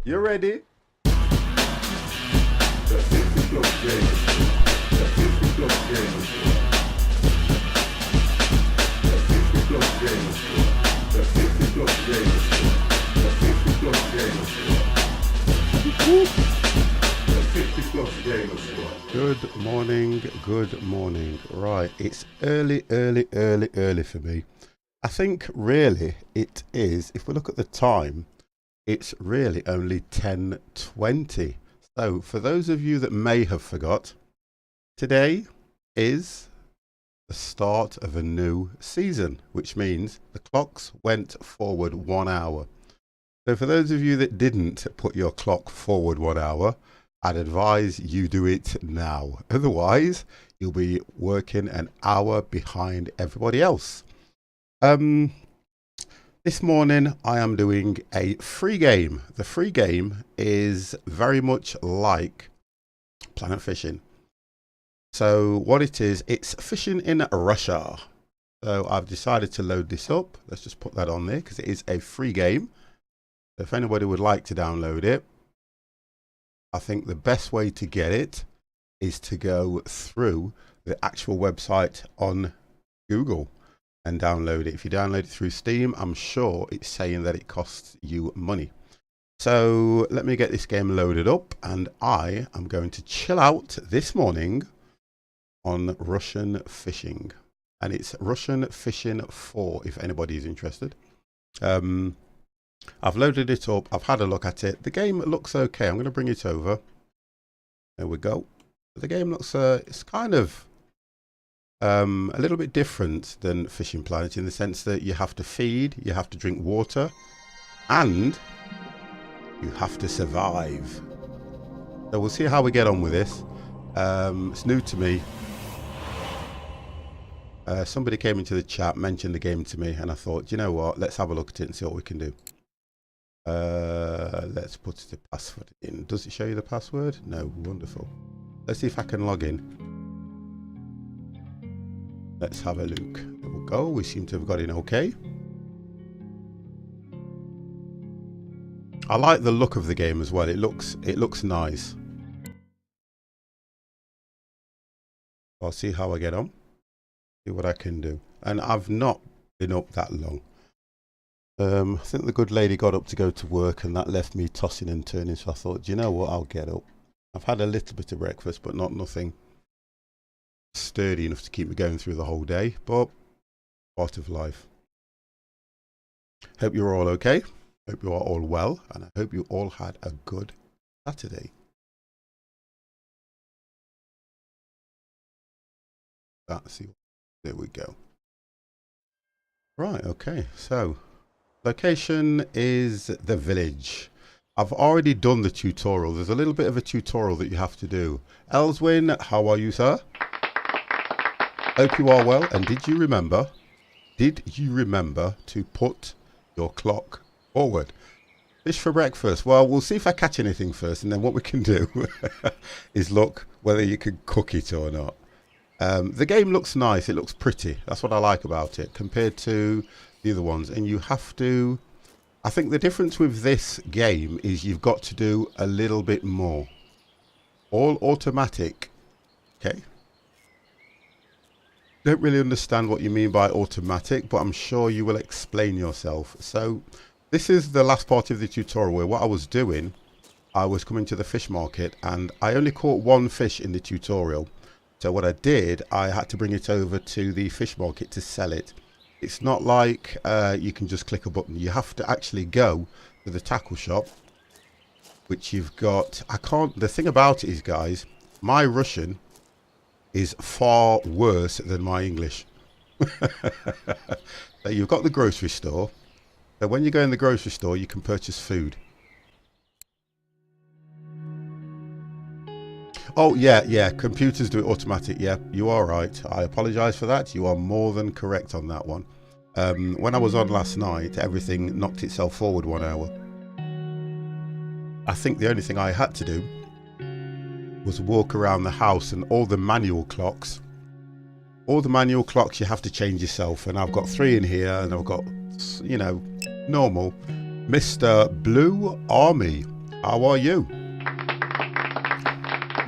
You ready? Good morning, good morning. Right, it's early for me. I think really it is, if we look at the time, it's really only 10:20. So for those of you that may have forgot, today is the start of a new season, which means the clocks went forward 1 hour. So for those of you that didn't put your clock forward 1 hour, I'd advise you do it now. Otherwise, you'll be working an hour behind everybody else. This morning I am doing a free game. The free game is very much like Planet Fishing. So what it is, it's fishing in Russia. So I've decided to load this up. Let's just put that on there because it is a free game. So if anybody would like to download it, I think the best way to get it is to go through the actual website on Google and download it. If you download it through Steam, I'm sure it's saying that it costs you money. So let me get this game loaded up, and I am going to chill out this morning on Russian fishing. And it's Russian Fishing 4, if anybody is interested. I've loaded it up. I've had a look at it. The game looks okay. I'm going to bring it over. There we go. The game looks, it's kind of a little bit different than Fishing Planet in the sense that you have to feed, you have to drink water, and you have to survive. So we'll see how we get on with this. It's new to me. Somebody came into the chat, mentioned the game to me, and I thought, you know what, let's have a look at it and see what we can do. Let's put the password in. Does it show you the password? No. Wonderful. Let's see if I can log in. Let's have a look. There we go. We seem to have got in okay. I like the look of the game as well. It looks nice. I'll see how I get on. See what I can do. And I've not been up that long. I think the good lady got up to go to work, and that left me tossing and turning. So I thought, do you know what? I'll get up. I've had a little bit of breakfast, but nothing sturdy enough to keep me going through the whole day. But part of life. Hope you're all okay. Hope you are all well, and I hope you all had a good Saturday. Let's see. There we go. Right. Okay. So. Location is the village. I've already done the tutorial. There's a little bit of a tutorial that you have to do. Elswin, how are you, sir? Hope you are well. And did you remember to put your clock forward? Fish for breakfast. Well, we'll see if I catch anything first, and then what we can do is look whether you can cook it or not. The game looks nice. It looks pretty. That's what I like about it compared to the other ones. And you have to, I think the difference with this game is you've got to do a little bit more. All automatic. Okay. Don't really understand what you mean by automatic, but I'm sure you will explain yourself. So this is the last part of the tutorial where what I was doing, I was coming to the fish market and I only caught one fish in the tutorial. So what I did, I had to bring it over to the fish market to sell it. It's not like you can just click a button. You have to actually go to the tackle shop, which you've got. The thing about it is, guys, my Russian is far worse than my English. So you've got the grocery store. So when you go in the grocery store, you can purchase food. Oh, yeah, computers do it automatic. Yeah, you are right. I apologize for that. You are more than correct on that one. When I was on last night, everything knocked itself forward 1 hour. I think the only thing I had to do was walk around the house, and all the manual clocks you have to change yourself. And I've got 3 in here, and I've got, you know, normal. Mr. Blue Army. How are you?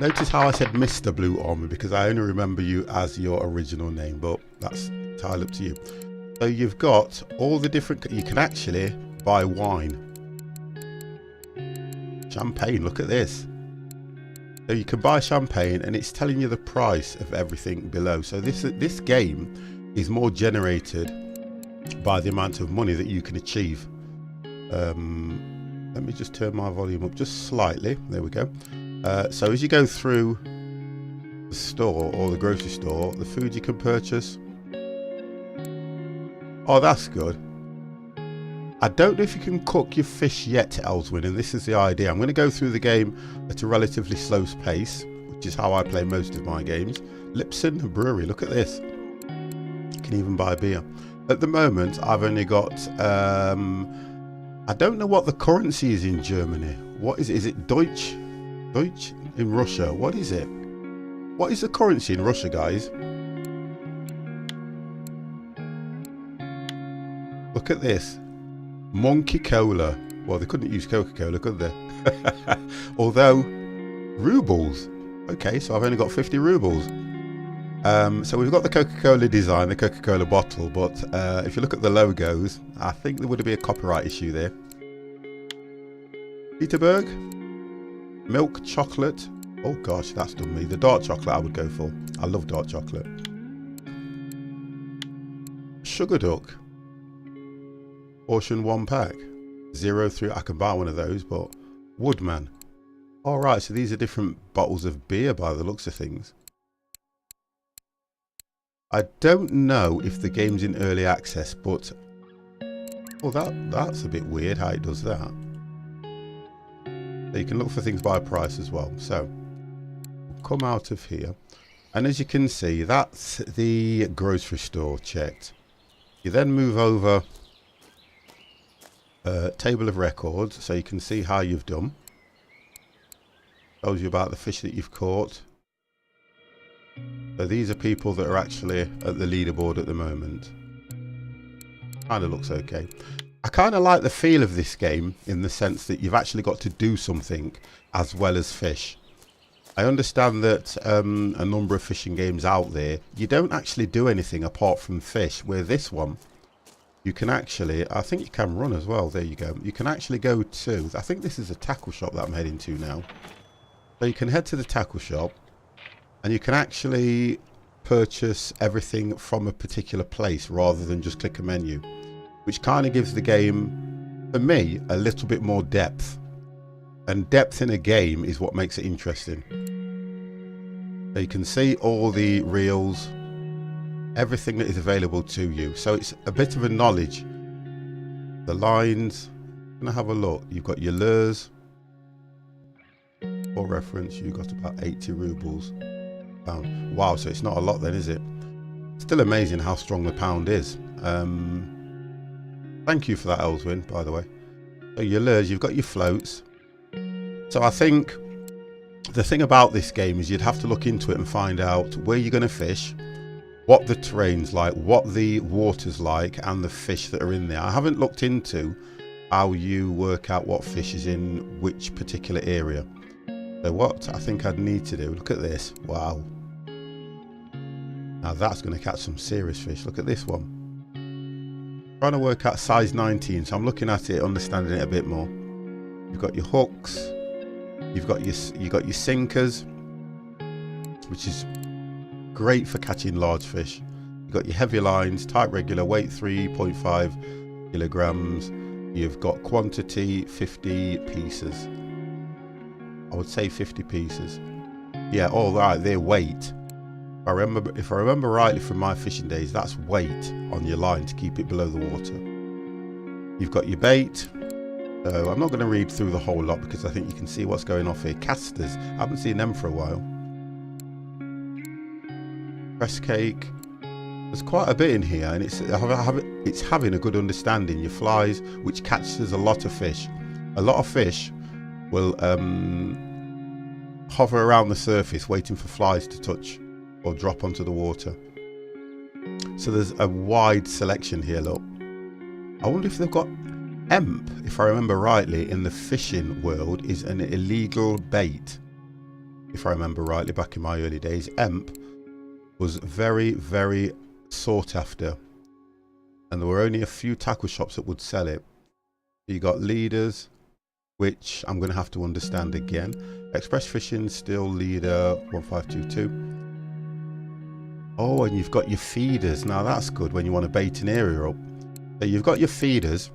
Notice how I said Mr. Blue Army, because I only remember you as your original name, but that's entirely up to you. So you've got all the different, you can actually buy wine. Champagne, look at this. So you can buy champagne and it's telling you the price of everything below. So this game is more generated by the amount of money that you can achieve. Let me just turn my volume up just slightly. There we go. So as you go through the store or the grocery store, the food you can purchase. Oh, that's good. I don't know if you can cook your fish yet, Elswin, and this is the idea. I'm going to go through the game at a relatively slow pace, which is how I play most of my games. Lipson Brewery, look at this. You can even buy beer. At the moment, I've only got, I don't know what the currency is in Germany. What is it? Is it Deutsch? Deutsch in Russia? What is it? What is the currency in Russia, guys? Look at this. Monkey Cola. Well, they couldn't use Coca-Cola, could they? Although, rubles. Okay, so I've only got 50 rubles. So we've got the Coca-Cola design, the Coca-Cola bottle, but if you look at the logos, I think there would be a copyright issue there. Peterburg. Milk chocolate. Oh gosh, that's done me. The dark chocolate I would go for. I love dark chocolate. Sugar Duck. Portion 1 pack. 0.3. I can buy one of those, but Woodman. Alright, so these are different bottles of beer by the looks of things. I don't know if the game's in early access, but oh, that's a bit weird how it does that. So you can look for things by price as well. So come out of here, and as you can see, that's the grocery store checked. You then move over table of records, so you can see how you've done. Tells you about the fish that you've caught. So these are people that are actually at the leaderboard at the moment. Kind of looks okay. I kind of like the feel of this game in the sense that you've actually got to do something as well as fish. I understand that a number of fishing games out there, you don't actually do anything apart from fish, where this one, you can actually, I think you can run as well. There you go. You can actually go to, I think this is a tackle shop that I'm heading to now. So you can head to the tackle shop and you can actually purchase everything from a particular place rather than just click a menu, which kind of gives the game, for me, a little bit more depth. And depth in a game is what makes it interesting. So you can see all the reels, everything that is available to you. So it's a bit of a knowledge. The lines, I'm gonna have a look. You've got your lures. For reference, you've got about 80 rubles. Pound. Wow, so it's not a lot then, is it? Still amazing how strong the pound is. Thank you for that, Elswin, by the way. So your lures, you've got your floats. So I think the thing about this game is you'd have to look into it and find out where you're going to fish, what the terrain's like, what the water's like, and the fish that are in there. I haven't looked into how you work out what fish is in which particular area. So what I think I'd need to do, look at this. Wow. Now that's going to catch some serious fish. Look at this one. Trying to work out size 19, so I'm looking at it, understanding it a bit more. You've got your hooks, you've got your sinkers, which is great for catching large fish. You've got your heavy lines, type regular, weight 3.5 kilograms. You've got quantity 50 pieces. I would say 50 pieces. Yeah, all right, their weight. If I remember rightly from my fishing days, that's weight on your line to keep it below the water. You've got your bait. So I'm not going to read through the whole lot because I think you can see what's going off here. Casters, I haven't seen them for a while. Press cake. There's quite a bit in here, and it's having a good understanding. Your flies, which catches a lot of fish. A lot of fish will hover around the surface waiting for flies to touch or drop onto the water. So there's a wide selection here, look. I wonder if they've got, Emp, if I remember rightly, in the fishing world is an illegal bait. If I remember rightly, back in my early days, Emp was very, very sought after. And there were only a few tackle shops that would sell it. You got leaders, which I'm going to have to understand again. Express fishing, still leader 1522. Oh, and you've got your feeders. Now that's good when you want to bait an area up. So you've got your feeders,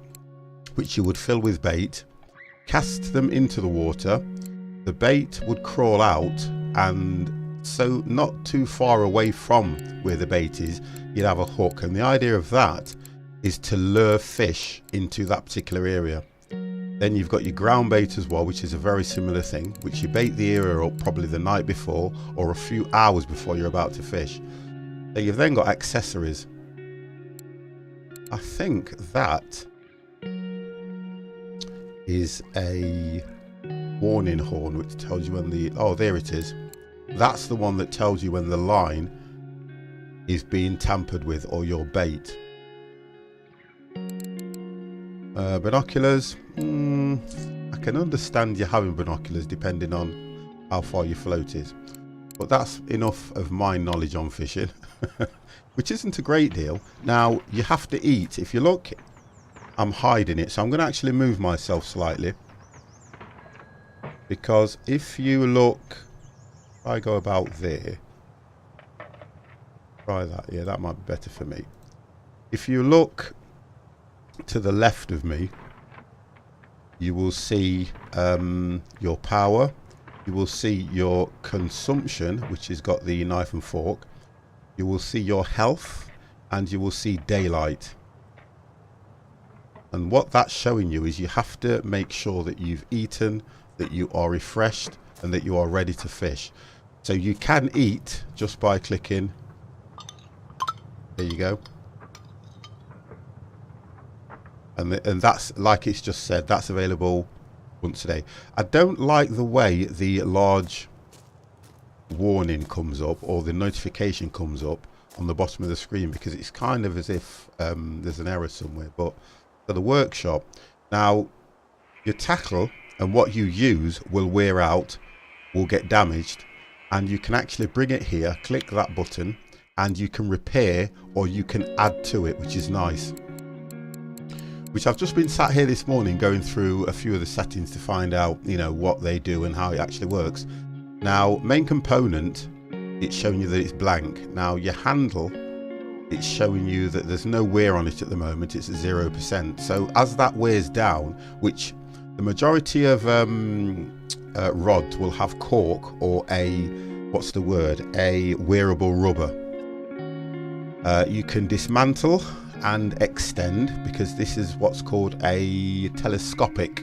which you would fill with bait, cast them into the water. The bait would crawl out, and so not too far away from where the bait is, you'd have a hook. And the idea of that is to lure fish into that particular area. Then you've got your ground bait as well, which is a very similar thing, which you bait the area up probably the night before or a few hours before you're about to fish. So you've then got accessories. I think that is a warning horn which tells you when the, oh, there it is. That's the one that tells you when the line is being tampered with, or your bait. Binoculars, I can understand you having binoculars depending on how far your float is, but that's enough of my knowledge on fishing. Which isn't a great deal. Now you have to eat. If you look, I'm hiding it, so I'm going to actually move myself slightly, because if you look, if I go about there, try that, yeah, that might be better for me. If you look to the left of me, you will see your power, you will see your consumption, which has got the knife and fork, you will see your health, and you will see daylight. And what that's showing you is you have to make sure that you've eaten, that you are refreshed, and that you are ready to fish. So you can eat just by clicking, there you go. And that's, like it's just said, that's available once a day. I don't like the way the large warning comes up, or the notification comes up on the bottom of the screen, because it's kind of as if there's an error somewhere. But for the workshop, now your tackle and what you use will wear out, will get damaged, and you can actually bring it here, click that button, and you can repair or you can add to it, which is nice. Which I've just been sat here this morning going through a few of the settings to find out, you know, what they do and how it actually works. Now, main component, it's showing you that it's blank. Now, your handle, it's showing you that there's no wear on it at the moment. It's at 0%. So as that wears down, which the majority of rods will have cork or a, what's the word, a wearable rubber. You can dismantle and extend, because this is what's called a telescopic,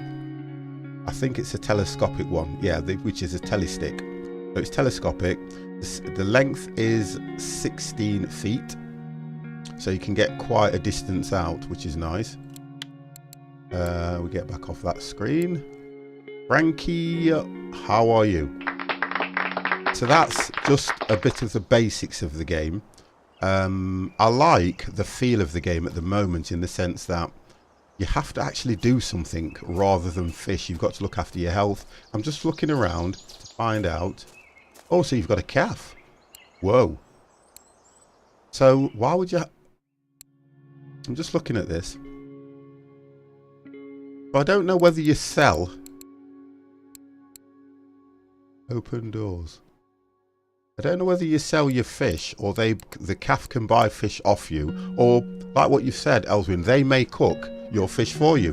I think it's a telescopic one, yeah, which is a telestick. So it's telescopic. The length is 16 feet, so you can get quite a distance out, which is nice. We get back off that screen. Frankie, how are you? So that's just a bit of the basics of the game. I like the feel of the game at the moment, in the sense that you have to actually do something rather than fish. You've got to look after your health. I'm just looking around to find out. Oh, so you've got a calf. Whoa. So why would you... I'm just looking at this. I don't know whether you sell... Open doors. I don't know whether you sell your fish, or the calf can buy fish off you, or like what you said, Elswin, they may cook your fish for you,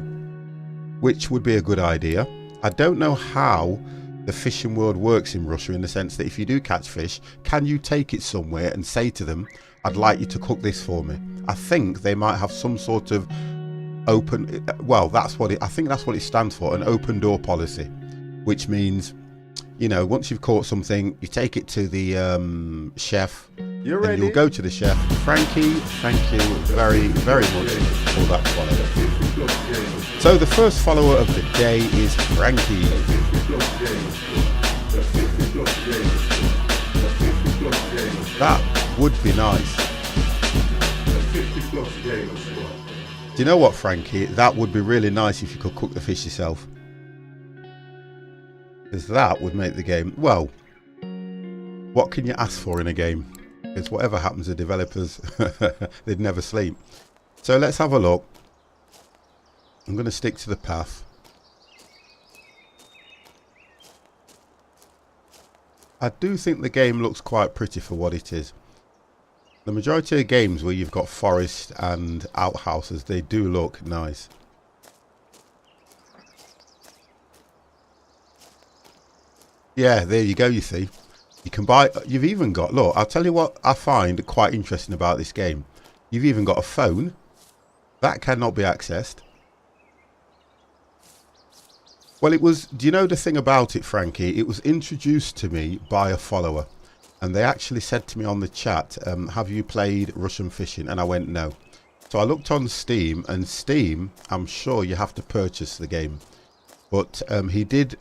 which would be a good idea. I don't know how the fishing world works in Russia, in the sense that if you do catch fish, can you take it somewhere and say to them, I'd like you to cook this for me? I think they might have some sort of open, well, that's what it, I think that's what it stands for, an open door policy, which means, you know, once you've caught something, you take it to the chef. You're ready. And you'll go to the chef. Frankie, thank you very, very much for that follow. So the first follower of the day is Frankie. That would be nice. Do you know what, Frankie? That would be really nice if you could cook the fish yourself. Because that would make the game... Well, what can you ask for in a game? Because whatever happens to developers, they'd never sleep. So let's have a look. I'm going to stick to the path. I do think the game looks quite pretty for what it is. The majority of games where you've got forest and outhouses, they do look nice. Yeah, there you go, you see. You can buy, you've even got, look, I'll tell you what I find quite interesting about this game. You've even got a phone. That cannot be accessed. Well, it was, do you know the thing about it, Frankie? It was introduced to me by a follower. And they actually said to me on the chat, have you played Russian Fishing? And I went, no. So I looked on Steam, and Steam, I'm sure you have to purchase the game. But he did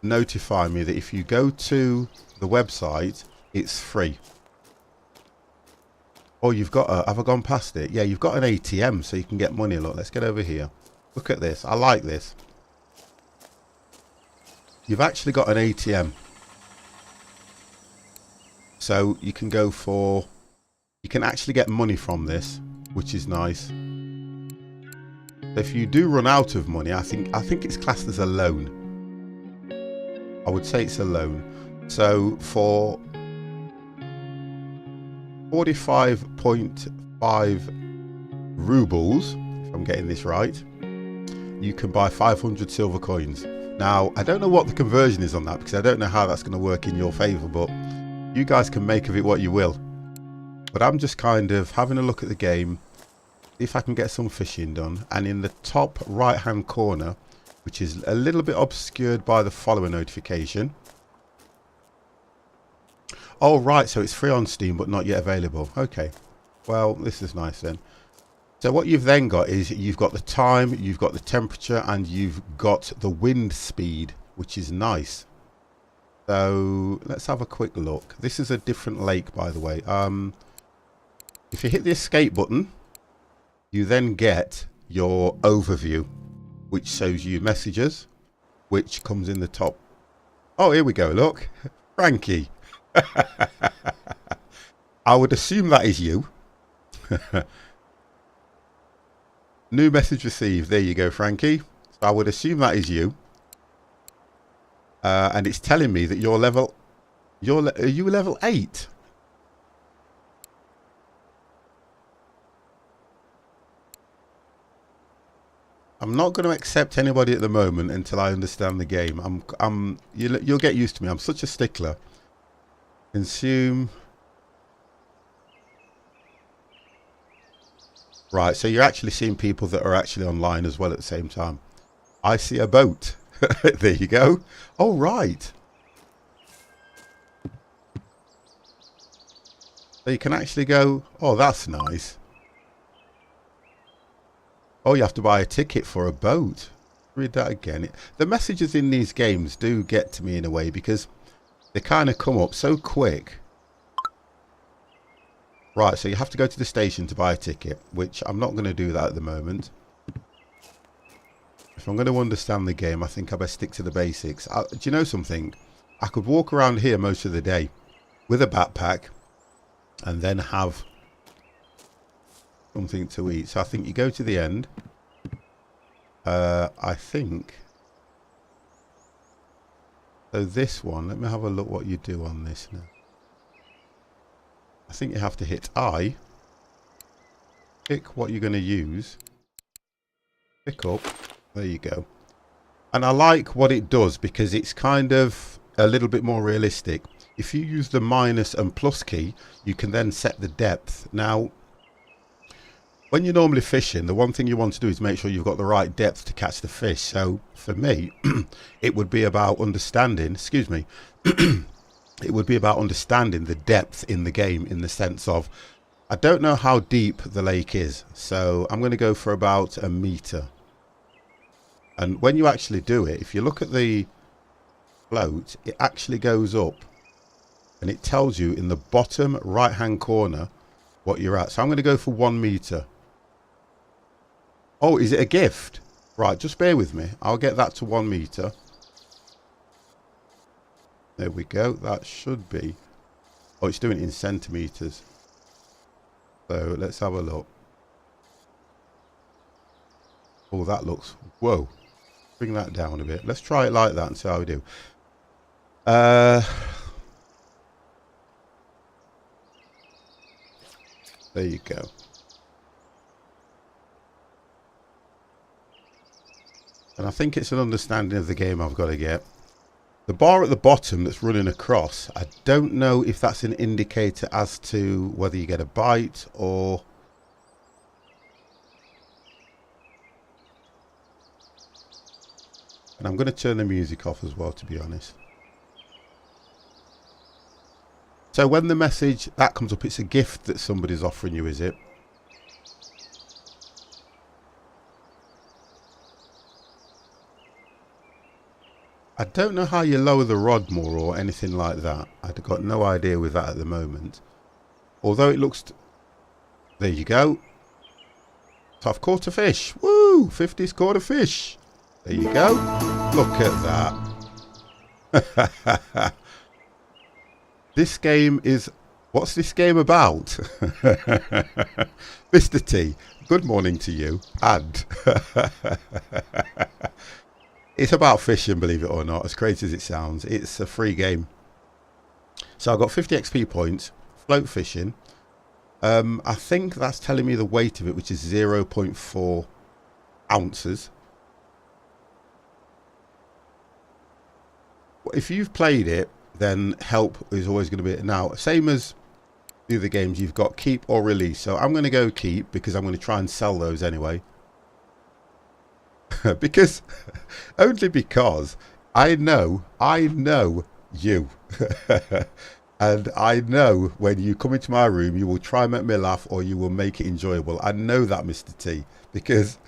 notify me that if you go to the website, it's free. Oh, you've got a, have I gone past it? Yeah, you've got an ATM so you can get money. Look, let's get over here. Look at this. I like this. You've actually got an ATM. So you can go for, you can actually get money from this, which is nice. If you do run out of money, I think it's classed as a loan. I would say it's a loan. So for 45.5 rubles, if I'm getting this right, you can buy 500 silver coins. Now, I don't know what the conversion is on that, because I don't know how that's going to work in your favour, but you guys can make of it what you will. But I'm just kind of having a look at the game, if I can get some fishing done. And in the top right hand corner, which is a little bit obscured by the follower notification. Oh right, so it's free on Steam but not yet available. Okay, well this is nice then. So what you've then got is you've got the time, you've got the temperature, and you've got the wind speed, which is nice. So let's have a quick look. This is a different lake, by the way. If you hit the escape button, you then get your overview, which shows you messages, which comes in the top. Oh, here we go. Look, Frankie. I would assume that is you. New message received. There you go, Frankie. So I would assume that is you. And it's telling me that you're level... are you level 8? I'm not going to accept anybody at the moment until I understand the game. You'll get used to me. I'm such a stickler. Consume... Right, so you're actually seeing people that are actually online as well at the same time. I see a boat. There you go. Oh, right. So you can actually go, oh, that's nice. Oh, you have to buy a ticket for a boat. Read that again. The messages in these games do get to me in a way because they kind of come up so quick. Right, so you have to go to the station to buy a ticket, which I'm not going to do that at the moment. If I'm going to understand the game, I think I best stick to the basics. Do you know something? I could walk around here most of the day with a backpack and then have something to eat. So I think you go to the end. I think... So this one, let me have a look what you do on this now. I think you have to hit I, pick what you're going to use, pick up, there you go. And I like what it does because it's kind of a little bit more realistic. If you use the minus and plus key, you can then set the depth. Now, when you're normally fishing, the one thing you want to do is make sure you've got the right depth to catch the fish. So for me, it would be about understanding, excuse me, it would be about understanding the depth in the game, in the sense of, I don't know how deep the lake is, so I'm going to go for about 1 meter. And when you actually do it, if you look at the float, it actually goes up and it tells you in the bottom right hand corner what you're at. So I'm going to go for 1 meter. Oh, is it a gift? Right, just bear with me. I'll get that to 1 meter. There we go. That should be. Oh, it's doing it in centimeters. So let's have a look. Oh, that looks. Whoa. Bring that down a bit. Let's try it like that and see how we do. There you go. And I think it's an understanding of the game I've got to get. The bar at the bottom that's running across, I don't know if that's an indicator as to whether you get a bite or... And I'm going to turn the music off as well, to be honest. So when the message, that comes up, it's a gift that somebody's offering you, is it? I don't know how you lower the rod more or anything like that. I've got no idea with that at the moment. Although it looks... There you go. So I've caught a fish. Woo! 50's caught a fish. There you go. Look at that. This game is... What's this game about? Mr. T, good morning to you. And... It's about fishing, believe it or not, as crazy as it sounds. It's a free game. So I've got 50 XP points, float fishing. I think that's telling me the weight of it, which is 0.4 ounces. If you've played it, then help is always going to be... Now, same as the other games, you've got keep or release. So I'm going to go keep because I'm going to try and sell those anyway. Because only because I know you and I know when you come into my room you will try and make me laugh or you will make it enjoyable. I know that, Mr. T, because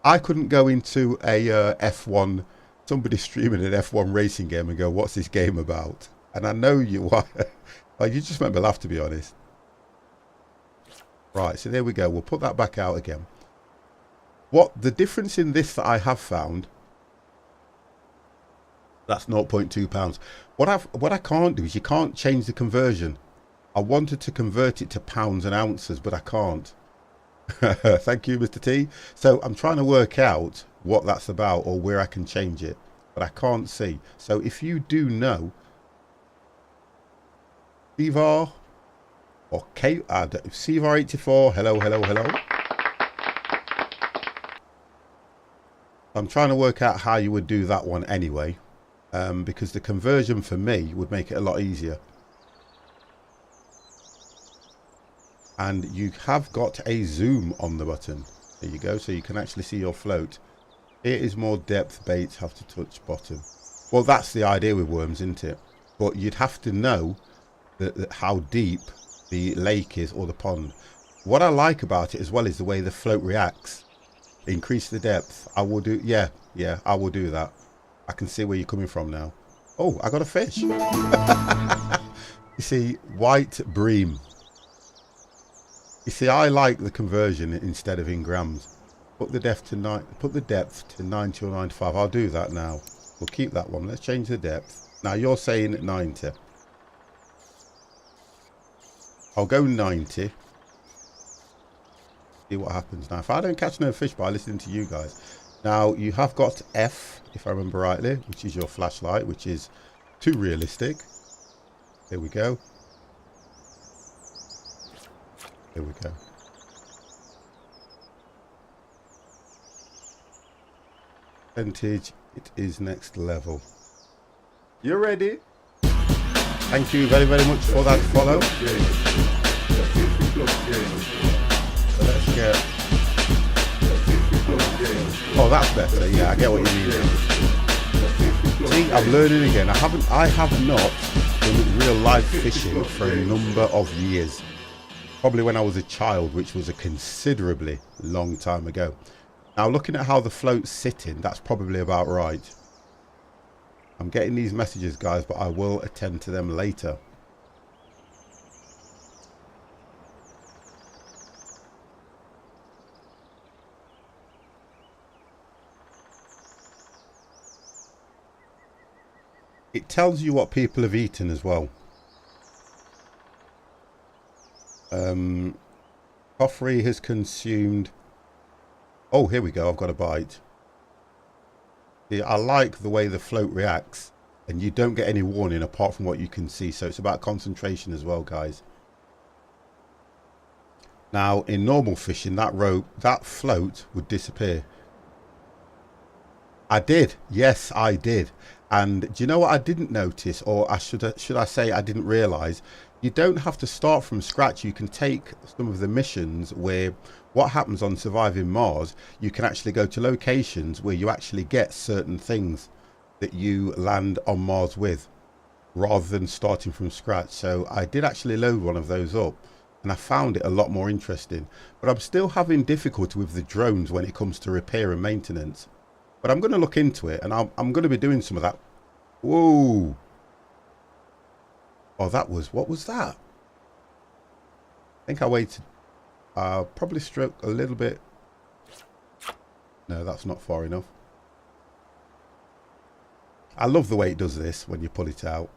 I couldn't go into a F1, somebody streaming an F1 racing game and go, what's this game about? And I know you are. Like, you just make me laugh, to be honest. Right, so there we go. We'll put that back out again. What the difference in this that I have found, that's 0.2 pounds. What I can't do is you can't change the conversion. I wanted to convert it to pounds and ounces, but I can't. Thank you, Mr. T. So I'm trying to work out what that's about or where I can change it, but I can't see. So if you do know, Sevar or K, Sevar84, hello. I'm trying to work out how you would do that one anyway, because the conversion for me would make it a lot easier. And you have got a zoom on the button. There you go, so you can actually see your float. Here is more depth, baits have to touch bottom. Well, that's the idea with worms, isn't it? But you'd have to know that how deep the lake is or the pond. What I like about it as well is the way the float reacts. Increase the depth. I will do, yeah, I will do that. I can see where you're coming from now. Oh, I got a fish. You see, white bream. You see, I like the conversion instead of in grams. Put the depth to 90 or 95. I'll do that now. We'll keep that one. Let's change the depth. Now you're saying 90. I'll go 90. See what happens. Now if I don't catch no fish by listening to you guys. Now you have got F, if I remember rightly, which is your flashlight, which is too realistic. There we go. There we go. Percentage, it is next level. You ready? Thank you very much for that follow. Let's get... Oh, that's better. Yeah, I get what you mean. See, I'm learning again. I have not done real life fishing for a number of years. Probably when I was a child, which was a considerably long time ago. Now, looking at how the float's sitting, that's probably about right. I'm getting these messages, guys, but I will attend to them later. It tells you what people have eaten as well. Coffrey has consumed... Oh, here we go. I've got a bite. See, I like the way the float reacts, and you don't get any warning apart from what you can see. So it's about concentration as well, guys. Now, in normal fishing, that float would disappear. I did. Yes, I did. And do you know what I didn't notice, or should I say I didn't realise? You don't have to start from scratch. You can take some of the missions where what happens on surviving Mars, you can actually go to locations where you actually get certain things that you land on Mars with, rather than starting from scratch. So I did actually load one of those up, and I found it a lot more interesting. But I'm still having difficulty with the drones when it comes to repair and maintenance. But I'm going to look into it, and I'm going to be doing some of that. Whoa. Oh, what was that? I think I waited. Probably struck a little bit. No, that's not far enough. I love the way it does this when you pull it out.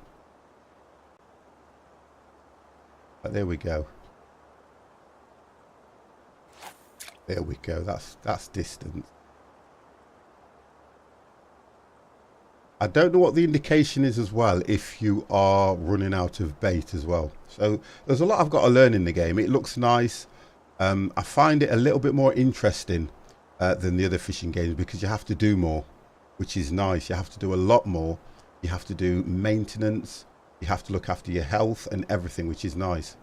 But there we go. There we go. That's distance. I don't know what the indication is as well if you are running out of bait as well. So there's a lot I've got to learn in the game. It looks nice. I find it a little bit more interesting than the other fishing games because you have to do more, which is nice. You have to do a lot more. You have to do maintenance. You have to look after your health and everything, which is nice.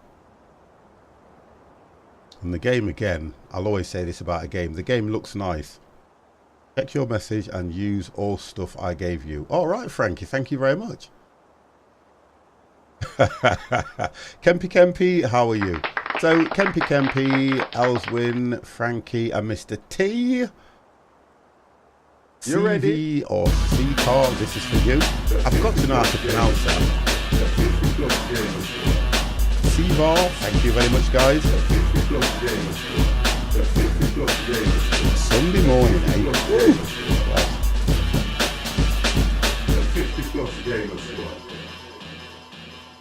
And the game, again, I'll always say this about a game. The game looks nice. Check your message and use all stuff I gave you. All right, Frankie, thank you very much. Kempy, how are you? So, Kempy, Elswin, Frankie, and Mr. T. You ready? Or C-Car, this is for you. I've got to know how to pronounce that. C-Bar, thank you very much, guys. Sunday morning, eh?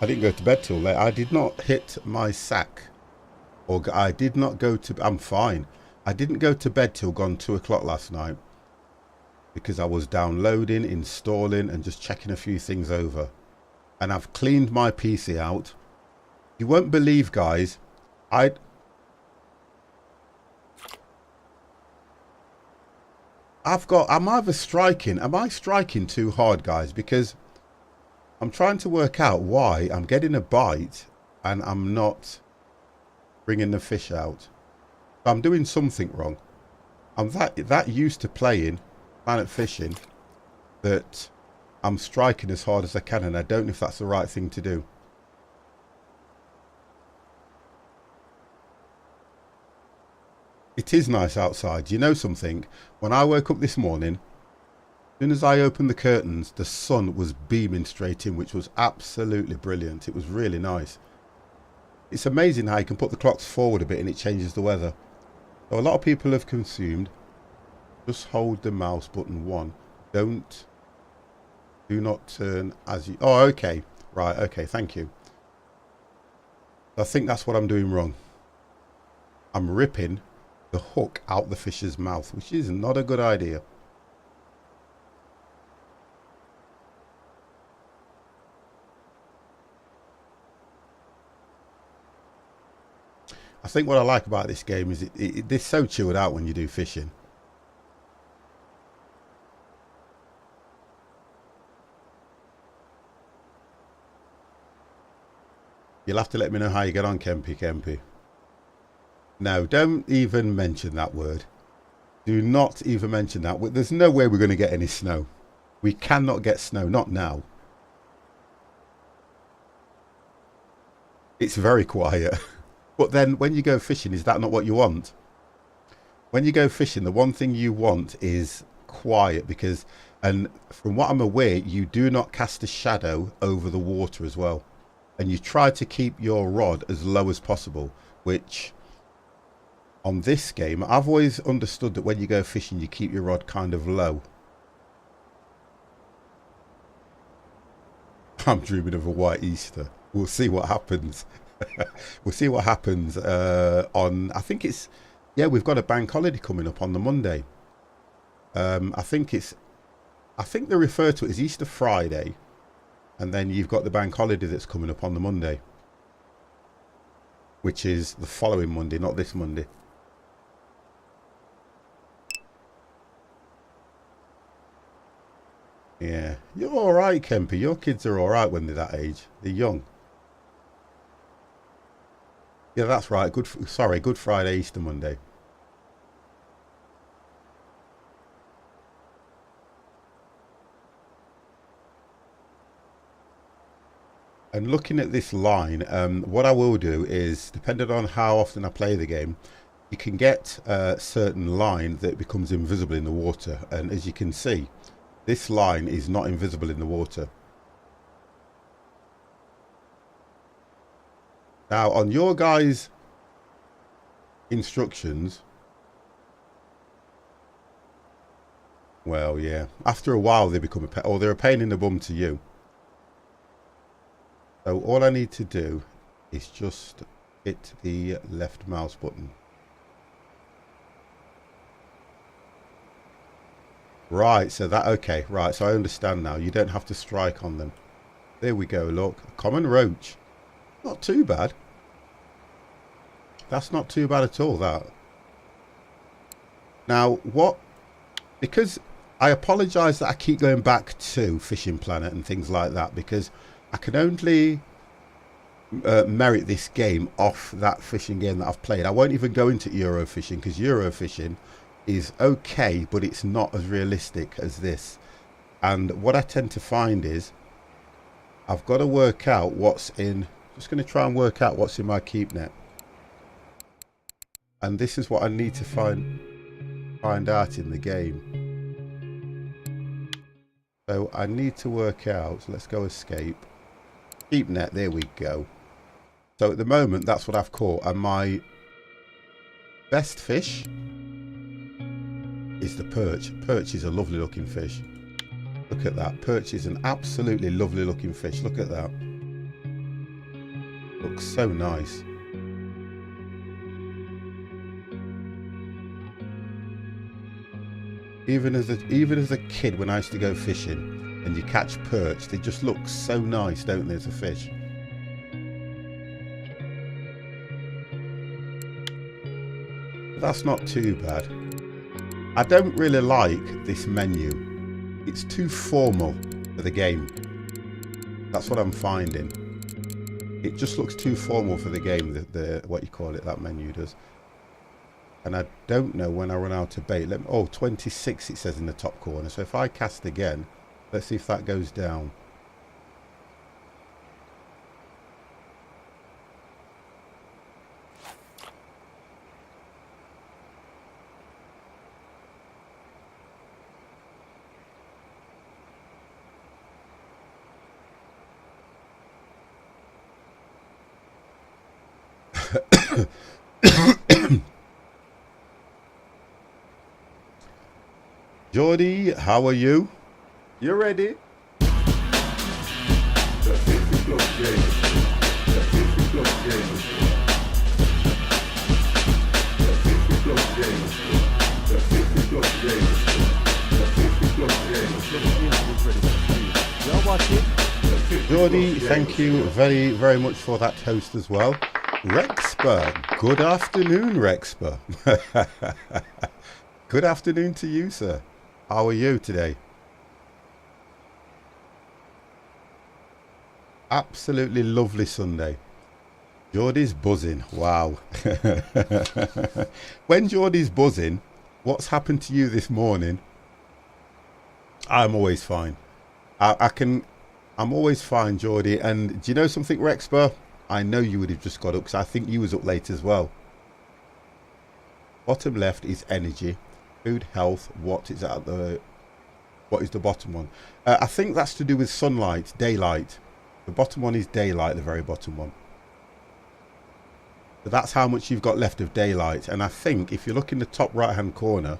I didn't go to bed till late. I did not hit my sack. Or I did not go to... I'm fine. I didn't go to bed till gone 2 o'clock last night. Because I was downloading, installing, and just checking a few things over. And I've cleaned my PC out. You won't believe, guys. I'm either striking. Am I striking too hard, guys? Because I'm trying to work out why I'm getting a bite and I'm not bringing the fish out. I'm doing something wrong. I'm that used to playing Planet Fishing that I'm striking as hard as I can, and I don't know if that's the right thing to do. It is nice outside. You know something? When I woke up this morning, as soon as I opened the curtains, the sun was beaming straight in, which was absolutely brilliant. It was really nice. It's amazing how you can put the clocks forward a bit and it changes the weather. So a lot of people have consumed. Just hold the mouse button 1. Do not turn as you... Oh, okay. Right, okay, thank you. I think that's what I'm doing wrong. I'm ripping the hook out the fish's mouth, which is not a good idea. I think what I like about this game is it's so chilled out when you do fishing. You'll have to let me know how you get on, Kempy. No, don't even mention that word. Do not even mention that. There's no way we're going to get any snow. We cannot get snow, not now. It's very quiet. But then when you go fishing, is that not what you want? When you go fishing, the one thing you want is quiet, because, and from what I'm aware, you do not cast a shadow over the water as well. And you try to keep your rod as low as possible, which on this game, I've always understood that when you go fishing, you keep your rod kind of low. I'm dreaming of a white Easter. We'll see what happens. We'll see what happens on, I think it's, yeah, we've got a bank holiday coming up on the Monday. I think they refer to it as Easter Friday, and then you've got the bank holiday that's coming up on the Monday, which is the following Monday, not this Monday. Yeah, you're all right, Kemper. Your kids are all right when they're that age. They're young. Yeah, that's right. Good Friday, Easter Monday. And looking at this line, what I will do is, depending on how often I play the game, you can get a certain line that becomes invisible in the water. And as you can see, this line is not invisible in the water. Now, on your guys' instructions, well, yeah, after a while they become they're a pain in the bum to you. So all I need to do is just hit the left mouse button. Right, so that, okay, right, so I understand now. You don't have to strike on them. There we go, look. A common roach. Not too bad. That's not too bad at all, that. Now, because I apologise that I keep going back to Fishing Planet and things like that, because I can only merit this game off that fishing game that I've played. I won't even go into Eurofishing, because Eurofishing is okay, but it's not as realistic as this. And what I tend to find is I've got to work out what's in, just going to try and work out what's in my keep net. And this is what I need to find out in the game. So I need to work out, so let's go escape. Keep net, there we go. So at the moment, that's what I've caught. And my best fish is the perch. Perch is a lovely looking fish. Look at that. Perch is an absolutely lovely looking fish. Look at that. Looks so nice. Even as a kid, when I used to go fishing and you catch perch, they just look so nice, don't they, as a fish? That's not too bad. I don't really like this menu. It's too formal for the game. That's what I'm finding. It just looks too formal for the game, the what you call it, that menu does. And I don't know when I run out of bait. Oh, 26 it says in the top corner. So if I cast again, let's see if that goes down. Geordie, how are you? You ready? Geordie, thank you very, very much for that toast as well. Rexper, good afternoon, Rexper. Good afternoon to you, sir. How are you today? Absolutely lovely Sunday. Geordie's buzzing. Wow. When Geordie's buzzing, what's happened to you this morning? I'm always fine. I'm always fine, Geordie. And do you know something, Rexper? I know you would have just got up because I think you was up late as well. Bottom left is energy. Food, health, what is the bottom one? I think that's to do with sunlight, daylight. The bottom one is daylight, the very bottom one. So that's how much you've got left of daylight. And I think if you look in the top right hand corner,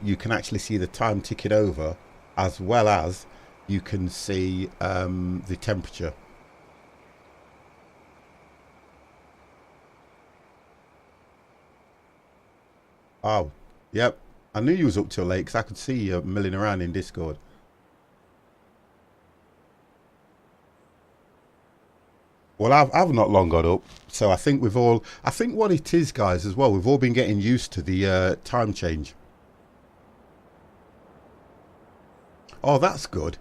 you can actually see the time ticking over, as well as you can see the temperature. Oh, yep. I knew you was up till late because I could see you milling around in Discord. Well, I've not long got up, so I think I think what it is, guys, as well, we've all been getting used to the time change. Oh, that's good.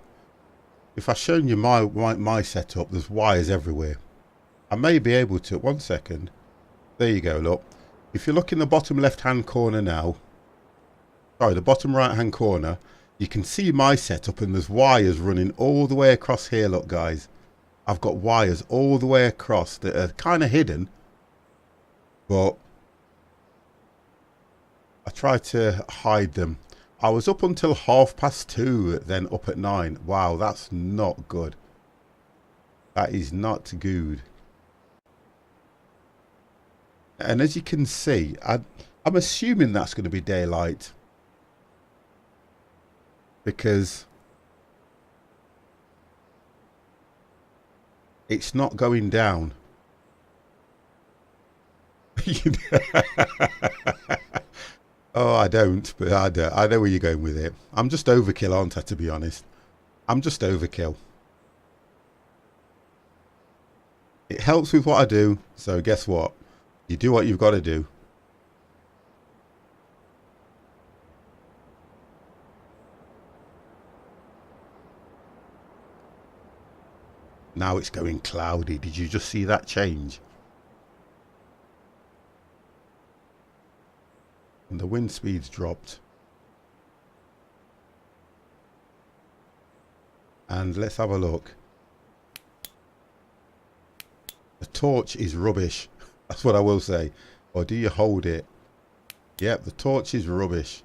If I've shown you my setup, there's wires everywhere. I may be able to, one second. There you go, look. If you look in the bottom left-hand corner now, sorry, the bottom right-hand corner, you can see my setup and there's wires running all the way across here, look, guys. I've got wires all the way across that are kind of hidden, but I try to hide them. I was up until 2:30, then up at 9. Wow, that's not good. That is not good. And as you can see, I'm assuming that's going to be daylight because it's not going down. Oh, I don't, but I know where you're going with it. I'm just overkill, aren't I, to be honest? I'm just overkill. It helps with what I do, so guess what? You do what you've got to do. Now it's going cloudy. Did you just see that change? And the wind speed's dropped. And let's have a look. The torch is rubbish. That's what I will say. Or do you hold it? Yep, the torch is rubbish.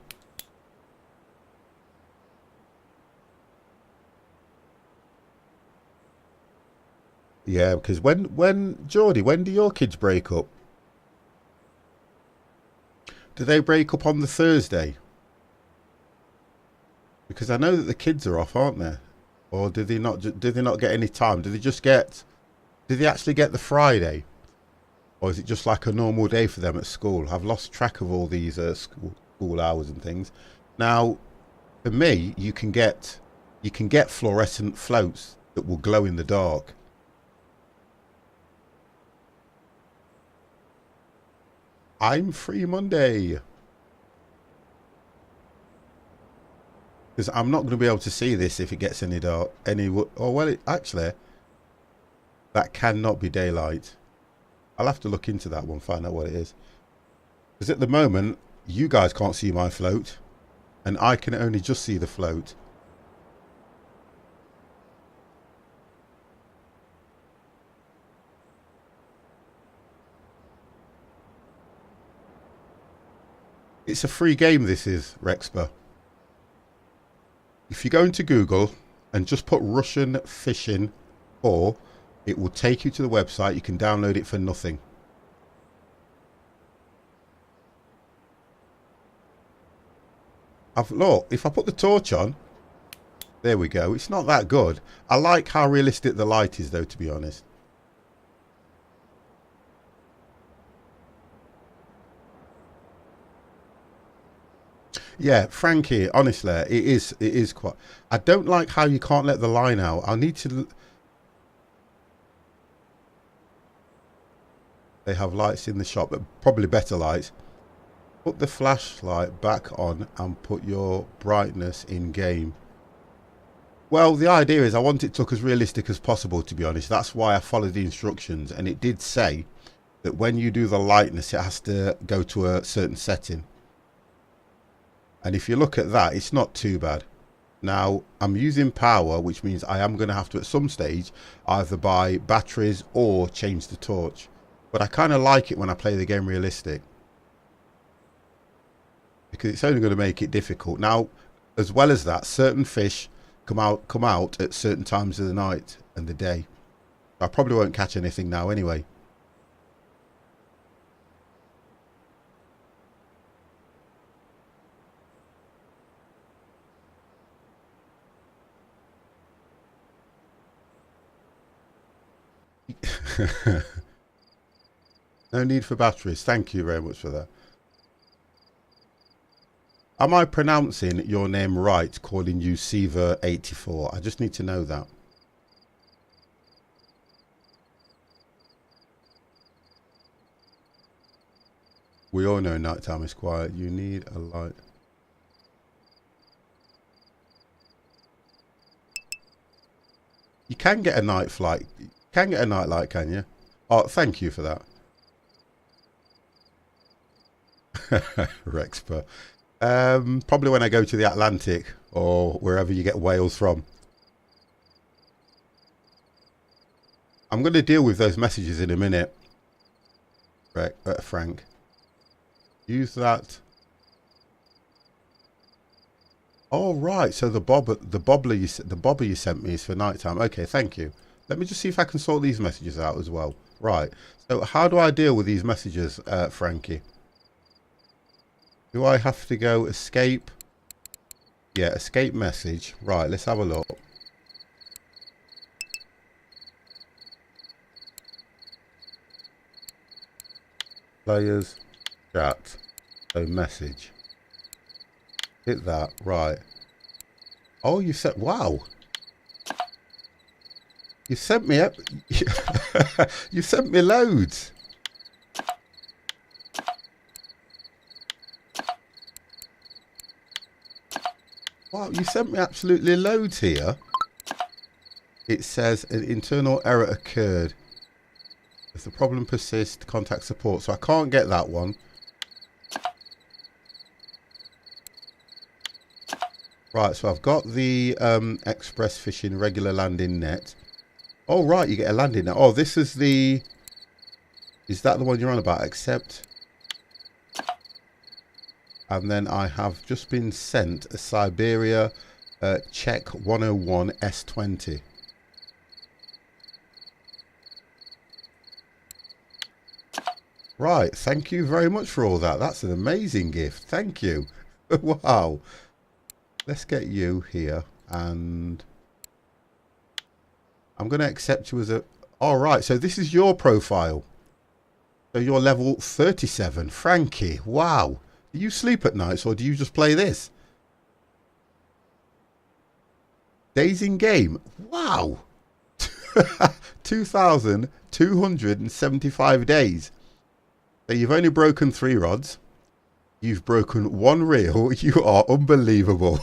Yeah, because Geordie, when do your kids break up? Do they break up on the Thursday? Because I know that the kids are off, aren't they? Or do they not? Do they not get any time? Do they just get? Do they actually get the Friday? Or is it just like a normal day for them at school? I've lost track of all these school hours and things. Now, for me, you can get fluorescent floats that will glow in the dark. I'm free Monday. Because I'm not going to be able to see this if it gets any dark. Oh, well, actually, that cannot be daylight. I'll have to look into that one, find out what it is. Because at the moment, you guys can't see my float. And I can only just see the float. It's a free game, this is, Rexpa. If you go into Google and just put Russian fishing, or it will take you to the website. You can download it for nothing. Look, if I put the torch on, there we go. It's not that good. I like how realistic the light is, though, to be honest. Yeah, Frankie, honestly, it is quite... I don't like how you can't let the line out. I need to... They have lights in the shop, but probably better lights. Put the flashlight back on and put your brightness in game. Well, the idea is I want it to look as realistic as possible, to be honest. That's why I followed the instructions. And it did say that when you do the lightness, it has to go to a certain setting. And if you look at that, it's not too bad. Now, I'm using power, which means I am going to have to, at some stage, either buy batteries or change the torch. But I kind of like it when I play the game realistic, because it's only going to make it difficult. Now, as well as that, certain fish come out at certain times of the night and the day. I probably won't catch anything now anyway. No need for batteries. Thank you very much for that. Am I pronouncing your name right, calling you Siva84? I just need to know that. We all know nighttime is quiet. You need a light. You can get a night flight. You can get a night light, can you? Oh, thank you for that. Rexpa. Probably when I go to the Atlantic or wherever you get whales from. I'm going to deal with those messages in a minute. Frank. Use that. Oh right, so the bobber you sent me is for nighttime. Okay, thank you. Let me just see if I can sort these messages out as well. Right. So how do I deal with these messages, Frankie? Do I have to go escape? Yeah, escape message. Right, let's have a look. Players, chat, so message. Hit that, right. Oh, you said, wow. You sent me, you sent me loads. Wow, you sent me absolutely loads here. It says an internal error occurred. If the problem persists, contact support. So I can't get that one. Right, so I've got the express fishing regular landing net. Oh, right, you get a landing net. Oh, this is the... Is that the one you're on about? Accept. And then I have just been sent a Siberia Czech 101 S20. Right, thank you very much for all that. That's an amazing gift. Thank you. Wow. Let's get you here, and I'm going to accept you as a... All right, so this is your profile. So you're level 37. Frankie, wow. Do you sleep at nights or do you just play this? Days in game. Wow. 2,275 days. So you've only broken 3 rods. You've broken 1 reel. You are unbelievable.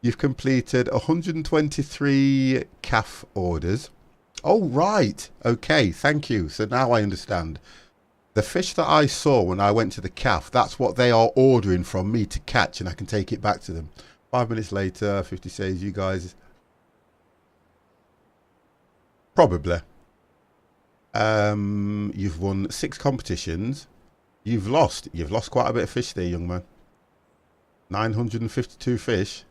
You've completed 123 calf orders. Oh, right. Okay, thank you. So now I understand. The fish that I saw when I went to the calf, that's what they are ordering from me to catch, and I can take it back to them. 5 minutes later, 50 says, you guys... Probably. You've won 6 competitions. You've lost quite a bit of fish there, young man. 952 fish.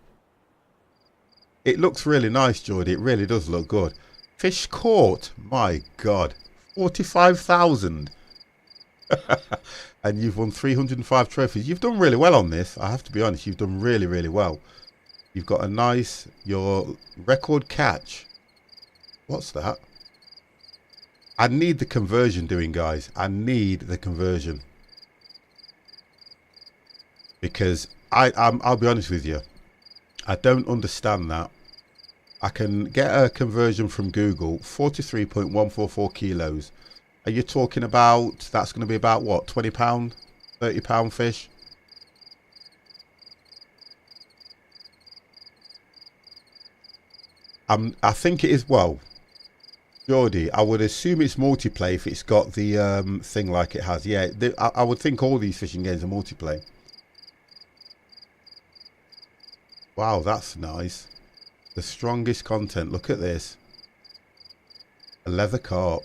It looks really nice, Geordie. It really does look good. Fish caught. My God. 45,000. And you've won 305 trophies. You've done really well on this. I have to be honest. You've done really, really well. You've got a nice... Your record catch. What's that? I need the conversion doing, guys. I need the conversion. Because I'll be honest with you. I don't understand that. I can get a conversion from Google, 43.144 kilos. Are you talking about, that's going to be about what, £20, £30 fish? I think it is, well, Geordie, I would assume it's multiplayer if it's got the thing like it has. Yeah, I would think all these fishing games are multiplayer. Wow, that's nice. The strongest content. Look at this. A leather carp.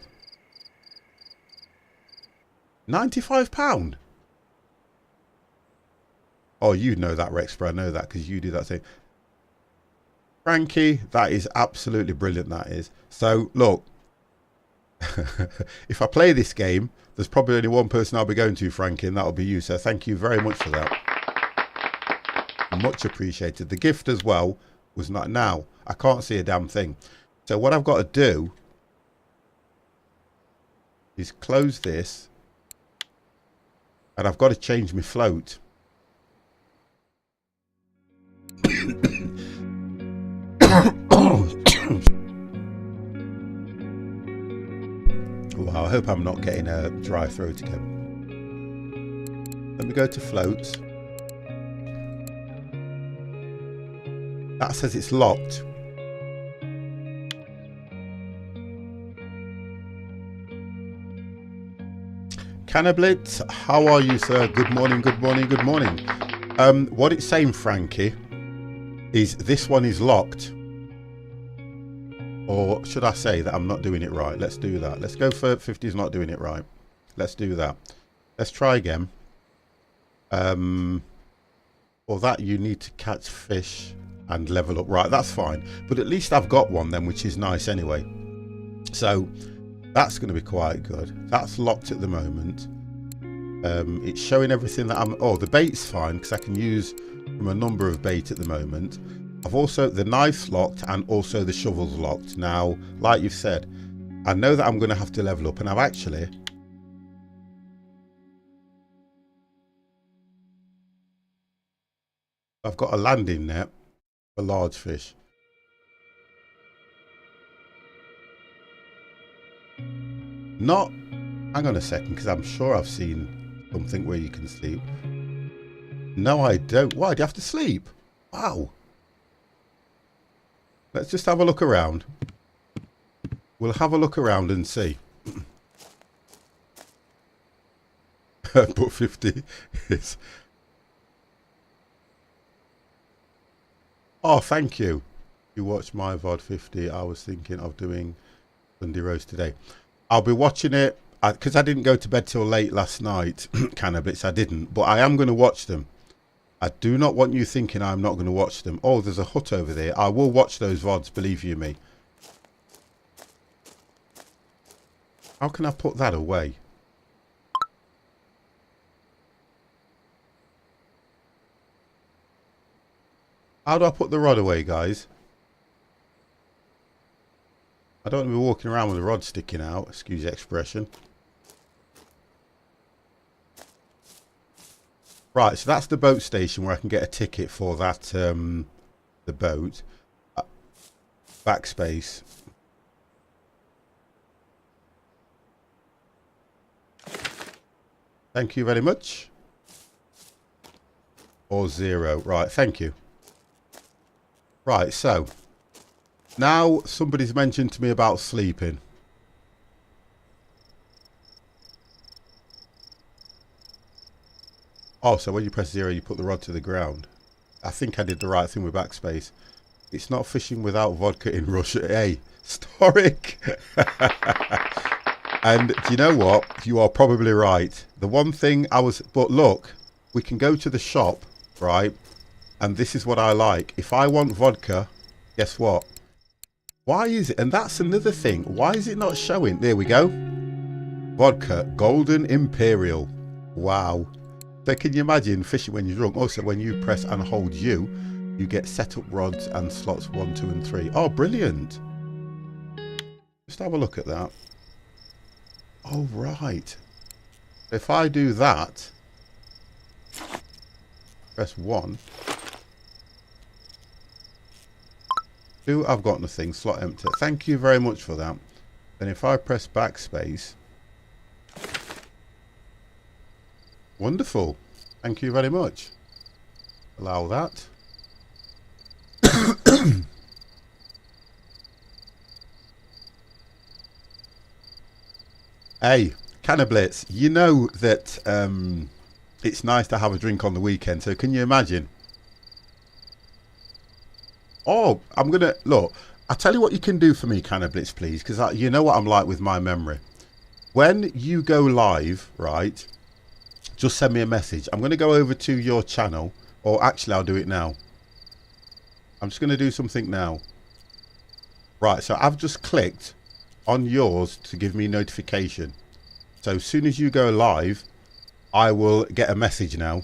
£95. Oh, you know that, Rexbro. I know that because you do that thing. Frankie, that is absolutely brilliant, that is. So, look. If I play this game, there's probably only one person I'll be going to, Frankie, and that'll be you. So thank you very much for that. Much appreciated. The gift as well was not... Now, I can't see a damn thing. So what I've got to do is close this, and I've got to change my float. Wow, I hope I'm not getting a dry throat again. Let me go to floats. That says it's locked. Cannablit, how are you, sir? Good morning, good morning, good morning. What it's saying, Frankie, is this one is locked. Or should I say that I'm not doing it right? Let's do that. Let's go for 50 is not doing it right. Let's do that. Let's try again. For that, you need to catch fish and level up. Right, that's fine. But at least I've got one then, which is nice anyway. So that's going to be quite good. That's locked at the moment. It's showing everything that I'm... Oh, the bait's fine because I can use from a number of bait at the moment. I've also... The knife's locked and also the shovel's locked. Now, like you've said, I know that I'm going to have to level up, and I've actually... I've got a landing net for large fish. Not... Hang on a second, because I'm sure I've seen something where you can sleep. No, I don't. Why? Do you have to sleep? Wow. Let's just have a look around. We'll have a look around and see. But 50 is... Oh, thank you. You watched my VOD 50. I was thinking of doing Sunday roast today. I'll be watching it because I didn't go to bed till late last night. Cannabis, I didn't. But I am going to watch them. I do not want you thinking I'm not going to watch them. Oh, there's a hut over there. I will watch those VODs, believe you me. How can I put that away? How do I put the rod away, guys? I don't want to be walking around with the rod sticking out. Excuse the expression. Right, so that's the boat station where I can get a ticket for that, the boat. Backspace. Thank you very much. Or 0. Right, thank you. Right, so. Now somebody's mentioned to me about sleeping. Oh, so when you press 0, you put the rod to the ground. I think I did the right thing with backspace. It's not fishing without vodka in Russia. Hey, historic. And do you know what? You are probably right. The one thing I was... But look, we can go to the shop, right? And this is what I like. If I want vodka, guess what? Why is it? And that's another thing. Why is it not showing? There we go. Vodka, Golden Imperial. Wow. So can you imagine fishing when you're drunk? Also, when you press and hold U, you get setup rods and slots 1, 2, and 3. Oh, brilliant. Just have a look at that. Oh, right. If I do that, press 1. 2, I've got nothing. Slot empty. Thank you very much for that. Then if I press backspace. Wonderful. Thank you very much. Allow that. Hey, Cannablitz, you know that it's nice to have a drink on the weekend, so can you imagine? Oh, I'm going to... Look, I'll tell you what you can do for me, Cannablitz, please, because you know what I'm like with my memory. When you go live, right... Just send me a message. I'm going to go over to your channel. Or actually, I'll do it now. I'm just going to do something now. Right, so I've just clicked on yours to give me notification. So as soon as you go live, I will get a message now.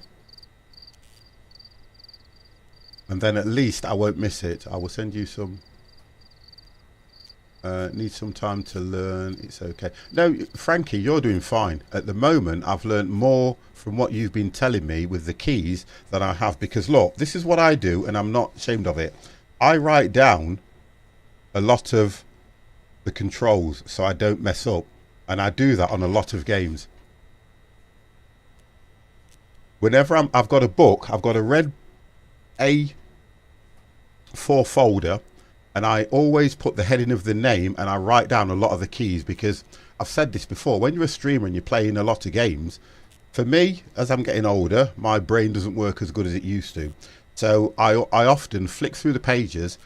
And then at least I won't miss it. I will send you some. Need some time to learn. It's okay. No, Frankie, you're doing fine. At the moment, I've learned more from what you've been telling me with the keys than I have. Because look, this is what I do, and I'm not ashamed of it. I write down a lot of the controls so I don't mess up. And I do that on a lot of games. Whenever I've got a book, I've got a red A4 folder, and I always put the heading of the name and I write down a lot of the keys, because I've said this before, when you're a streamer and you're playing a lot of games, for me, as I'm getting older, my brain doesn't work as good as it used to. So I often flick through the pages,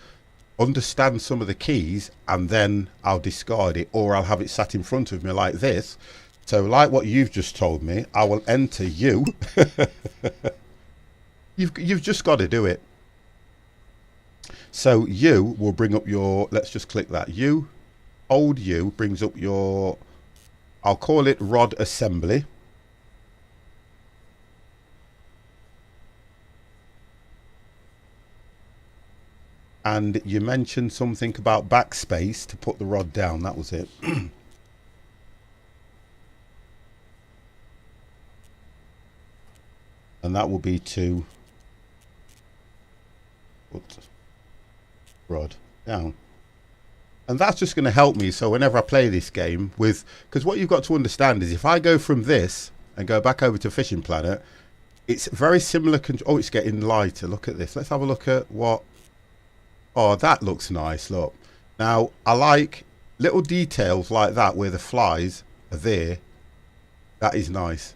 understand some of the keys, and then I'll discard it, or I'll have it sat in front of me like this. So like what you've just told me, I will enter you. You've just got to do it. So you will bring up your, let's just click that. You, old you brings up your, I'll call it rod assembly. And you mentioned something about backspace to put the rod down. That was it. And that will be to put rod down. And that's just going to help me. So whenever I play this game with, because what you've got to understand is if I go from this and go back over to Fishing Planet, it's very similar. Oh, it's getting lighter. Look at this. Let's have a look at what. Oh, that looks nice. Look. Now, I like little details like that where the flies are there. That is nice.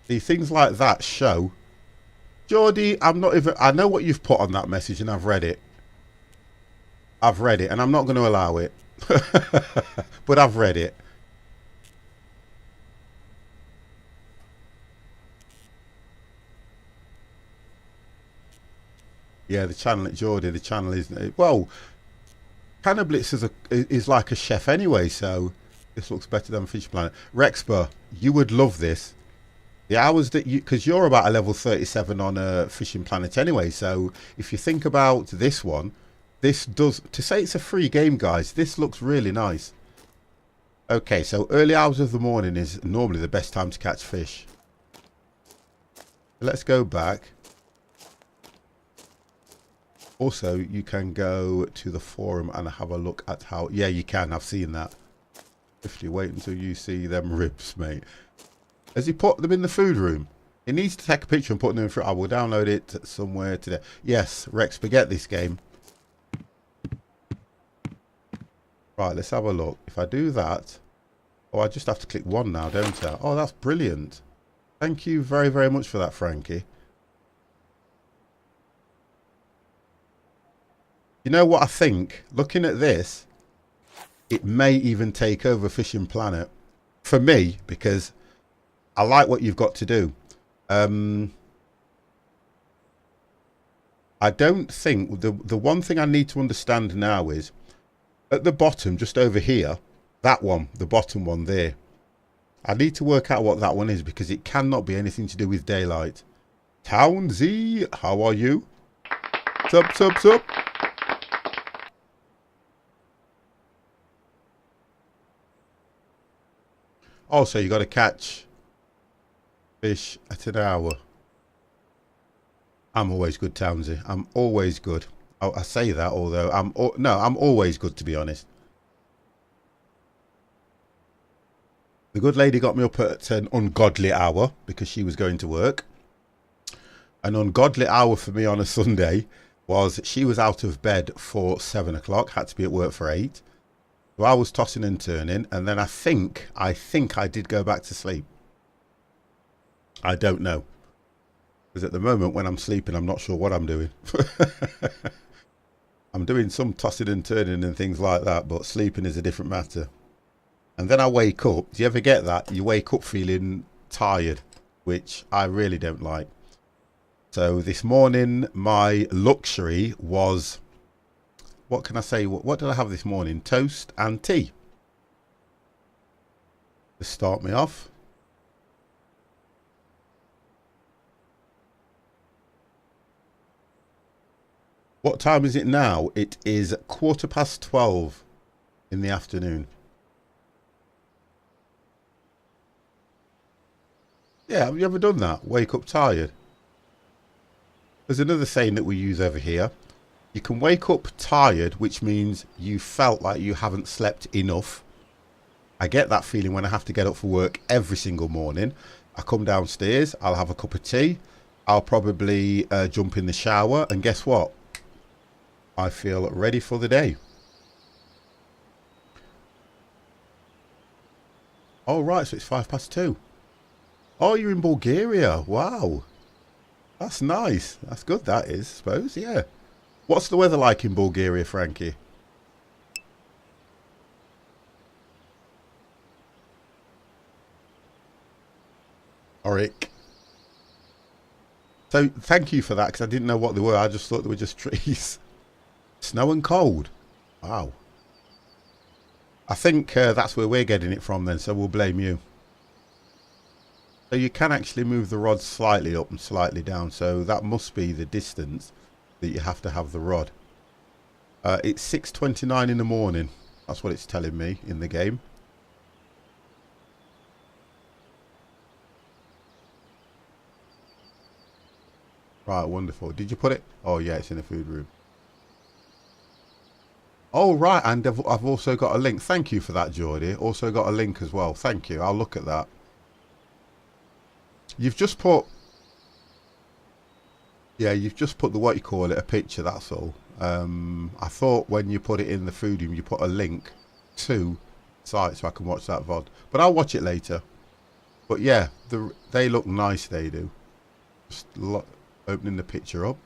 See, things like that show. Geordie, I'm not even, I know what you've put on that message and I've read it. I've read it and I'm not going to allow it. But I've read it. Yeah, the channel at Geordie, the channel is, well, Cannablitz is like a chef anyway, so this looks better than Fish Planet. Rexper, you would love this. The hours that you, because you're about a level 37 on a Fishing Planet anyway, so if you think about this one, this does, to say it's a free game, guys, this looks really nice. Okay, so early hours of the morning is normally the best time to catch fish. Let's go back. Also, you can go to the forum and have a look at how, yeah, you can, I've seen that. 50, wait until you see them ribs, mate. Has he put them in the food room? He needs to take a picture and put them in for, I will download it somewhere today. Yes, Rex, forget this game. Right, let's have a look. If I do that, oh, I just have to click one now, don't I? Oh, that's brilliant. Thank you very, very much for that, Frankie. You know what I think? Looking at this, it may even take over Fishing Planet. For me, because I like what you've got to do. I don't think, the one thing I need to understand now is, at the bottom, just over here, that one, the bottom one there, I need to work out what that one is, because it cannot be anything to do with daylight. Townsy, how are you? Sup, sup, sup. Also, you got to catch fish at an hour. I'm always good, Townsy. I'm always good. Oh, I say that, although I'm always good, to be honest. The good lady got me up at an ungodly hour because she was going to work. An ungodly hour for me on a Sunday was she was out of bed for 7 o'clock, had to be at work for 8. So I was tossing and turning, and then I think I did go back to sleep. I don't know. Because at the moment when I'm sleeping, I'm not sure what I'm doing. I'm doing some tossing and turning and things like that, but sleeping is a different matter. And then I wake up. Do you ever get that? You wake up feeling tired, which I really don't like. So this morning, my luxury was, what can I say? What did I have this morning? Toast and tea. To start me off. What time is it now? It is 12:15 in the afternoon. Yeah, have you ever done that? Wake up tired? There's another saying that we use over here. You can wake up tired, which means you felt like you haven't slept enough. I get that feeling when I have to get up for work every single morning. I come downstairs, I'll have a cup of tea, I'll probably jump in the shower, and guess what? I feel ready for the day. Oh, right, so it's 2:05. Oh, you're in Bulgaria. Wow. That's nice. That's good, that is, I suppose, yeah. What's the weather like in Bulgaria, Frankie? Oric. So, thank you for that, because I didn't know what they were. I just thought they were just trees. Snow and cold. Wow. I think that's where we're getting it from then, so we'll blame you. So you can actually move the rod slightly up and slightly down, so that must be the distance that you have to have the rod. It's 6:29 in the morning. That's what it's telling me in the game. Right, wonderful. Did you put it? Oh yeah, it's in the food room. Oh right, and I've also got a link. Thank you for that, Geordie. Also got a link as well. Thank you. I'll look at that. You've just put... Yeah, you've just put the, what you call it, a picture, that's all. I thought when you put it in the food room, you put a link to the site so I can watch that VOD. But I'll watch it later. But yeah, they look nice, they do. Just opening the picture up.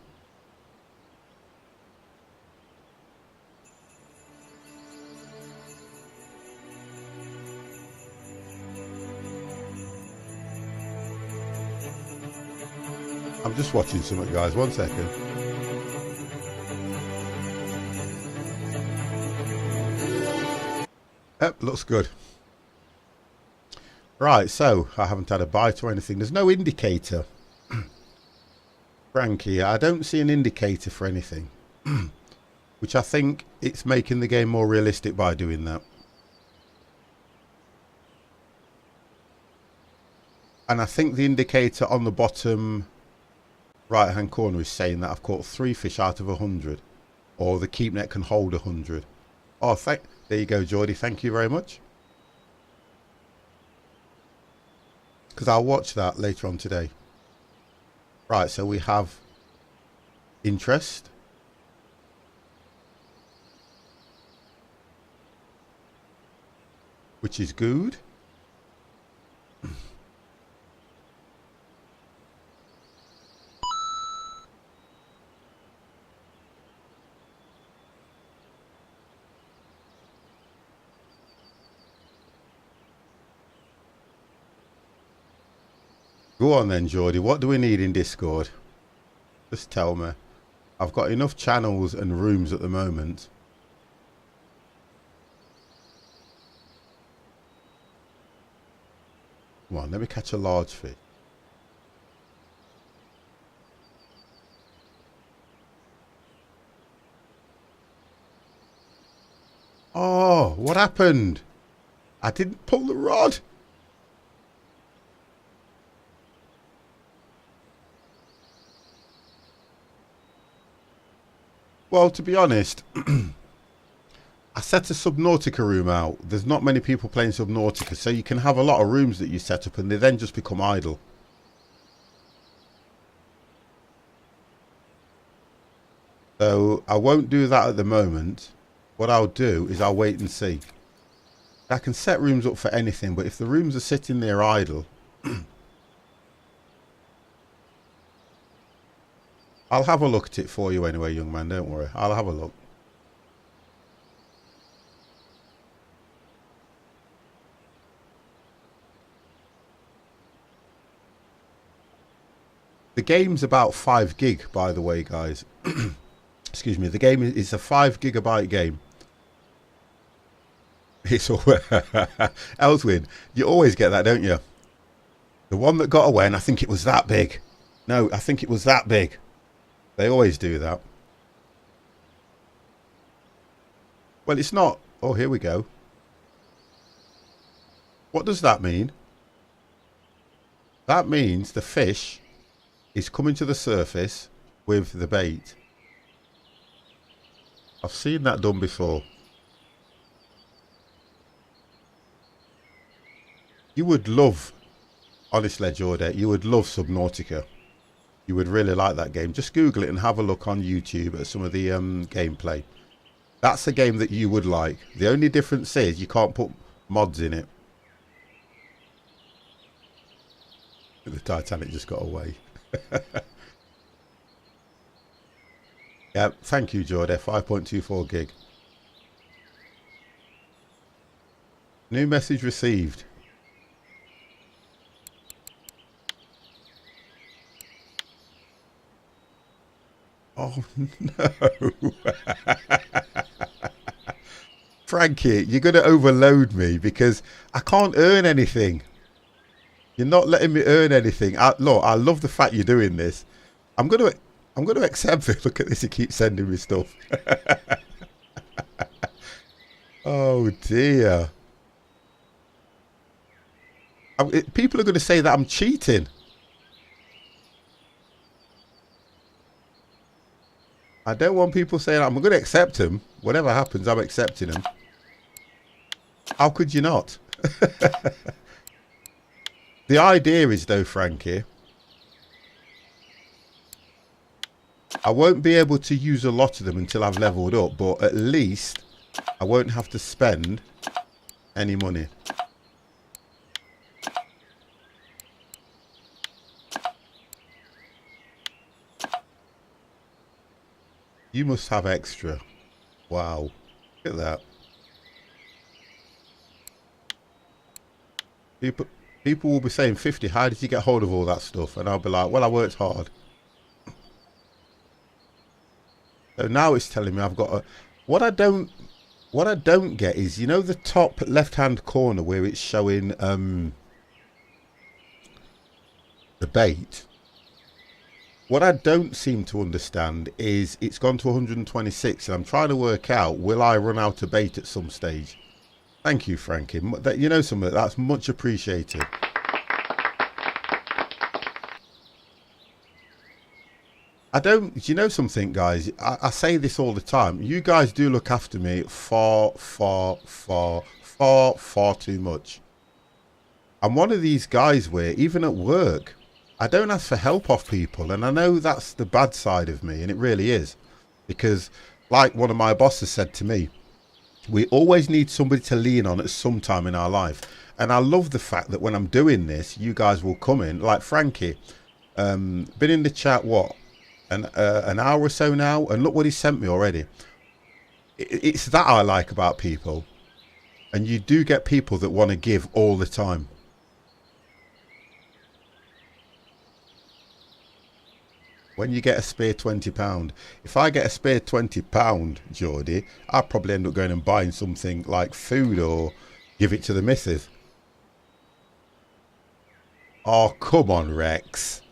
I'm just watching something, guys. 1 second. Yep, looks good. Right, so I haven't had a bite or anything. There's no indicator. Frankie, I don't see an indicator for anything. Which I think it's making the game more realistic by doing that. And I think the indicator on the bottom right hand corner is saying that I've caught 3 fish out of 100, or the keep net can hold 100. Oh, there you go, Geordie. Thank you very much. Because I'll watch that later on today. Right, so we have interest, which is good. Go on then, Geordie. What do we need in Discord? Just tell me. I've got enough channels and rooms at the moment. Come on, let me catch a large fish. Oh, what happened? I didn't pull the rod. Well, to be honest, I set a Subnautica room out. There's not many people playing Subnautica, so you can have a lot of rooms that you set up and they then just become idle. So I won't do that at the moment. What I'll do is I'll wait and see. I can set rooms up for anything, but if the rooms are sitting there idle, I'll have a look at it for you anyway, young man. Don't worry. I'll have a look. The game's about 5 gig, by the way, guys. Excuse me. The game is a 5 gigabyte game. It's all Elswin. You always get that, don't you? The one that got away, and I think it was that big. No, I think it was that big. They always do that. Well, it's not. Oh, here we go. What does that mean? That means the fish is coming to the surface with the bait. I've seen that done before. You would love, honestly, Jordan, you would love Subnautica. You would really like that game. Just Google it and have a look on YouTube at some of the gameplay. That's a game that you would like. The only difference is you can't put mods in it. The Titanic just got away. Yeah, thank you, Jordan. 5.24 gig. New message received. Oh, no. Frankie, you're going to overload me because I can't earn anything. You're not letting me earn anything. Look, I love the fact you're doing this. I'm going to accept it. Look at this. He keeps sending me stuff. Oh, dear. People are going to say that I'm cheating. I don't want people saying I'm going to accept him. Whatever happens, I'm accepting him. How could you not? The idea is, though, Frankie, I won't be able to use a lot of them until I've leveled up, but at least I won't have to spend any money. You must have extra. Wow. Look at that. People will be saying, 50, how did you get hold of all that stuff? And I'll be like, well, I worked hard. So now it's telling me I've got a... What I don't get is, you know, the top left-hand corner where it's showing the bait. What I don't seem to understand is it's gone to 126 and I'm trying to work out, will I run out of bait at some stage? Thank you, Frankie. You know something, that's much appreciated. You know something, guys? I say this all the time. You guys do look after me far, far, far, far, far too much. I'm one of these guys where, even at work, I don't ask for help off people. And I know that's the bad side of me, and it really is. Because, like one of my bosses said to me, we always need somebody to lean on at some time in our life. And I love the fact that when I'm doing this, you guys will come in. Like Frankie, been in the chat, what? An hour or so now, and look what he sent me already. It's that I like about people. And you do get people that want to give all the time. When you get a spare £20, if I get a spare £20, Geordie, I'll probably end up going and buying something like food or give it to the missus. Oh, come on, Rex.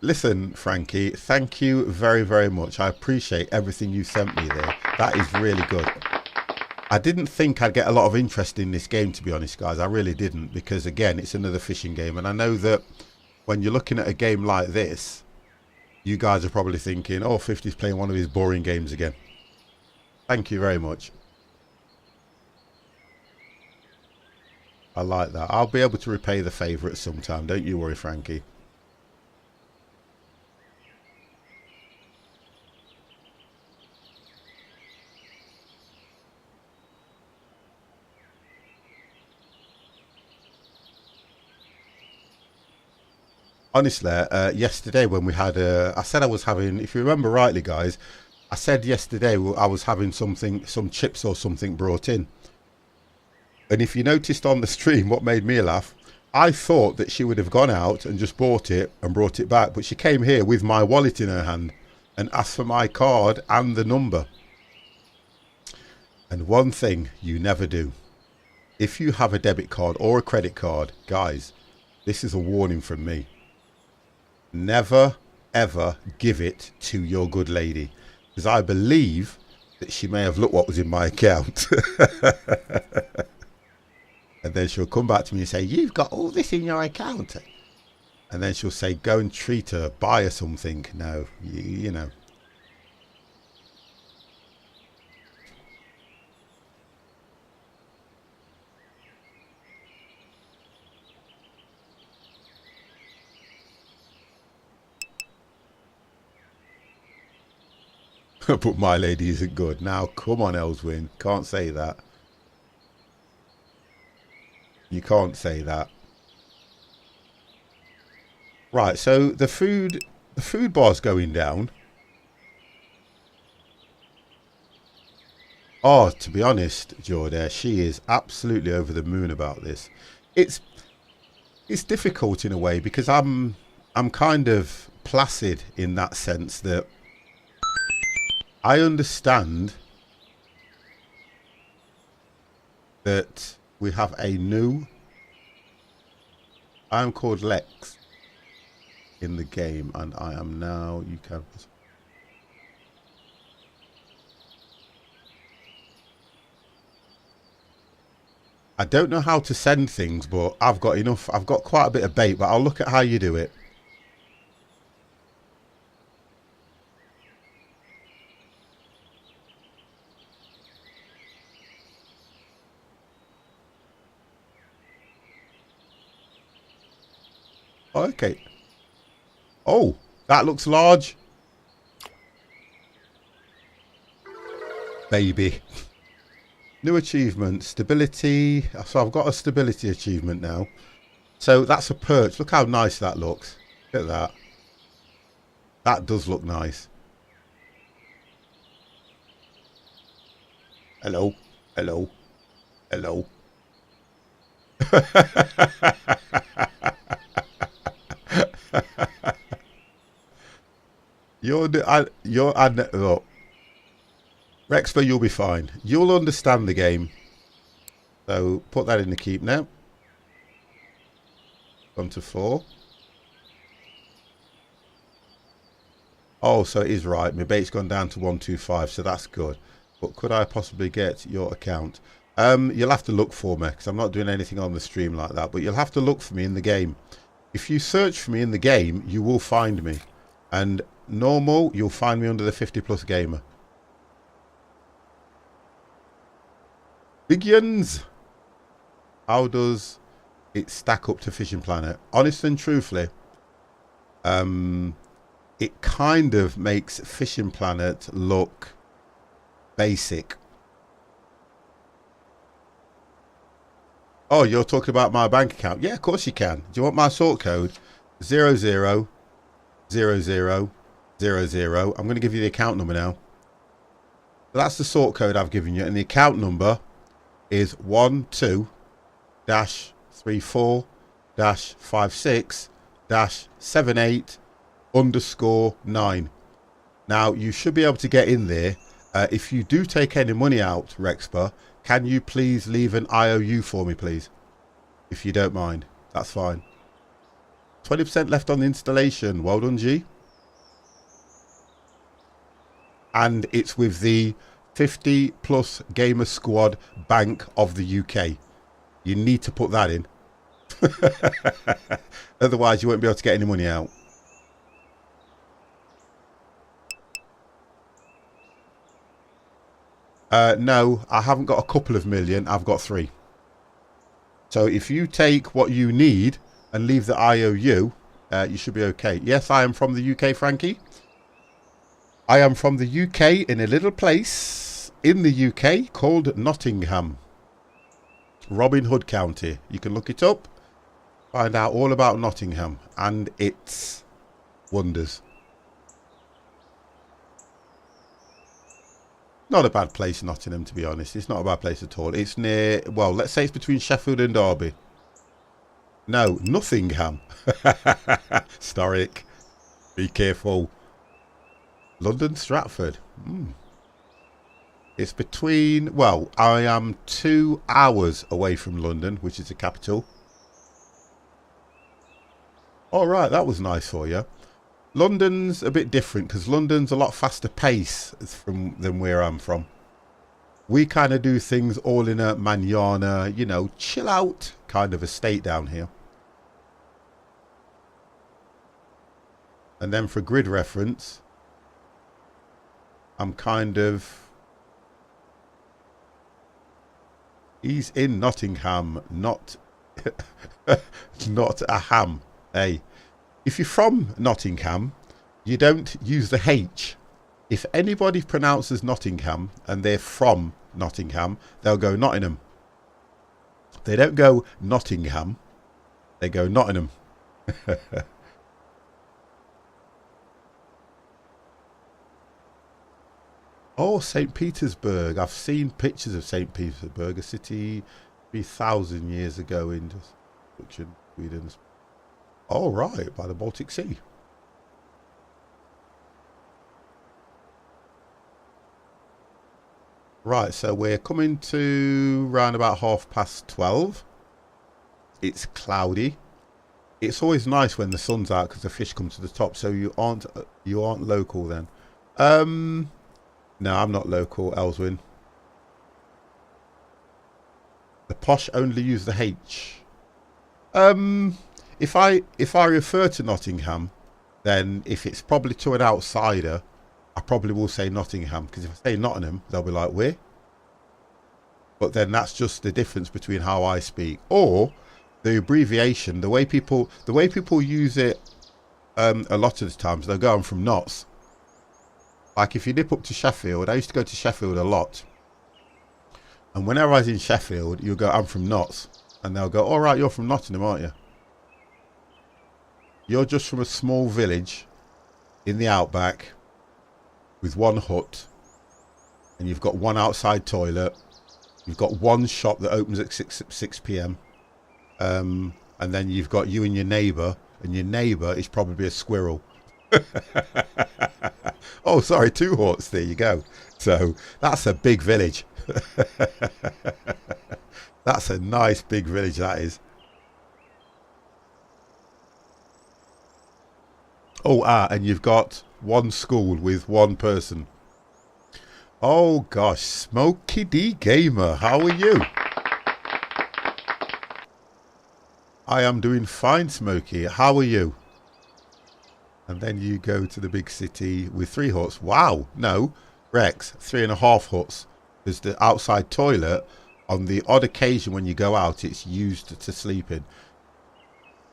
Listen, Frankie, thank you very, very much. I appreciate everything you sent me there. That is really good. I didn't think I'd get a lot of interest in this game, to be honest, guys. I really didn't, because, again, it's another fishing game. And I know that when you're looking at a game like this, you guys are probably thinking, oh, 50's playing one of his boring games again. Thank you very much. I like that. I'll be able to repay the favour at some time. Don't you worry, Frankie. Honestly, yesterday when we had I said I was having, if you remember rightly, guys, I said yesterday I was having some chips or something brought in. And if you noticed on the stream what made me laugh, I thought that she would have gone out and just bought it and brought it back. But she came here with my wallet in her hand and asked for my card and the number. And one thing you never do. If you have a debit card or a credit card, guys, this is a warning from me. Never, ever give it to your good lady, because I believe that she may have looked what was in my account. And then she'll come back to me and say, you've got all this in your account. And then she'll say, go and treat her, buy her something. No, you know. But my lady isn't good. Now, come on, Elswin. Can't say that. You can't say that. Right, so the food bar's going down. Oh, to be honest, Jordan, she is absolutely over the moon about this. It's difficult in a way, because I'm kind of placid in that sense that I understand that we have a new, I am called Lex in the game, and I am now, you can, I don't know how to send things, but I've got enough, I've got quite a bit of bait, but I'll look at how you do it. Okay. Oh, that looks large. Baby. New achievement, stability. So I've got a stability achievement now. So that's a perch. Look how nice that looks. Look at that. That does look nice. Hello. Hello. Hello. Look, Rexper, you'll be fine. You'll understand the game. So put that in the keep now. Gone to 4. Oh, so it is right. My bait's gone down to 125, so that's good. But could I possibly get your account? You'll have to look for me, because I'm not doing anything on the stream like that. But you'll have to look for me in the game. If you search for me in the game, you will find me. And normal, you'll find me under the 50+ gamer. Biggins! How does it stack up to Fishing Planet? Honest and truthfully, it kind of makes Fishing Planet look basic. Oh, you're talking about my bank account? Yeah, of course you can. Do you want my sort code? 000000. I'm going to give you the account number now. That's the sort code I've given you, and the account number is 12-34-56-78_9. Now, you should be able to get in there. If you do take any money out, Rexper, can you please leave an IOU for me, please? If you don't mind. That's fine. 20% left on the installation. Well done, G. And it's with the 50+ Gamer Squad Bank of the UK. You need to put that in. Otherwise, you won't be able to get any money out. No, I haven't got a couple of million. I've got 3. So if you take what you need and leave the IOU, you should be okay. Yes, I am from the UK, Frankie. I am from the UK, in a little place in the UK called Nottingham. Robin Hood County. You can look it up. Find out all about Nottingham and its wonders. Not a bad place, Nottingham, to be honest. It's not a bad place at all. It's near, well, let's say it's between Sheffield and Derby. No, Nottingham. Historic. Be careful. London, Stratford. It's between, well, I am 2 hours away from London, which is the capital. All right, that was nice for you. London's a bit different because London's a lot faster pace than where I'm from. We kind of do things all in a manana, you know, chill out kind of a state down here. And then for grid reference, I'm kind of... He's in Nottingham, not not a ham. Hey, if you're from Nottingham, you don't use the H. If anybody pronounces Nottingham and they're from Nottingham, they'll go Nottingham. They don't go Nottingham, they go Nottingham. Oh, St. Petersburg. I've seen pictures of St. Petersburg, a city 3,000 years ago in Sweden. Oh, right, by the Baltic Sea. Right, so we're coming to round about 12:30. It's cloudy. It's always nice when the sun's out because the fish come to the top, so you aren't local then. No, I'm not local, Elswyn. The posh only use the H. If I refer to Nottingham, then if it's probably to an outsider, I probably will say Nottingham, because if I say Nottingham, they'll be like, where? But then that's just the difference between how I speak. Or the abbreviation, the way people use it a lot of the times, they'll go on from Notts. Like if you nip up to Sheffield, I used to go to Sheffield a lot. And whenever I was in Sheffield, you'll go, I'm from Notts. And they'll go, all right, you're from Nottingham, aren't you? You're just from a small village in the outback with one hut. And you've got one outside toilet. You've got one shop that opens at 6 p.m. And then you've got you and your neighbour. And your neighbour is probably a squirrel. Oh, sorry, 2 huts. There you go. So that's a big village. That's a nice big village, that is. Oh, and you've got one school with one person. Oh gosh, Smokey D Gamer, how are you? I am doing fine, Smokey. How are you? And then you go to the big city with 3 huts. Wow, no, Rex, 3.5 huts. There's the outside toilet. On the odd occasion when you go out, it's used to sleep in.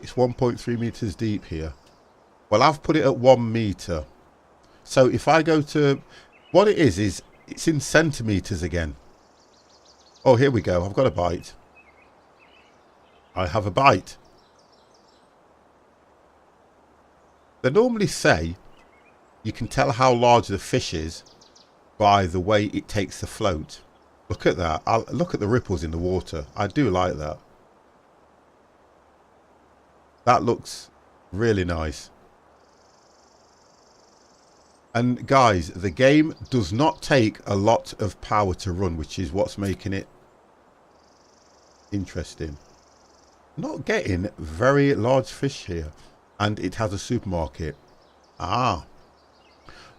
It's 1.3 meters deep here. Well, I've put it at 1 meter. So if I go to... What it is it's in centimeters again. Oh, here we go. I've got a bite. I have a bite. They normally say you can tell how large the fish is by the way it takes the float. Look at that. Look at the ripples in the water. I do like that. That looks really nice. And guys, the game does not take a lot of power to run, which is what's making it interesting. Not getting very large fish here. And it has a supermarket. Ah.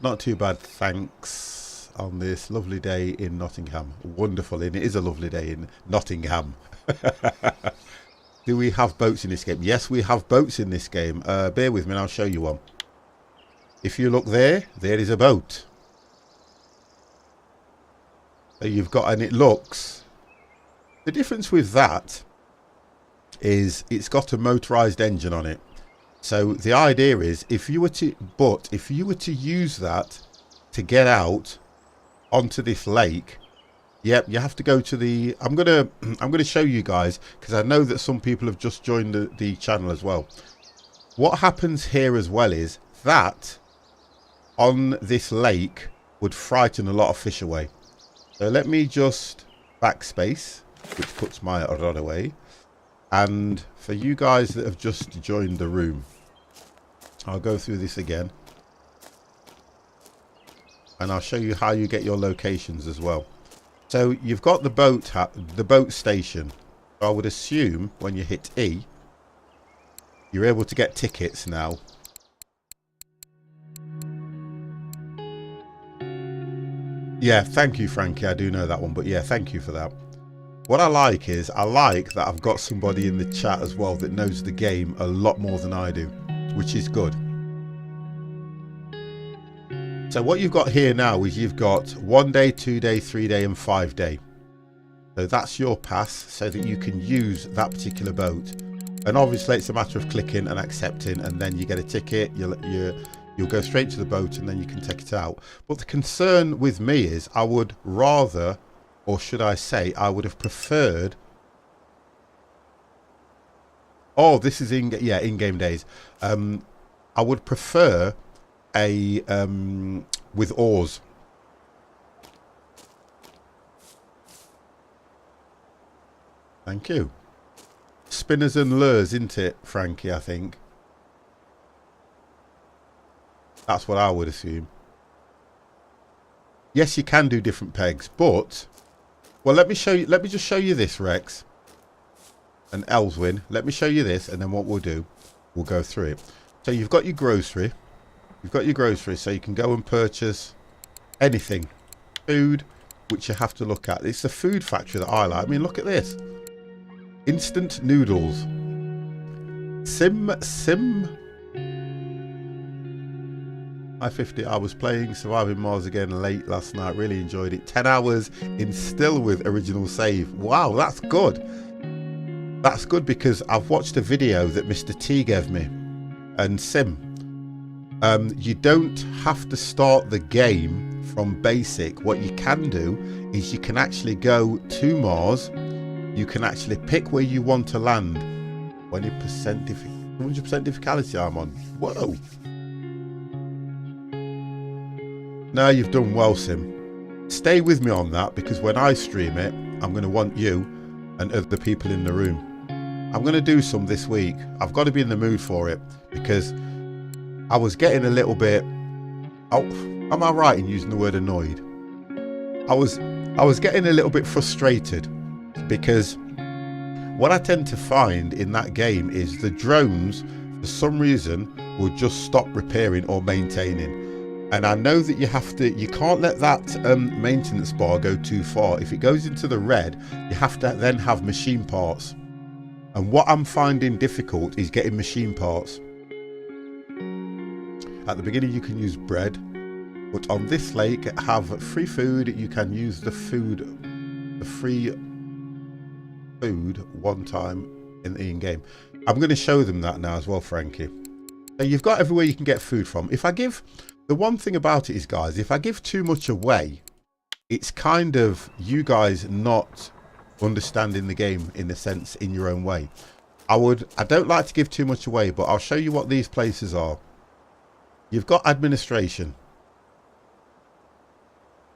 Not too bad, thanks. On this lovely day in Nottingham. Wonderful, and it is a lovely day in Nottingham. Do we have boats in this game? Yes, we have boats in this game. Bear with me and I'll show you one. If you look there, there is a boat. So you've got, and it looks... The difference with that is it's got a motorised engine on it. So the idea is, if you were to use that to get out onto this lake, yep, you have to go to the... I'm gonna show you guys, because I know that some people have just joined the channel as well. What happens here as well is that on this lake would frighten a lot of fish away. So let me just backspace, which puts my rod away. And for you guys that have just joined the room, I'll go through this again. And I'll show you how you get your locations as well. So you've got the boat station. I would assume when you hit E, you're able to get tickets now. Yeah, thank you, Frankie. I do know that one, but yeah, thank you for that. What I like is, I like that I've got somebody in the chat as well that knows the game a lot more than I do, which is good. So what you've got here now is you've got 1 day, 2 day, 3 day and 5 day. So that's your pass so that you can use that particular boat. And obviously it's a matter of clicking and accepting, and then you get a ticket, you'll go straight to the boat and then you can take it out. But the concern with me is I would rather, or should I say, I would have preferred... Oh, this is in-game days. I would prefer a with oars. Thank you. Spinners and lures, isn't it, Frankie? I think that's what I would assume. Yes, you can do different pegs, but well, let me show you. Let me just show you this, Rex and Elswin. Let me show you this, and then what we'll do, we'll go through it. So you've got your grocery. You've got your grocery, so you can go and purchase anything, food, which you have to look at. It's the food factory that I like. I mean, look at this. Instant noodles. Sim. I-50. I was playing Surviving Mars again late last night. Really enjoyed it. 10 hours in still with original save. Wow, that's good. That's good because I've watched a video that Mr. T gave me. And Sim. You don't have to start the game from basic. What you can do is you can actually go to Mars. You can actually pick where you want to land. 20% 100% difficulty I'm on. Whoa. No, you've done well, Sim. Stay with me on that, because when I stream it, I'm going to want you and other people in the room. I'm going to do some this week. I've got to be in the mood for it, because I was getting a little bit... Oh, am I right in using the word annoyed? I was getting a little bit frustrated, because what I tend to find in that game is the drones, for some reason, will just stop repairing or maintaining. And I know that you can't let that maintenance bar go too far. If it goes into the red, you have to then have machine parts. And what I'm finding difficult is getting machine parts. At the beginning you can use bread, but on this lake have free food. You can use the free food one time in the in-game. I'm going to show them that now as well, Frankie. So you've got everywhere you can get food from. The one thing about it is, guys, if I give too much away, it's kind of you guys not understanding the game in a sense, in your own way. I don't like to give too much away, but I'll show you what these places are. You've got administration.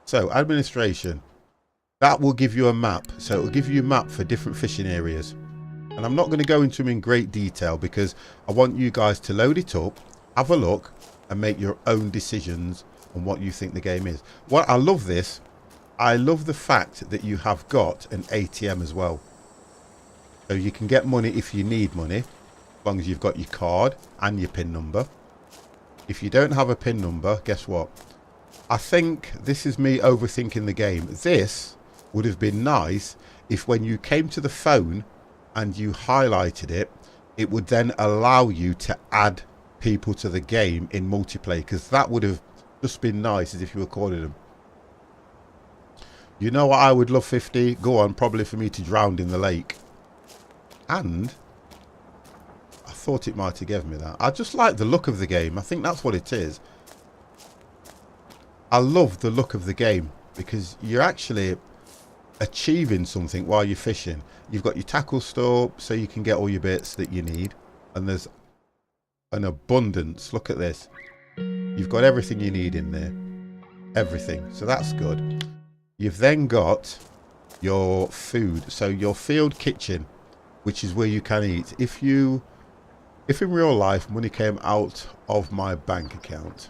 So administration, that will give you a map. So it will give you a map for different fishing areas. And I'm not going to go into them in great detail because I want you guys to load it up, have a look, and make your own decisions on what you think the game is. Well, I love this. I love the fact that you have got an ATM as well. So you can get money if you need money, as long as you've got your card and your PIN number. If you don't have a PIN number, guess what? I think this is me overthinking the game. This would have been nice if when you came to the phone and you highlighted it, it would then allow you to add people to the game in multiplayer, because that would have just been nice as if you were calling them. You know what I would love, 50? Go on, probably for me to drown in the lake. And I thought it might have given me that. I just like the look of the game. I think that's what it is. I love the look of the game because you're actually achieving something while you're fishing. You've got your tackle store so you can get all your bits that you need, and there's an abundance. Look at this. You've got everything you need in there. Everything. So that's good. You've then got your food. So your field kitchen, which is where you can eat. If in real life money came out of my bank account,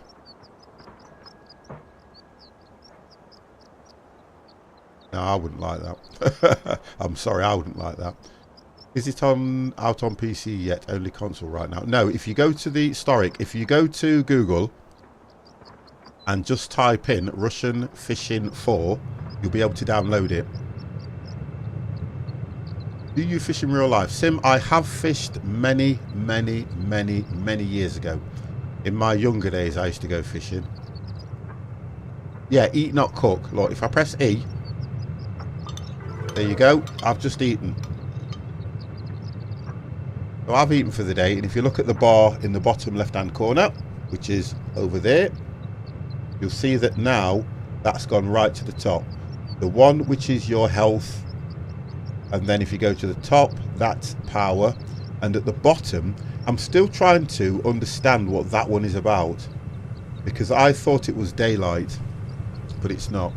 no, I wouldn't like that. I'm sorry, I wouldn't like that. Is it out on PC yet? Only console right now. No, if you go to the historic, if you go to Google and just type in Russian Fishing 4, you'll be able to download it. Do you fish in real life? Sim, I have fished many years ago. In my younger days, I used to go fishing. Yeah, eat not cook. Look, if I press E, there you go. I've just eaten. So I've eaten for the day, and if you look at the bar in the bottom left-hand corner, which is over there, you'll see that now that's gone right to the top. The one which is your health, and then if you go to the top, that's power, and at the bottom, I'm still trying to understand what that one is about, because I thought it was daylight, but it's not.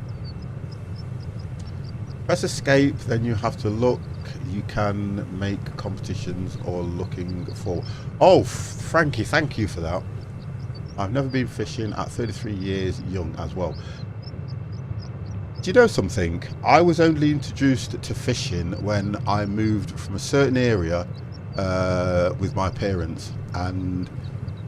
Press escape, then you have to look. You can make competitions or looking for. Oh, Frankie, thank you for that. I've never been fishing at 33 years young as well. Do you know something? I was only introduced to fishing when I moved from a certain area with my parents, and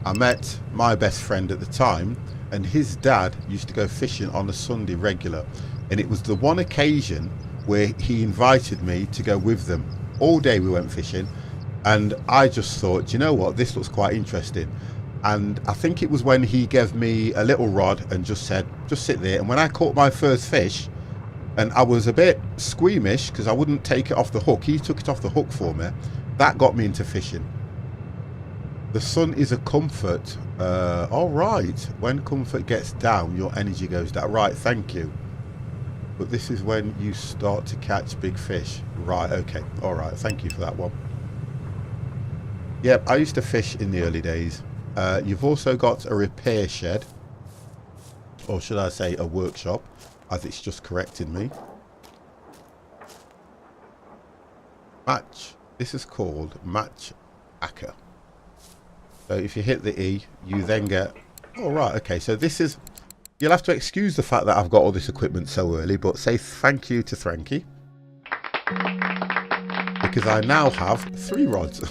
I met my best friend at the time, and his dad used to go fishing on a Sunday regular, and it was the one occasion where he invited me to go with them. All day we went fishing, and I just thought, you know what, this looks quite interesting. And I think it was when he gave me a little rod and just said, just sit there. And when I caught my first fish, and I was a bit squeamish because I wouldn't take it off the hook, he took it off the hook for me. That got me into fishing. The sun is a comfort. All right, when comfort gets down, your energy goes down. Right, thank you. But this is when you start to catch big fish. Right, okay, all right, thank you for that one. Yep, I used to fish in the early days. You've also got a repair shed, or should I say a workshop, as it's just corrected me. Match. This is called Match Acker. So if you hit the E, you then get... Oh, right, okay, so this is... You'll have to excuse the fact that I've got all this equipment so early, but say thank you to Frankie, because I now have 3 rods.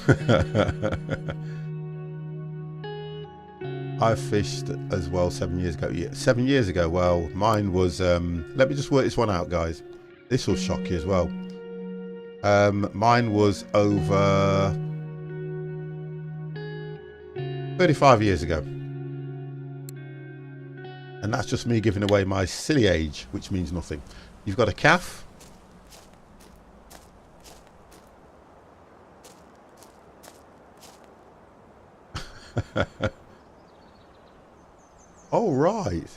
I fished as well 7 years ago. Yeah, 7 years ago. Well, mine was... let me just work this one out, guys. This will shock you as well. Mine was over 35 years ago. And that's just me giving away my silly age, which means nothing. You've got a calf. Oh, right.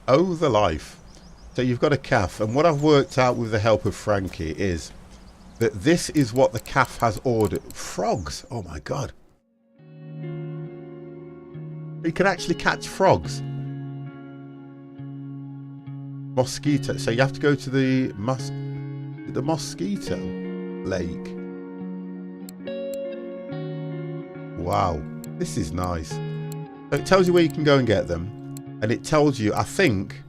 Oh, the life. So you've got a calf, and what I've worked out with the help of Frankie is that this is what the calf has ordered. Frogs. Oh my god. You can actually catch frogs. Mosquito. So you have to go to the mosquito lake. Wow, this is nice. So it tells you where you can go and get them, and it tells you, I think,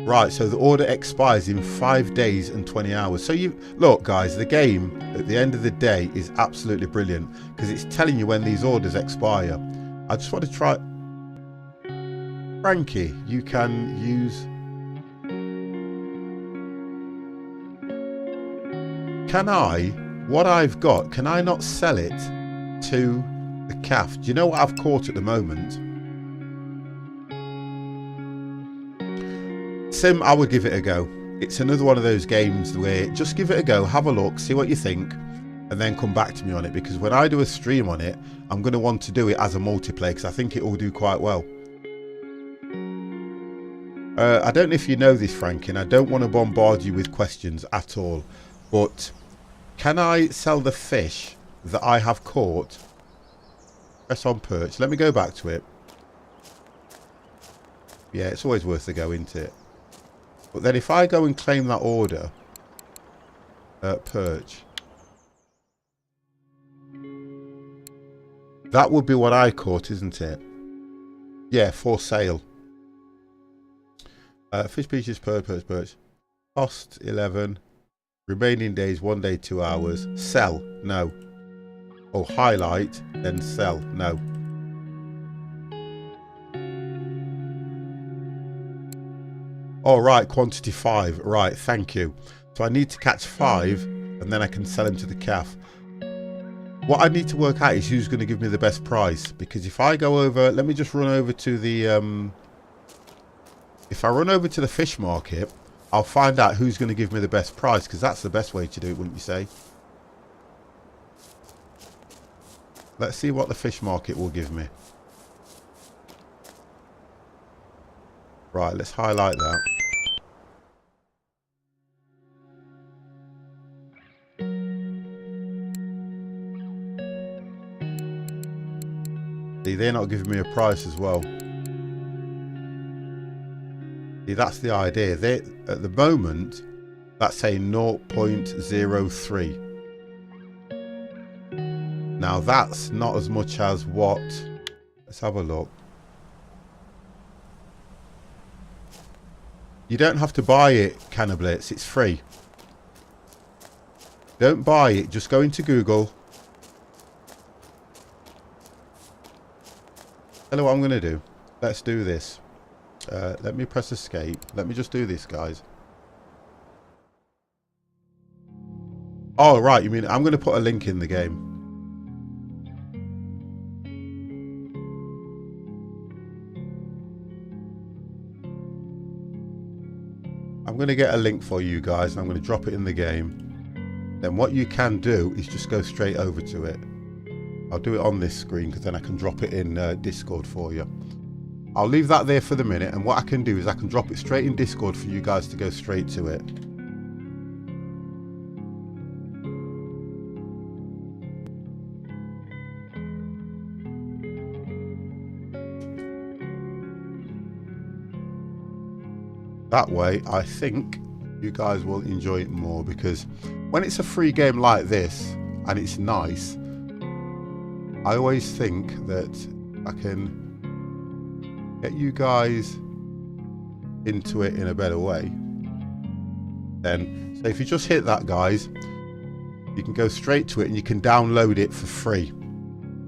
right, so the order expires in 5 days and 20 hours. So you look, guys, the game at the end of the day is absolutely brilliant because it's telling you when these orders expire. I just want to try. Frankie, you can use... Can I, what I've got, can I not sell it to the calf? Do you know what I've caught at the moment? Sim, I would give it a go. It's another one of those games where just give it a go, have a look, see what you think, and then come back to me on it, because when I do a stream on it, I'm going to want to do it as a multiplayer because I think it will do quite well. I don't know if you know this, Frankie, and I don't want to bombard you with questions at all, but can I sell the fish that I have caught? Press on perch. Let me go back to it. Yeah, it's always worth a go, isn't it? But then if I go and claim that order, perch, that would be what I caught, isn't it? Yeah, for sale. Fish pieces per perch. Cost 11. Remaining days 1 day 2 hours. Sell. No. Oh, highlight, then sell. No. All right, quantity 5. Right, thank you. So I need to catch 5, and then I can sell him to the calf. What I need to work out is who's going to give me the best price. Because if I go over, let me just run over to the, if I run over to the fish market, I'll find out who's going to give me the best price. Because that's the best way to do it, wouldn't you say? Let's see what the fish market will give me. Right, let's highlight that. See, they're not giving me a price as well. See, that's the idea. They, at the moment, that's saying 0.03. Now, that's not as much as what... Let's have a look. You don't have to buy it, Cannablitz. It's free. Don't buy it. Just go into Google. Tell you what I'm going to do. Let's do this. Let me press escape. Let me just do this, guys. Oh, right. You mean I'm going to put a link in the game. I'm going to get a link for you guys and I'm going to drop it in the game. Then what you can do is just go straight over to it. I'll do it on this screen because then I can drop it in Discord for you. I'll leave that there for the minute, and what I can do is I can drop it straight in Discord for you guys to go straight to it. That way, I think you guys will enjoy it more, because when it's a free game like this and it's nice, I always think that I can get you guys into it in a better way. Then, so if you just hit that, guys, you can go straight to it and you can download it for free.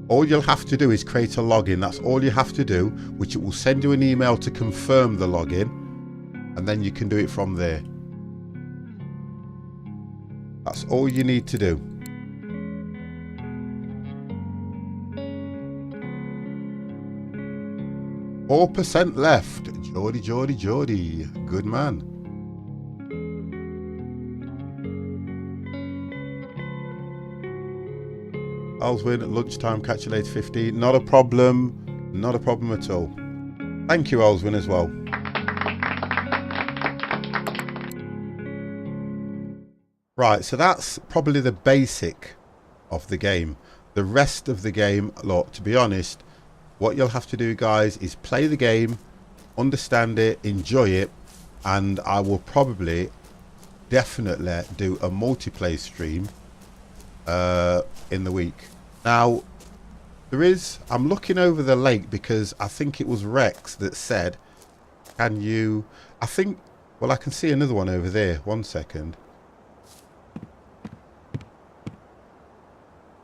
All you'll have to do is create a login. That's all you have to do, which it will send you an email to confirm the login, and then you can do it from there. That's all you need to do. %4 left. Geordie. Good man. Alswin, lunchtime, catch you later 15. Not a problem. Not a problem at all. Thank you, Alswin, as well. Right, so that's probably the basic of the game. The rest of the game, look, to be honest, what you'll have to do, guys, is play the game, understand it, enjoy it, and I will probably definitely do a multiplayer stream in the week. Now, I'm looking over the lake because I think it was Rex that said, can you, well, I can see another one over there. 1 second.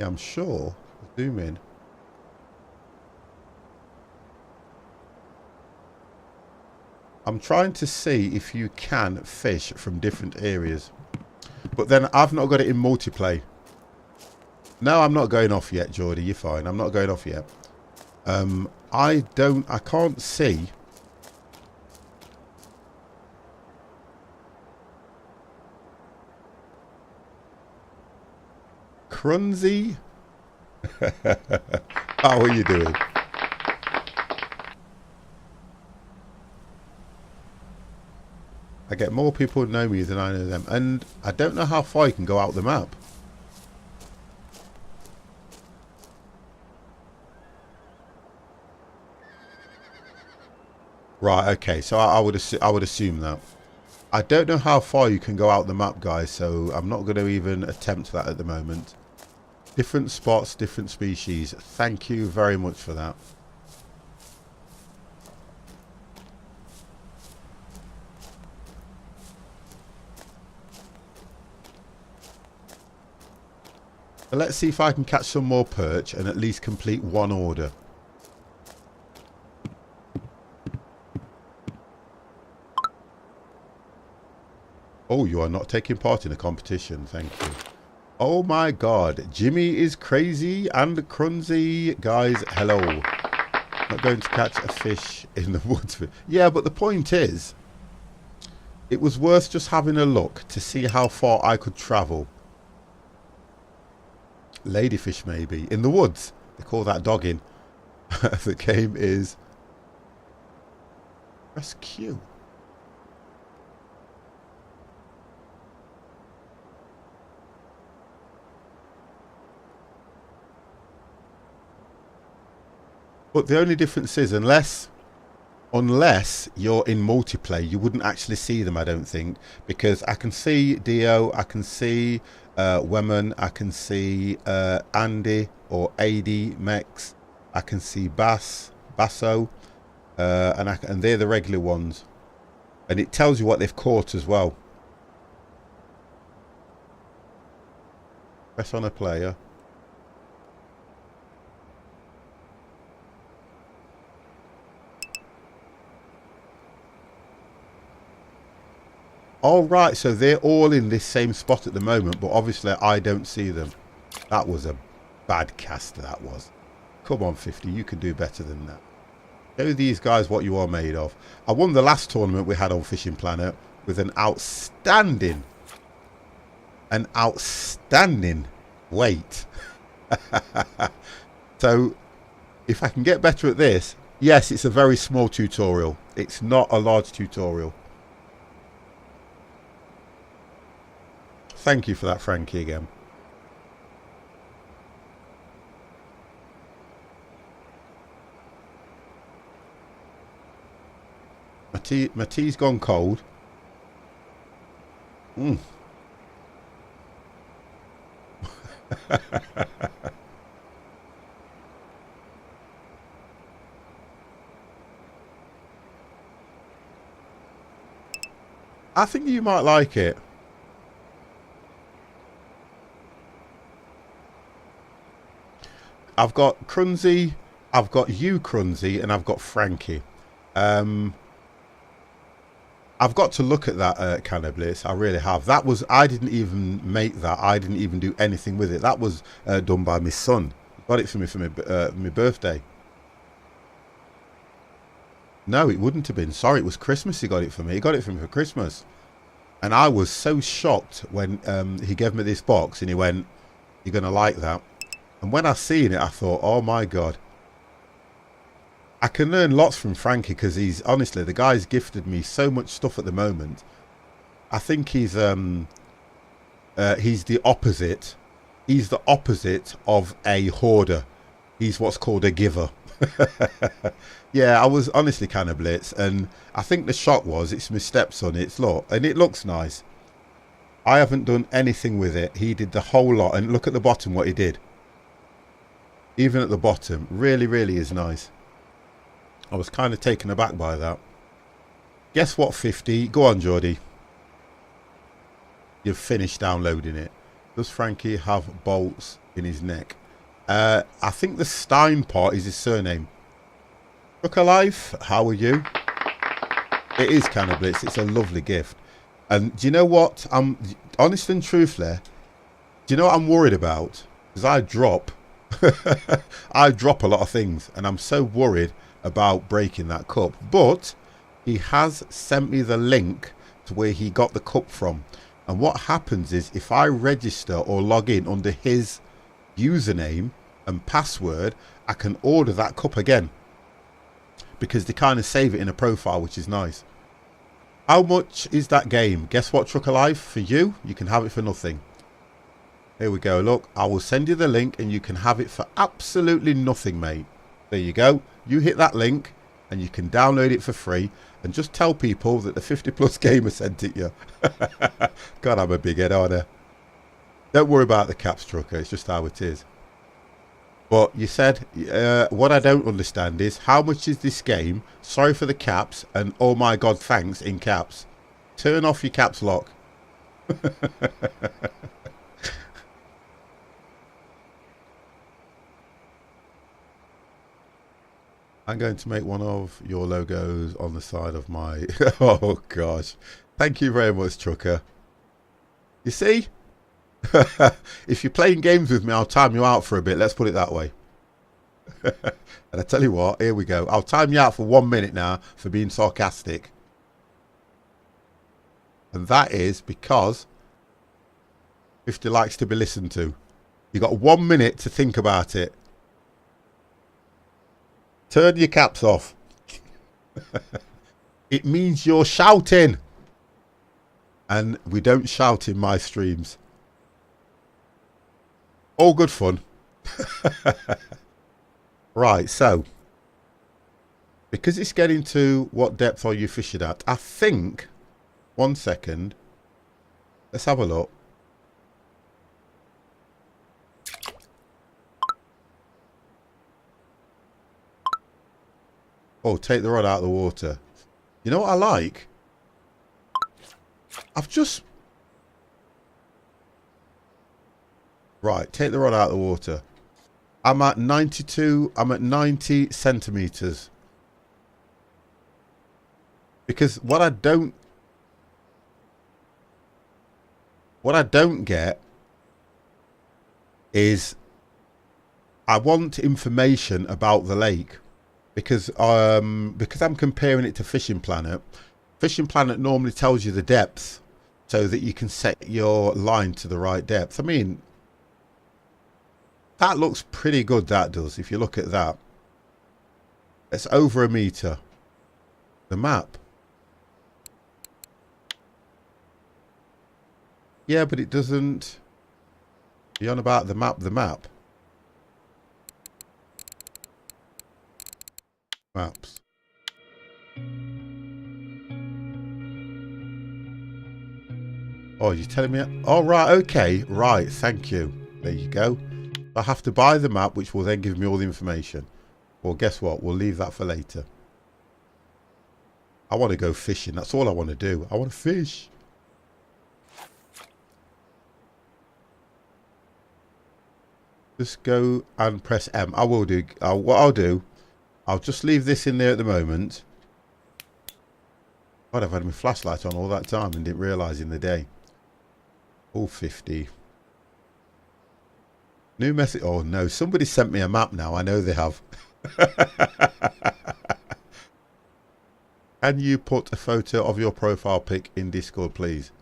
Yeah, I'm sure. Zoom in. I'm trying to see if you can fish from different areas. But then I've not got it in multiplayer. No, I'm not going off yet, Geordie. You're fine. I'm not going off yet. I can't see. Crunzy? How are you doing? I get more people know me than I know them, and I don't know how far you can go out the map. Right, okay, so I would assume that. I don't know how far you can go out the map, guys, so I'm not going to even attempt that at the moment. Different spots, different species. Thank you very much for that. But let's see if I can catch some more perch and at least complete one order. Oh, you are not taking part in a competition. Thank you. Oh my god. Jimmy is crazy and Crunzy. Guys, hello. Not going to catch a fish in the woods. Yeah, but the point is, it was worth just having a look to see how far I could travel. Ladyfish maybe. In the woods. They call that dogging. The game is... Press Q. But the only difference is, unless you're in multiplayer, you wouldn't actually see them, I don't think. Because I can see Dio, I can see Weman, I can see Andy or AD Mex, I can see Basso, and they're the regular ones. And it tells you what they've caught as well. Press on a player. All right, so they're all in this same spot at the moment, but obviously I don't see them. That was a bad cast, that was. Come on, 50, you can do better than that. Show these guys what you are made of. I won the last tournament we had on Fishing Planet with an outstanding weight. So, if I can get better at this, yes, it's a very small tutorial. It's not a large tutorial. Thank you for that, Frankie, again. My tea's gone cold. I think you might like it. I've got Crunzy, I've got you, Crunzy, and I've got Frankie. I've got to look at that Can of Bliss. I really have. That was, I didn't even make that. I didn't even do anything with it. That was done by my son. Got it for me for my birthday. No, it wouldn't have been. Sorry, it was Christmas he got it for me. He got it for me for Christmas. And I was so shocked when he gave me this box and he went, "You're going to like that." And when I seen it, I thought, oh my God. I can learn lots from Frankie because he's, honestly, the guy's gifted me so much stuff at the moment. I think he's the opposite. He's the opposite of a hoarder. He's what's called a giver. Yeah, I was honestly kind of blitz. And I think the shock was, it's my stepson. It's look, and it looks nice. I haven't done anything with it. He did the whole lot. And look at the bottom what he did. Even at the bottom, really, really is nice. I was kind of taken aback by that. Guess what, 50? Go on, Geordie. You've finished downloading it. Does Frankie have bolts in his neck? I think the Stein part is his surname. Look alive, how are you? It is Cannabis. It's a lovely gift. And do you know what? I'm honest and truthfully. Do you know what I'm worried about? Because I drop a lot of things, and I'm so worried about breaking that cup. But he has sent me the link to where he got the cup from, and what happens is if I register or log in under his username and password, I can order that cup again, because they kind of save it in a profile, which is nice. How much is that game? Guess what, Truck Alive? For you, you can have it for nothing. Here we go. Look, I will send you the link and you can have it for absolutely nothing, mate. There you go. You hit that link and you can download it for free, and just tell people that the 50 Plus Gamer sent it you. God, I'm a big head, aren't I? Don't worry about the caps, Trucker. It's just how it is. But you said, what I don't understand is, how much is this game? Sorry for the caps, and oh my God, thanks in caps. Turn off your caps lock. I'm going to make one of your logos on the side of my... Oh, gosh. Thank you very much, Trucker. You see? If you're playing games with me, I'll time you out for a bit. Let's put it that way. And I tell you what, here we go. I'll time you out for 1 minute now for being sarcastic. And that is because 50 likes to be listened to. You got 1 minute to think about it. Turn your caps off. It means you're shouting. And we don't shout in my streams. All good fun. Right, so. Because it's getting to what depth are you fishing at? I think. 1 second. Let's have a look. Oh, take the rod out of the water. You know what I like? I've just... Right, take the rod out of the water. I'm at 92, I'm at 90 centimetres. Because what I don't get is I want information about the lake. Because I'm comparing it to Fishing Planet. Fishing Planet normally tells you the depth so that you can set your line to the right depth. I mean, that looks pretty good, that does, if you look at that. It's over 1 metre. The map. Yeah, but it doesn't... You're on about the map, Maps. Oh, you're telling me... Oh, right, okay. Right, thank you. There you go. I have to buy the map, which will then give me all the information. Well, guess what? We'll leave that for later. I want to go fishing. That's all I want to do. I want to fish. Just go and press M. I will do... what I'll do... I'll just leave this in there at the moment. God, I've had my flashlight on all that time and didn't realise in the day. All 50. New message. Oh no, somebody sent me a map now. I know they have. Can you put a photo of your profile pic in Discord, please?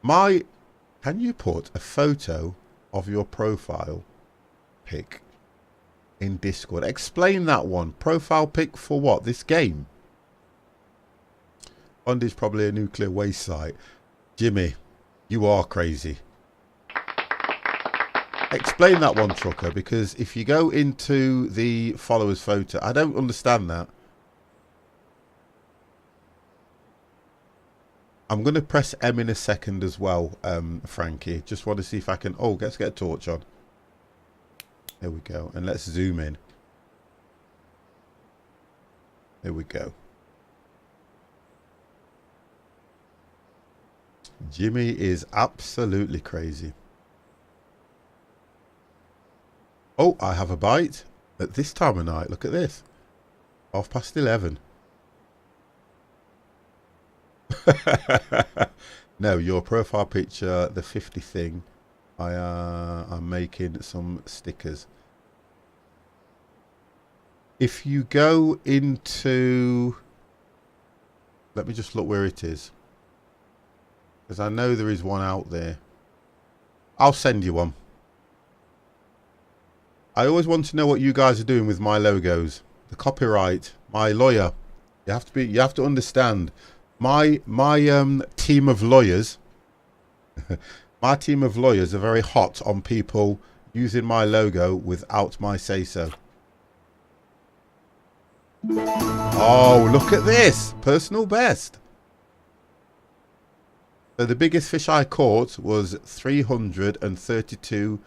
Can you put a photo of your profile pic in Discord? Explain that one. Profile pic for what? This game? Bundy's probably a nuclear waste site. Jimmy, you are crazy. Explain that one, Trucker, because if you go into the followers photo, I don't understand that. I'm going to press M in a second as well, Frankie. Just want to see if I can... Oh, let's get a torch on. There we go. And let's zoom in. There we go. Jimmy is absolutely crazy. Oh, I have a bite at this time of night. Look at this. 11:30. No, your profile picture, the 50 thing. I'm making some stickers. If you go into... Let me just look where it is. Because I know there is one out there. I'll send you one. I always want to know what you guys are doing with my logos. The copyright, my lawyer. You have to understand. My team of lawyers. My team of lawyers are very hot on people using my logo without my say so. Oh, look at this. Personal best. So the biggest fish I caught was 332.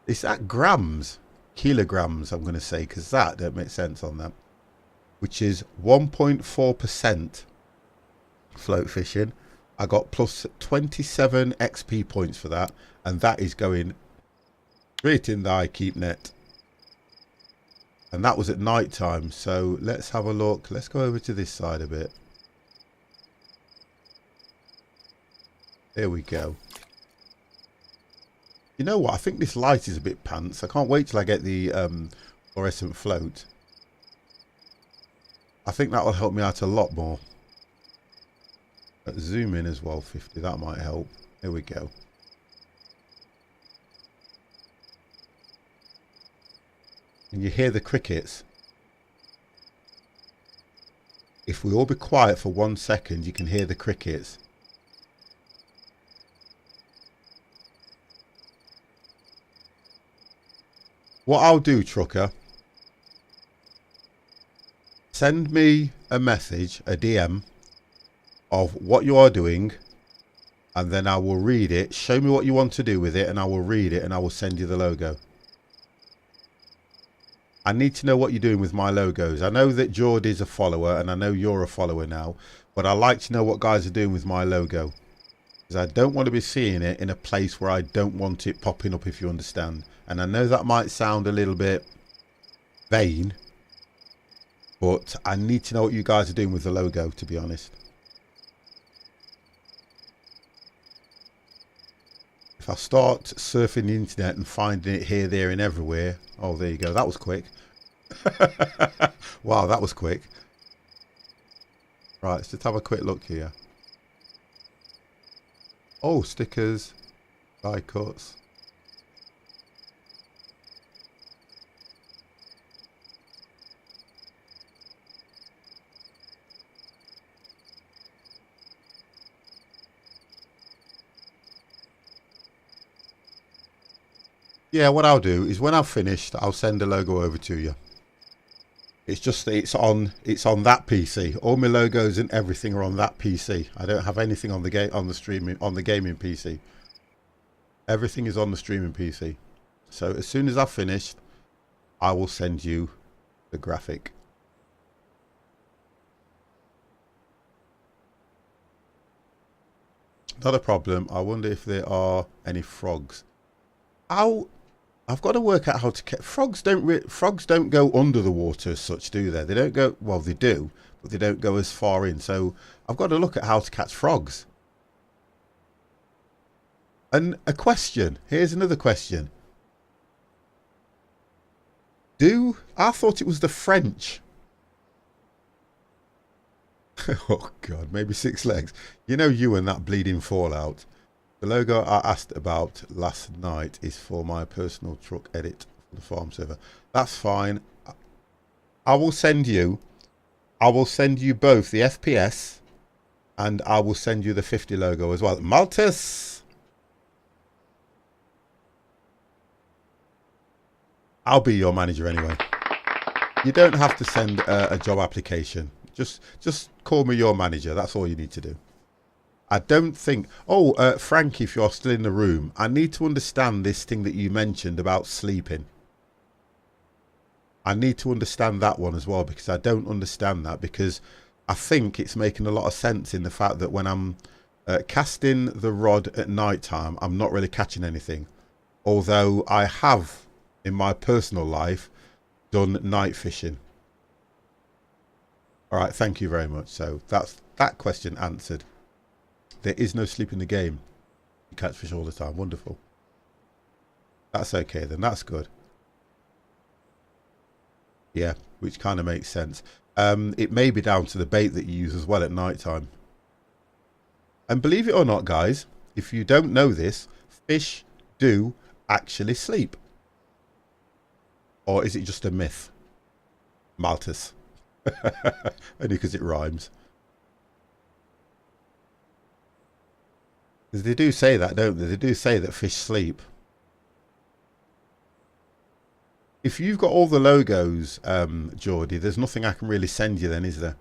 Is that grams? Kilograms, I'm going to say, because that don't make sense on that. Which is 1.4% float fishing. I got plus 27 XP points for that. And that is going straight in the I keep net. And that was at night time. So let's have a look. Let's go over to this side a bit. There we go. You know what? I think this light is a bit pants. I can't wait till I get the fluorescent float. I think that will help me out a lot more. Zoom in as well, 50. That might help. There we go. And you hear the crickets. If we all be quiet for 1 second, you can hear the crickets. What I'll do, Trucker, send me a message, a DM, of what you are doing, and then I will read it. Show me what you want to do with it, and I will read it, and I will send you the logo. I need to know what you're doing with my logos. I know that Geordie's a follower, and I know you're a follower now, but I like to know what guys are doing with my logo, because I don't want to be seeing it in a place where I don't want it popping up, if you understand. And I know that might sound a little bit vain, but I need to know what you guys are doing with the logo, to be honest. If I start surfing the internet and finding it here, there and everywhere. Oh, there you go. That was quick. Wow, that was quick. Right, let's just have a quick look here. Oh, stickers, die cuts. Yeah, what I'll do is when I've finished, I'll send a logo over to you. It's just it's on that PC. All my logos and everything are on that PC. I don't have anything on the gaming PC. Everything is on the streaming PC. So as soon as I've finished, I will send you the graphic. Not a problem. I wonder if there are any frogs. I've got to work out how to catch frogs. Frogs don't go under the water as such, do they? They don't go. Well, they do, but they don't go as far in. So I've got to look at how to catch frogs. And a question. Here's another question. I thought it was the French. Oh God, maybe 6 legs. You know, you and that bleeding Fallout. The logo I asked about last night is for my personal truck edit for the farm server. That's fine. I will send you both the FPS and I will send you the 50 logo as well. Maltus! I'll be your manager anyway. You don't have to send a job application. Just call me your manager. That's all you need to do. I don't think... Oh, Frank, if you're still in the room, I need to understand this thing that you mentioned about sleeping. I need to understand that one as well, because I don't understand that, because I think it's making a lot of sense in the fact that when I'm casting the rod at night time, I'm not really catching anything. Although I have, in my personal life, done night fishing. All right, thank you very much. So that's that question answered. There is no sleep in the game. You catch fish all the time. Wonderful. That's okay then. That's good. Yeah, which kind of makes sense. It may be down to the bait that you use as well at night time. And believe it or not, guys, if you don't know this, fish do actually sleep. Or is it just a myth? Maltus. Only because it rhymes. Because they do say that, don't they? They do say that fish sleep. If you've got all the logos, Geordie, there's nothing I can really send you then, is there?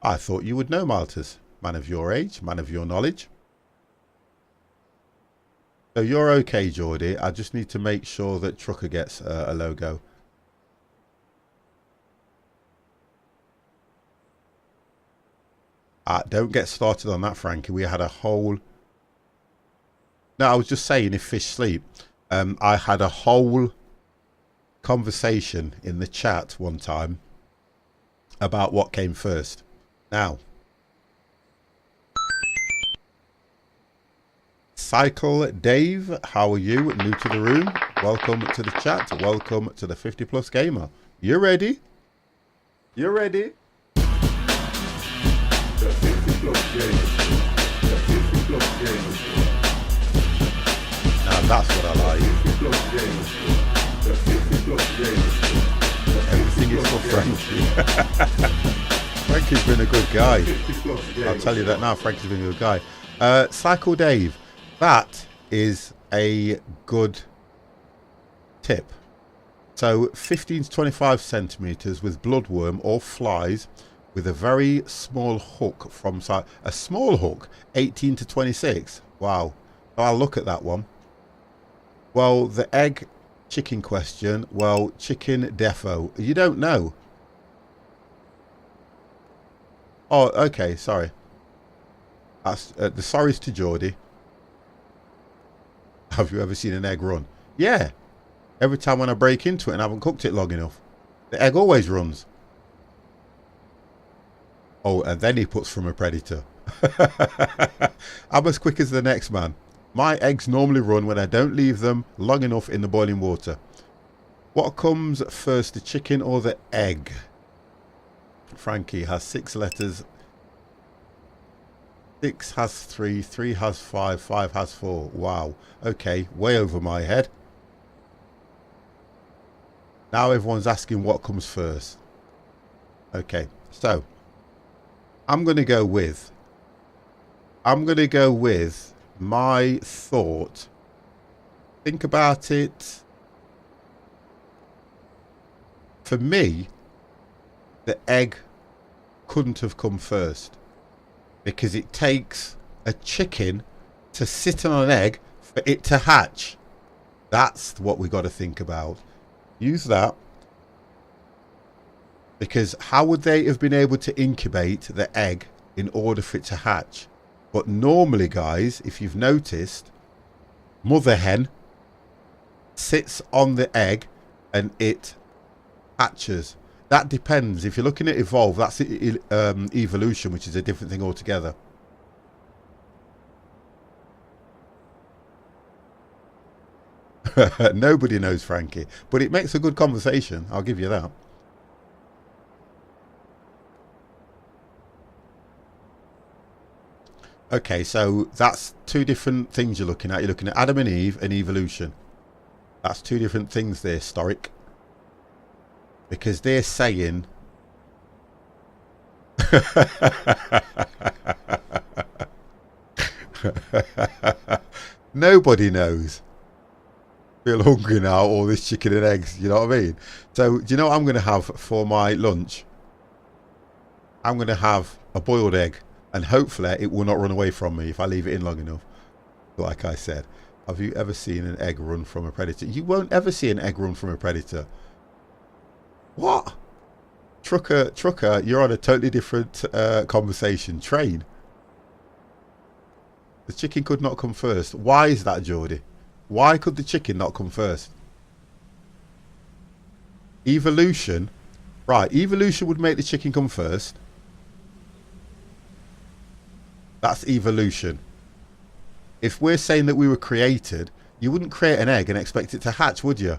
I thought you would know, Maltus. Man of your age, man of your knowledge. So you're okay, Geordie. I just need to make sure that Trucker gets a logo. Don't get started on that, Frankie. We had a whole... No, I was just saying if fish sleep. I had a whole conversation in the chat one time about what came first. Now, Cycle Dave, how are you? New to the room. Welcome to the chat. Welcome to the 50 Plus Gamer. You ready? You ready? The 50 Plus Gamer. The 50 Plus Gamer. Now that's what I like. 50 Plus Gamer. The 50 Plus Gamer. Everything is for Frankie. Frankie's been a good guy. I'll tell you that now. Frankie's been a good guy. Cycle Dave. That is a good tip. So 15 to 25 centimeters with bloodworm or flies with a very small hook from side. A small hook, 18 to 26. Wow. I'll look at that one. Well, the egg chicken question. Well, chicken defo. You don't know. Oh, okay. Sorry. That's the sorries to Geordie. Have you ever seen an egg run? Yeah. Every time when I break into it and I haven't cooked it long enough, the egg always runs. Oh, and then he puts from a predator. I'm as quick as the next man. My eggs normally run when I don't leave them long enough in the boiling water. What comes first, the chicken or the egg? Frankie has 6 letters. 6 has 3, 3 has 5, 5 has 4. Wow. Okay, way over my head. Now everyone's asking what comes first. Okay, so I'm going to go with my thought. Think about it. For me, the egg couldn't have come first, because it takes a chicken to sit on an egg for it to hatch. That's what we got to think about. Use that. Because how would they have been able to incubate the egg in order for it to hatch? But normally, guys, if you've noticed, mother hen sits on the egg and it hatches. That depends. If you're looking at evolve, that's evolution, which is a different thing altogether. Nobody knows, Frankie, but it makes a good conversation. I'll give you that. Okay, so that's 2 different things you're looking at. You're looking at Adam and Eve and evolution. That's 2 different things there, Storic. Because they're saying nobody knows. Feel hungry now, all this chicken and eggs, you know what I mean? So do you know what I'm going to have for my lunch? I'm going to have a boiled egg, and hopefully it will not run away from me if I leave it in long enough. Like I said, have you ever seen an egg run from a predator? You won't ever see an egg run from a predator. What? Trucker, you're on a totally different conversation. Train. The chicken could not come first. Why is that, Geordie? Why could the chicken not come first? Evolution. Right, evolution would make the chicken come first. That's evolution. If we're saying that we were created, you wouldn't create an egg and expect it to hatch, would you?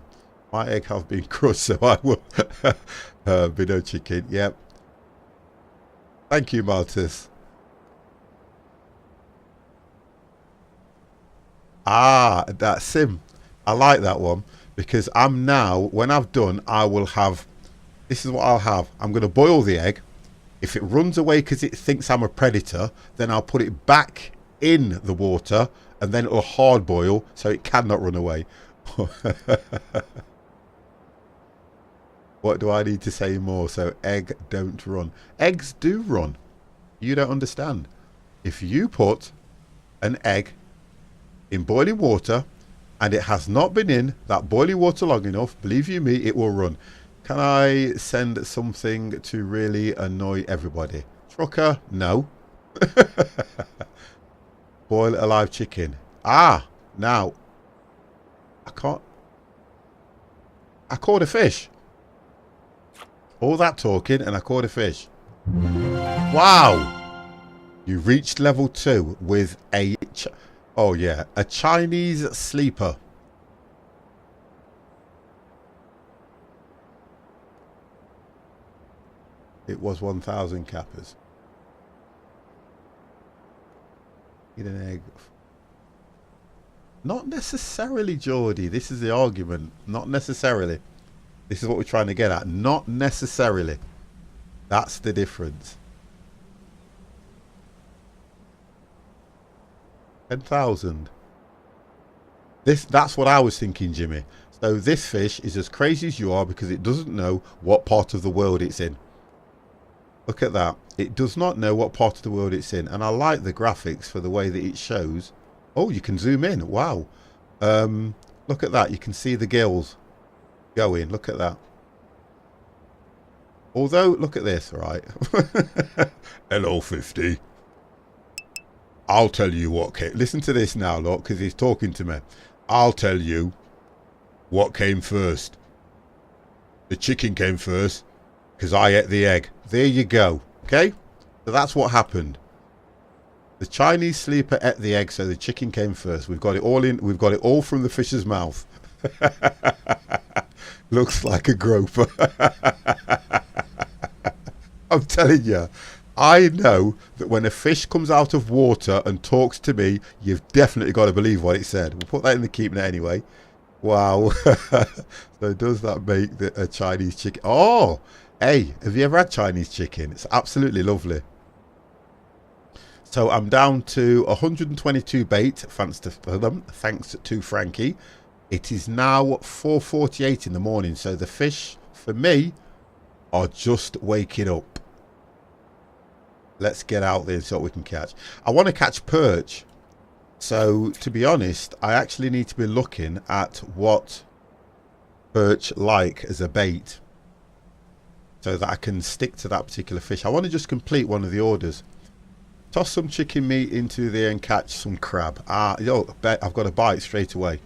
My egg has been crushed, so I will be no chicken. Yep. Thank you, Martus. Ah, that's Sim. I like that one, because I'm now, when I've done, I will have, this is what I'll have. I'm going to boil the egg. If it runs away because it thinks I'm a predator, then I'll put it back in the water, and then it'll hard boil so it cannot run away. What do I need to say more? So egg don't run. Eggs do run. You don't understand. If you put an egg in boiling water and it has not been in that boiling water long enough, believe you me, it will run. Can I send something to really annoy everybody? Trucker, no. Boil a live chicken. Ah, now I can't. I caught a fish. All that talking and I caught a fish. Wow. You reached level 2 with a... oh yeah, a Chinese sleeper. It was 1,000 cappers. Eat an egg. Not necessarily, Geordie. This is the argument. Not necessarily. This is what we're trying to get at. Not necessarily. That's the difference. 10,000. That's what I was thinking, Jimmy. So this fish is as crazy as you are because it doesn't know what part of the world it's in. Look at that. It does not know what part of the world it's in. And I like the graphics for the way that it shows. Oh, you can zoom in. Wow. Look at that. You can see the gills going. Look at that. Although, look at this, right? Hello, 50. I'll tell you what came. Listen to this now, look, because he's talking to me. I'll tell you what came first. The chicken came first because I ate the egg. There you go. Okay? So that's what happened. The Chinese sleeper ate the egg, so the chicken came first. We've got it all in. We've got it all from the fish's mouth. Looks like a groper. I'm telling you, I know that when a fish comes out of water and talks to me, you've definitely got to believe what it said. We'll put that in the keep net anyway. Wow. So does that make a Chinese chicken? Oh, hey, have you ever had Chinese chicken? It's absolutely lovely. So I'm down to 122 bait, thanks to Frankie. It is now 4:48 in the morning, so the fish, for me, are just waking up. Let's get out there and see what we can catch. I want to catch perch. So, to be honest, I actually need to be looking at what perch like as a bait, so that I can stick to that particular fish. I want to just complete one of the orders. Toss some chicken meat into there and catch some crab. Yo, I've got a bite straight away.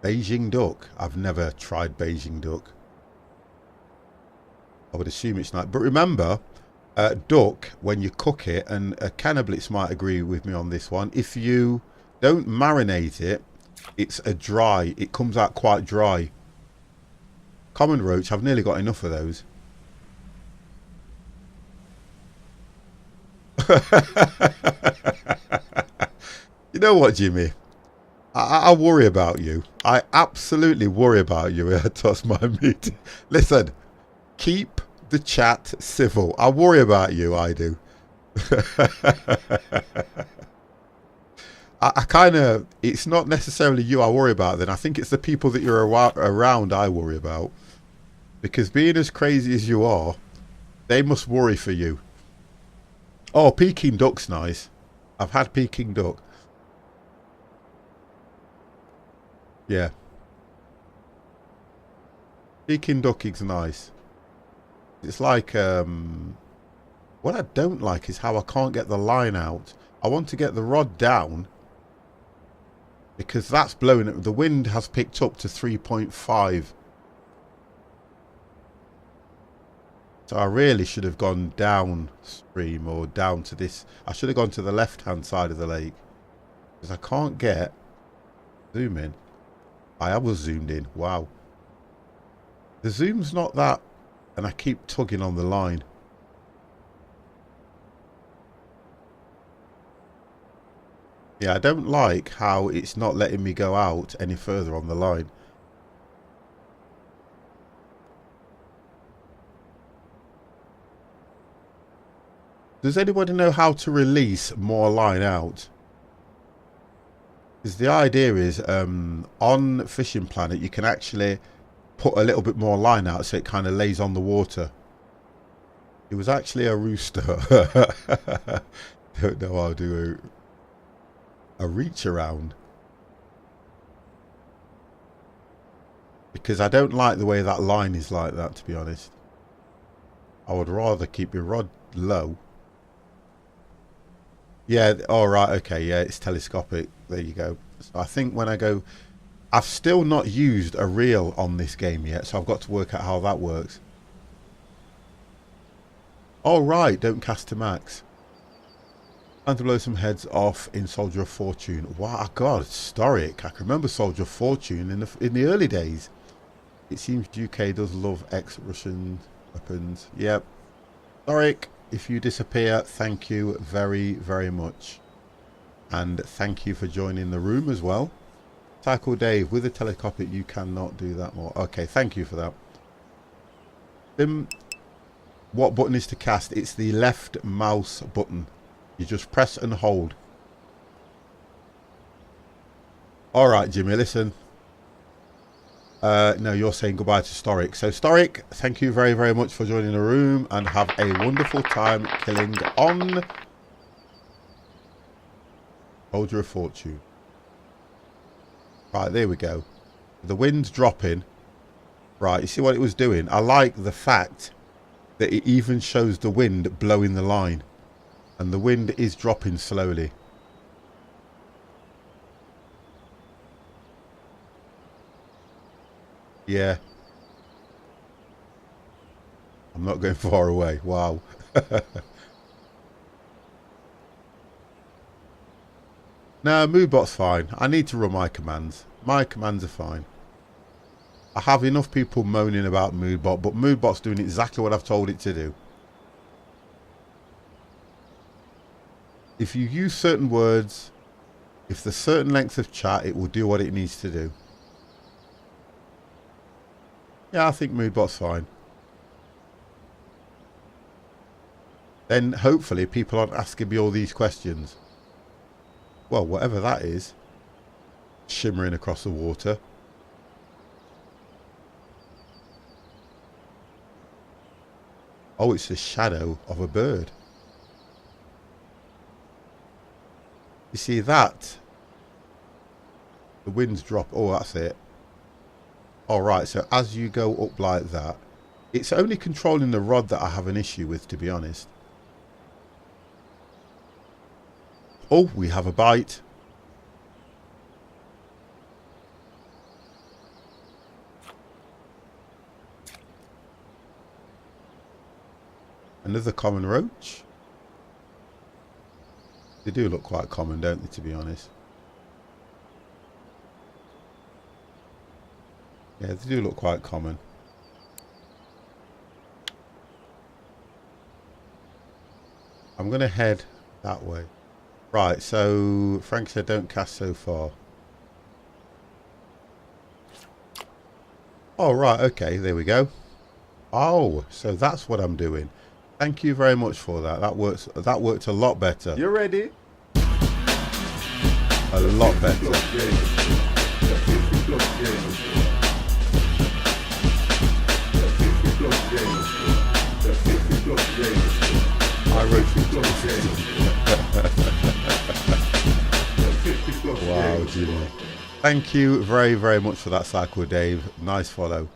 Beijing duck. I've never tried Beijing duck. I would assume it's not. But remember, duck, when you cook it, and Cannablitz might agree with me on this one, if you don't marinate it, it's a dry. It comes out quite dry. Common roach, I've nearly got enough of those. You know what, Jimmy? I worry about you. I absolutely worry about you when I toss my meat. Listen, keep the chat civil. I worry about you, I do. I kind of, it's not necessarily you I worry about then. I think it's the people that you're around I worry about. Because being as crazy as you are, they must worry for you. Oh, Peking duck's nice. I've had Peking duck. Yeah. Peking duck is nice. It's like, what I don't like is how I can't get the line out. I want to get the rod down, because that's blowing it. The wind has picked up to 3.5. So I really should have gone downstream or down to this. I should have gone to the left-hand side of the lake, because I can't get zoom in. I was zoomed in. Wow. The zoom's not that, and I keep tugging on the line. Yeah, I don't like how it's not letting me go out any further on the line. Does anybody know how to release more line out? Because the idea is, on Fishing Planet, you can actually put a little bit more line out so it kind of lays on the water. It was actually a rooster. Don't know how to do a reach around, because I don't like the way that line is like that, to be honest. I would rather keep your rod low. Yeah, all right, okay, yeah, it's telescopic. There you go. So I think when I go, I've still not used a reel on this game yet, so I've got to work out how that works. All right, don't cast to max. Time to blow some heads off in Soldier of Fortune. Wow, God, historic. I can remember Soldier of Fortune in the early days. It seems UK does love ex-Russian weapons. Yep. Historic, if you disappear, thank you very, very much. And thank you for joining the room as well. Tackle Dave, with a telescopic you cannot do that more. Okay, thank you for that. What button is to cast? It's the left mouse button. You just press and hold. Alright, Jimmy, listen. No, you're saying goodbye to Storic. So, Storic, thank you very, very much for joining the room and have a wonderful time killing on Soldier of Fortune. Right, there we go. The wind's dropping. Right, you see what it was doing? I like the fact that it even shows the wind blowing the line. And the wind is dropping slowly. Yeah. I'm not going far away. Wow. No, Moodbot's fine. I need to run my commands. My commands are fine. I have enough people moaning about Moodbot, but Moodbot's doing exactly what I've told it to do. If you use certain words, if there's certain length of chat, it will do what it needs to do. Yeah, I think Moodbot's fine. Then hopefully people aren't asking me all these questions. Well, whatever that is. Shimmering across the water. Oh, it's the shadow of a bird. You see that? The wind's drop. Oh, that's it. Alright, so as you go up like that, it's only controlling the rod that I have an issue with, to be honest. Oh, we have a bite. Another common roach. They do look quite common, don't they, to be honest? Yeah, they do look quite common. I'm going to head that way. Right, so Frank said don't cast so far. Oh, right, okay, there we go. Oh, so that's what I'm doing. Thank you very much for that. That worked a lot better. You ready? A lot better. I wrote it. Wow, Jimmy. Thank you very, very much for that cycle, Dave. Nice follow.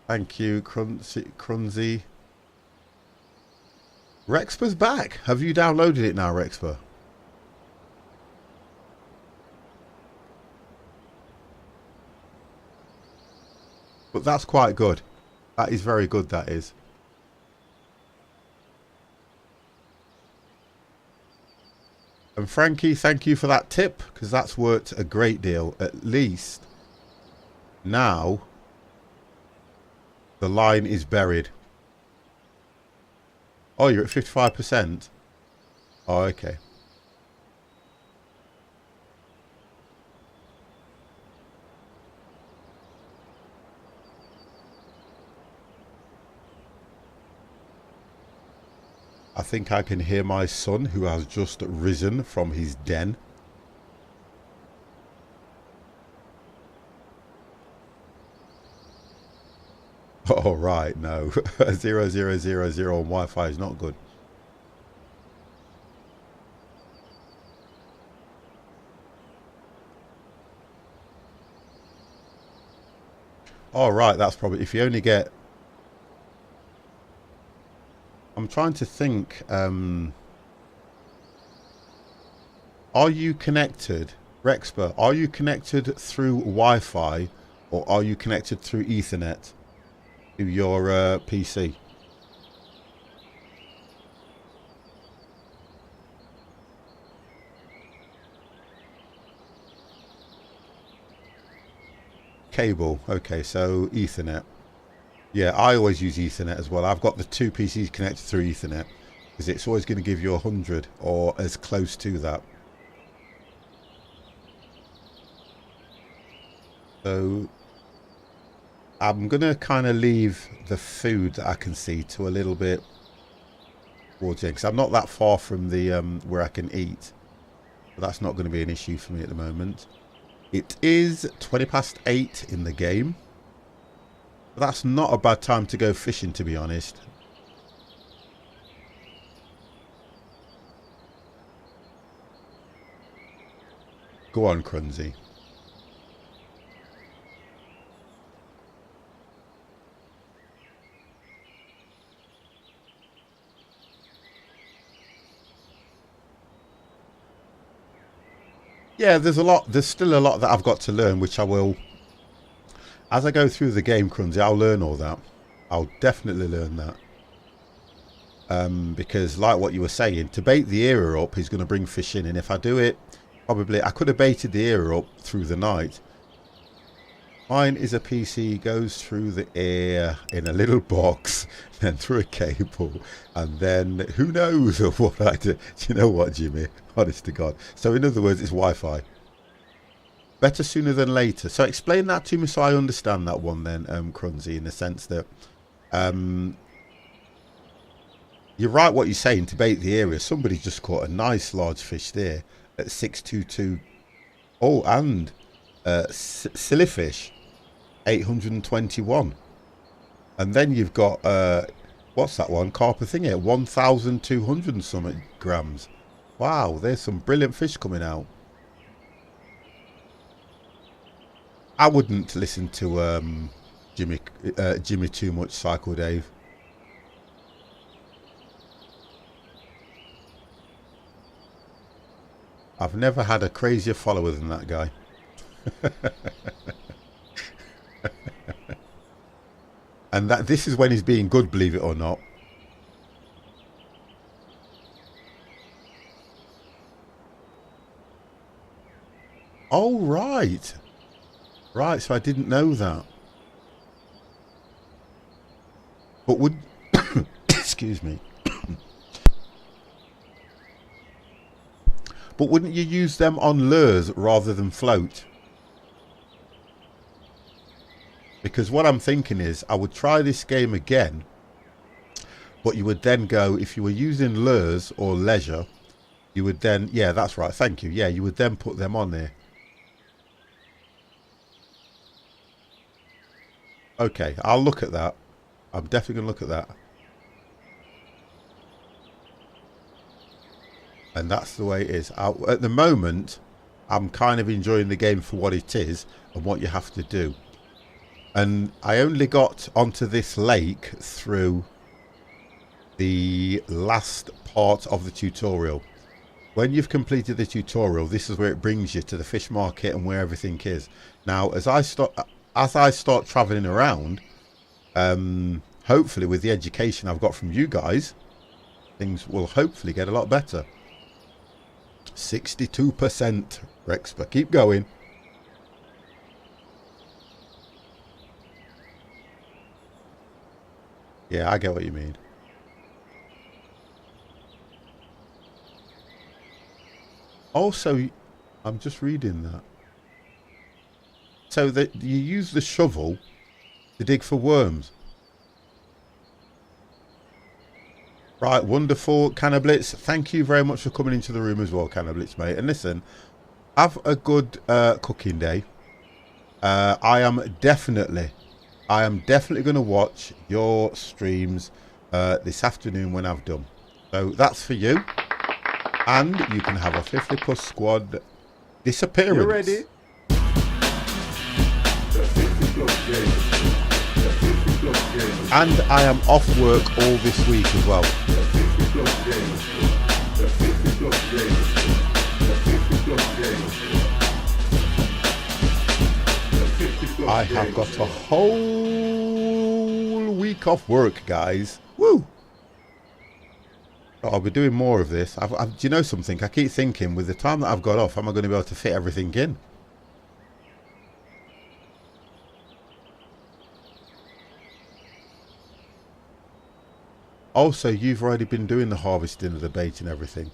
Thank you, Crunzy. Rexpa's back. Have you downloaded it now, Rexpa? But that's quite good. That is very good, that is. And Frankie, thank you for that tip, because that's worked a great deal. At least now the line is buried. Oh, you're at 55%? Oh, okay. I think I can hear my son, who has just risen from his den. Oh, right, no. 0000 on Wi-Fi is not good. Oh, right, that's probably... If you only get... I'm trying to think... are you connected, Rexper? Are you connected through Wi-Fi or are you connected through Ethernet to your PC? Cable. Okay, so Ethernet. Yeah, I always use Ethernet as well. I've got the two PCs connected through Ethernet because it's always going to give you 100 or as close to that. So I'm going to kind of leave the food that I can see to a little bit towards the end because I'm not that far from the where I can eat. But that's not going to be an issue for me at the moment. It is 8:20 in the game. But that's not a bad time to go fishing, to be honest. Go on, Crunzy. Yeah, there's still a lot that I've got to learn, which I will, as I go through the game, Crunzy, I'll learn all that. I'll definitely learn that. Because like what you were saying, to bait the era up is going to bring fish in, and if I do it, probably, I could have baited the era up through the night. Mine is a PC, goes through the air in a little box, then through a cable, and then who knows what I do. Do you know what, Jimmy? Honest to God. So in other words, it's Wi-Fi. Better sooner than later. So explain that to me so I understand that one then, Crunzy, in the sense that you're right what you're saying, to bait the area. Somebody just caught a nice large fish there at 622. Oh, and sillyfish 821, and then you've got what's that one, carper thing here, 1,200 and something grams. Wow, there's some brilliant fish coming out. I wouldn't listen to Jimmy too much, Cycle Dave. I've never had a crazier follower than that guy. And that this is when he's being good, believe it or not. Oh, right. Right, so I didn't know that. But would... excuse me. But wouldn't you use them on lures rather than float? Because what I'm thinking is, I would try this game again, but you would then go, if you were using lures or leisure, you would then, yeah, that's right, thank you, yeah, you would then put them on there. Okay, I'll look at that. I'm definitely going to look at that. And that's the way it is. At the moment, I'm kind of enjoying the game for what it is and what you have to do. And I only got onto this lake through the last part of the tutorial. When you've completed the tutorial, this is where it brings you to the fish market and where everything is. Now, as I start traveling around, hopefully with the education I've got from you guys, things will hopefully get a lot better. 62%, Rexper, keep going. Yeah, I get what you mean. Also, I'm just reading that. So that you use the shovel to dig for worms. Right, wonderful, Cannablitz. Thank you very much for coming into the room as well, Cannablitz, mate. And listen, have a good cooking day. I am definitely going to watch your streams this afternoon when I've done. So that's for you. And you can have a 50 plus squad disappearance. You ready? And I am off work all this week as well. I have got a whole week off work, guys. Woo! I'll be doing more of this. Do you know something? I keep thinking, with the time that I've got off, am I going to be able to fit everything in? Also, you've already been doing the harvesting of the bait and everything.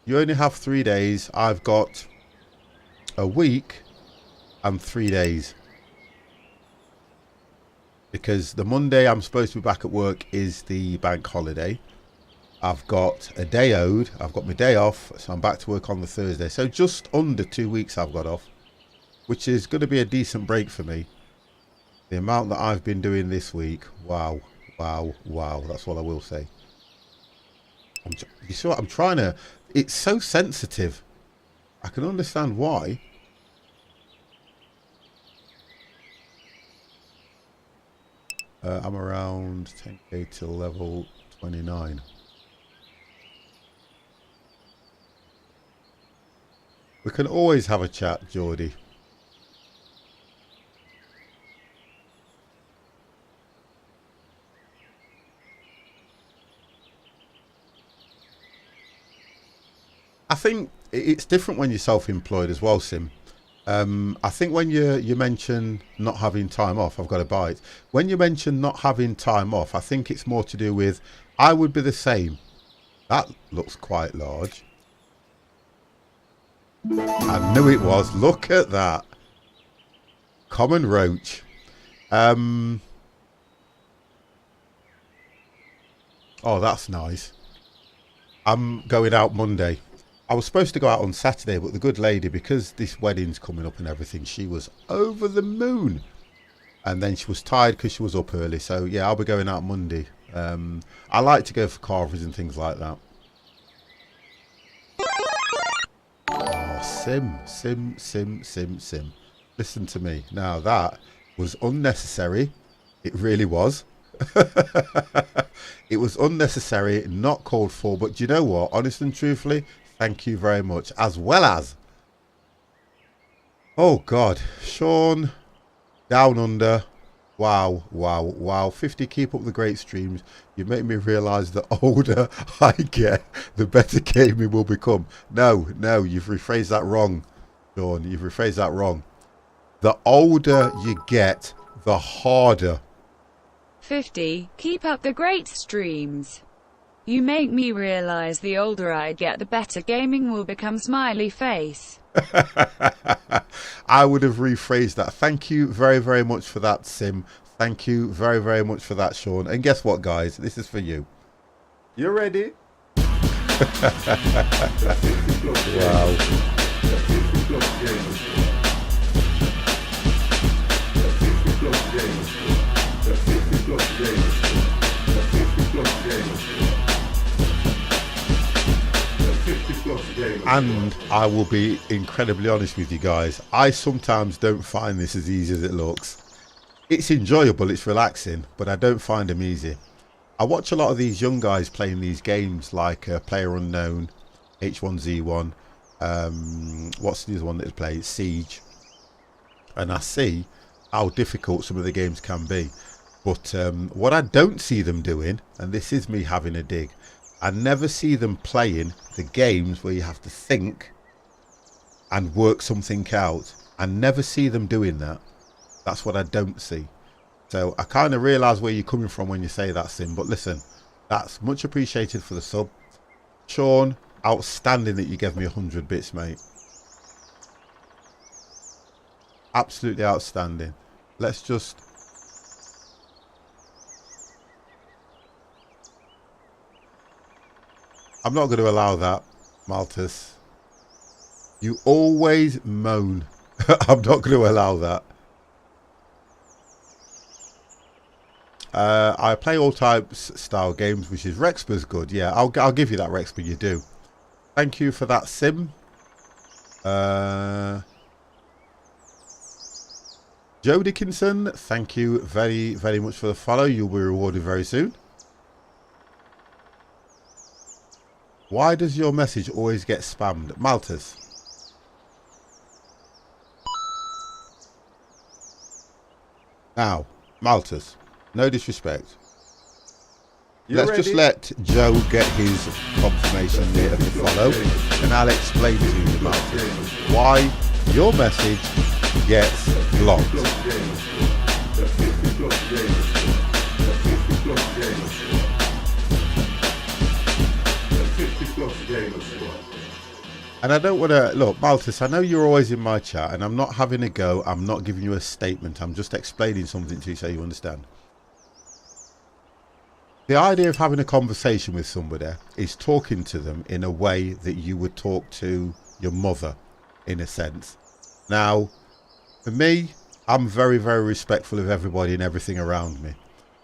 You only have 3 days. I've got a week and 3 days. Because the Monday I'm supposed to be back at work is the bank holiday. I've got a day owed. I've got my day off, so I'm back to work on the Thursday. So just under 2 weeks I've got off, which is going to be a decent break for me. The amount that I've been doing this week, wow, wow, wow. That's what I will say. You see what I'm trying to... It's so sensitive. I can understand why. I'm around 10k till level 29. We can always have a chat, Geordie. I think it's different when you're self-employed as well, Sim. I think when you mention not having time off, I've got to bite. When you mention not having time off, I think it's more to do with, I would be the same. That looks quite large. I knew it was. Look at that. Common roach. Oh, that's nice. I'm going out Monday. I was supposed to go out on Saturday, but the good lady, because this wedding's coming up and everything, she was over the moon. And then she was tired because she was up early. So, yeah, I'll be going out Monday. I like to go for carvers and things like that. Oh, Sim. Listen to me. Now, that was unnecessary. It really was. It was unnecessary, not called for. But do you know what? Honest and truthfully, thank you very much. As well as, oh God, Sean, Down Under, wow. 50, keep up the great streams. You make me realise the older I get, the better gaming will become. No, you've rephrased that wrong, Sean. You've rephrased that wrong. The older you get, the harder. 50, keep up the great streams. You make me realize the older I get, the better gaming will become, smiley face. I would have rephrased that. Thank you very much for that, Sim. Thank you very much for that, Sean. And guess what, guys? This is for you. You ready? Wow. And I will be incredibly honest with you guys, I sometimes don't find this as easy as it looks. It's enjoyable, it's relaxing, but I don't find them easy. I watch a lot of these young guys playing these games like Player Unknown, H1Z1, what's the other one that they play, Siege, and I see how difficult some of the games can be. But what I don't see them doing, and this is me having a dig, I never see them playing the games where you have to think and work something out. I never see them doing that. That's what I don't see. So I kind of realise where you're coming from when you say that, Sim. But listen, that's much appreciated for the sub. Sean, outstanding that you gave me 100 bits, mate. Absolutely outstanding. Let's just... I'm not going to allow that, Malthus. You always moan. I'm not going to allow that. I play all types style games, which is Rexpa's good. Yeah, I'll give you that, Rexpa. You do. Thank you for that, Sim. Joe Dickinson, thank you very much for the follow. You'll be rewarded very soon. Why does your message always get spammed? Malthus. Now, Malthus, no disrespect. You Let's ready? just let Joe get his confirmation there of the follow, and I'll explain to you, Malthus, why your message gets blocked. And I don't want to, look, Malthus, I know you're always in my chat, and I'm not having a go, I'm not giving you a statement, I'm just explaining something to you so you understand. The idea of having a conversation with somebody is talking to them in a way that you would talk to your mother, in a sense. Now, for me, I'm very, very respectful of everybody and everything around me.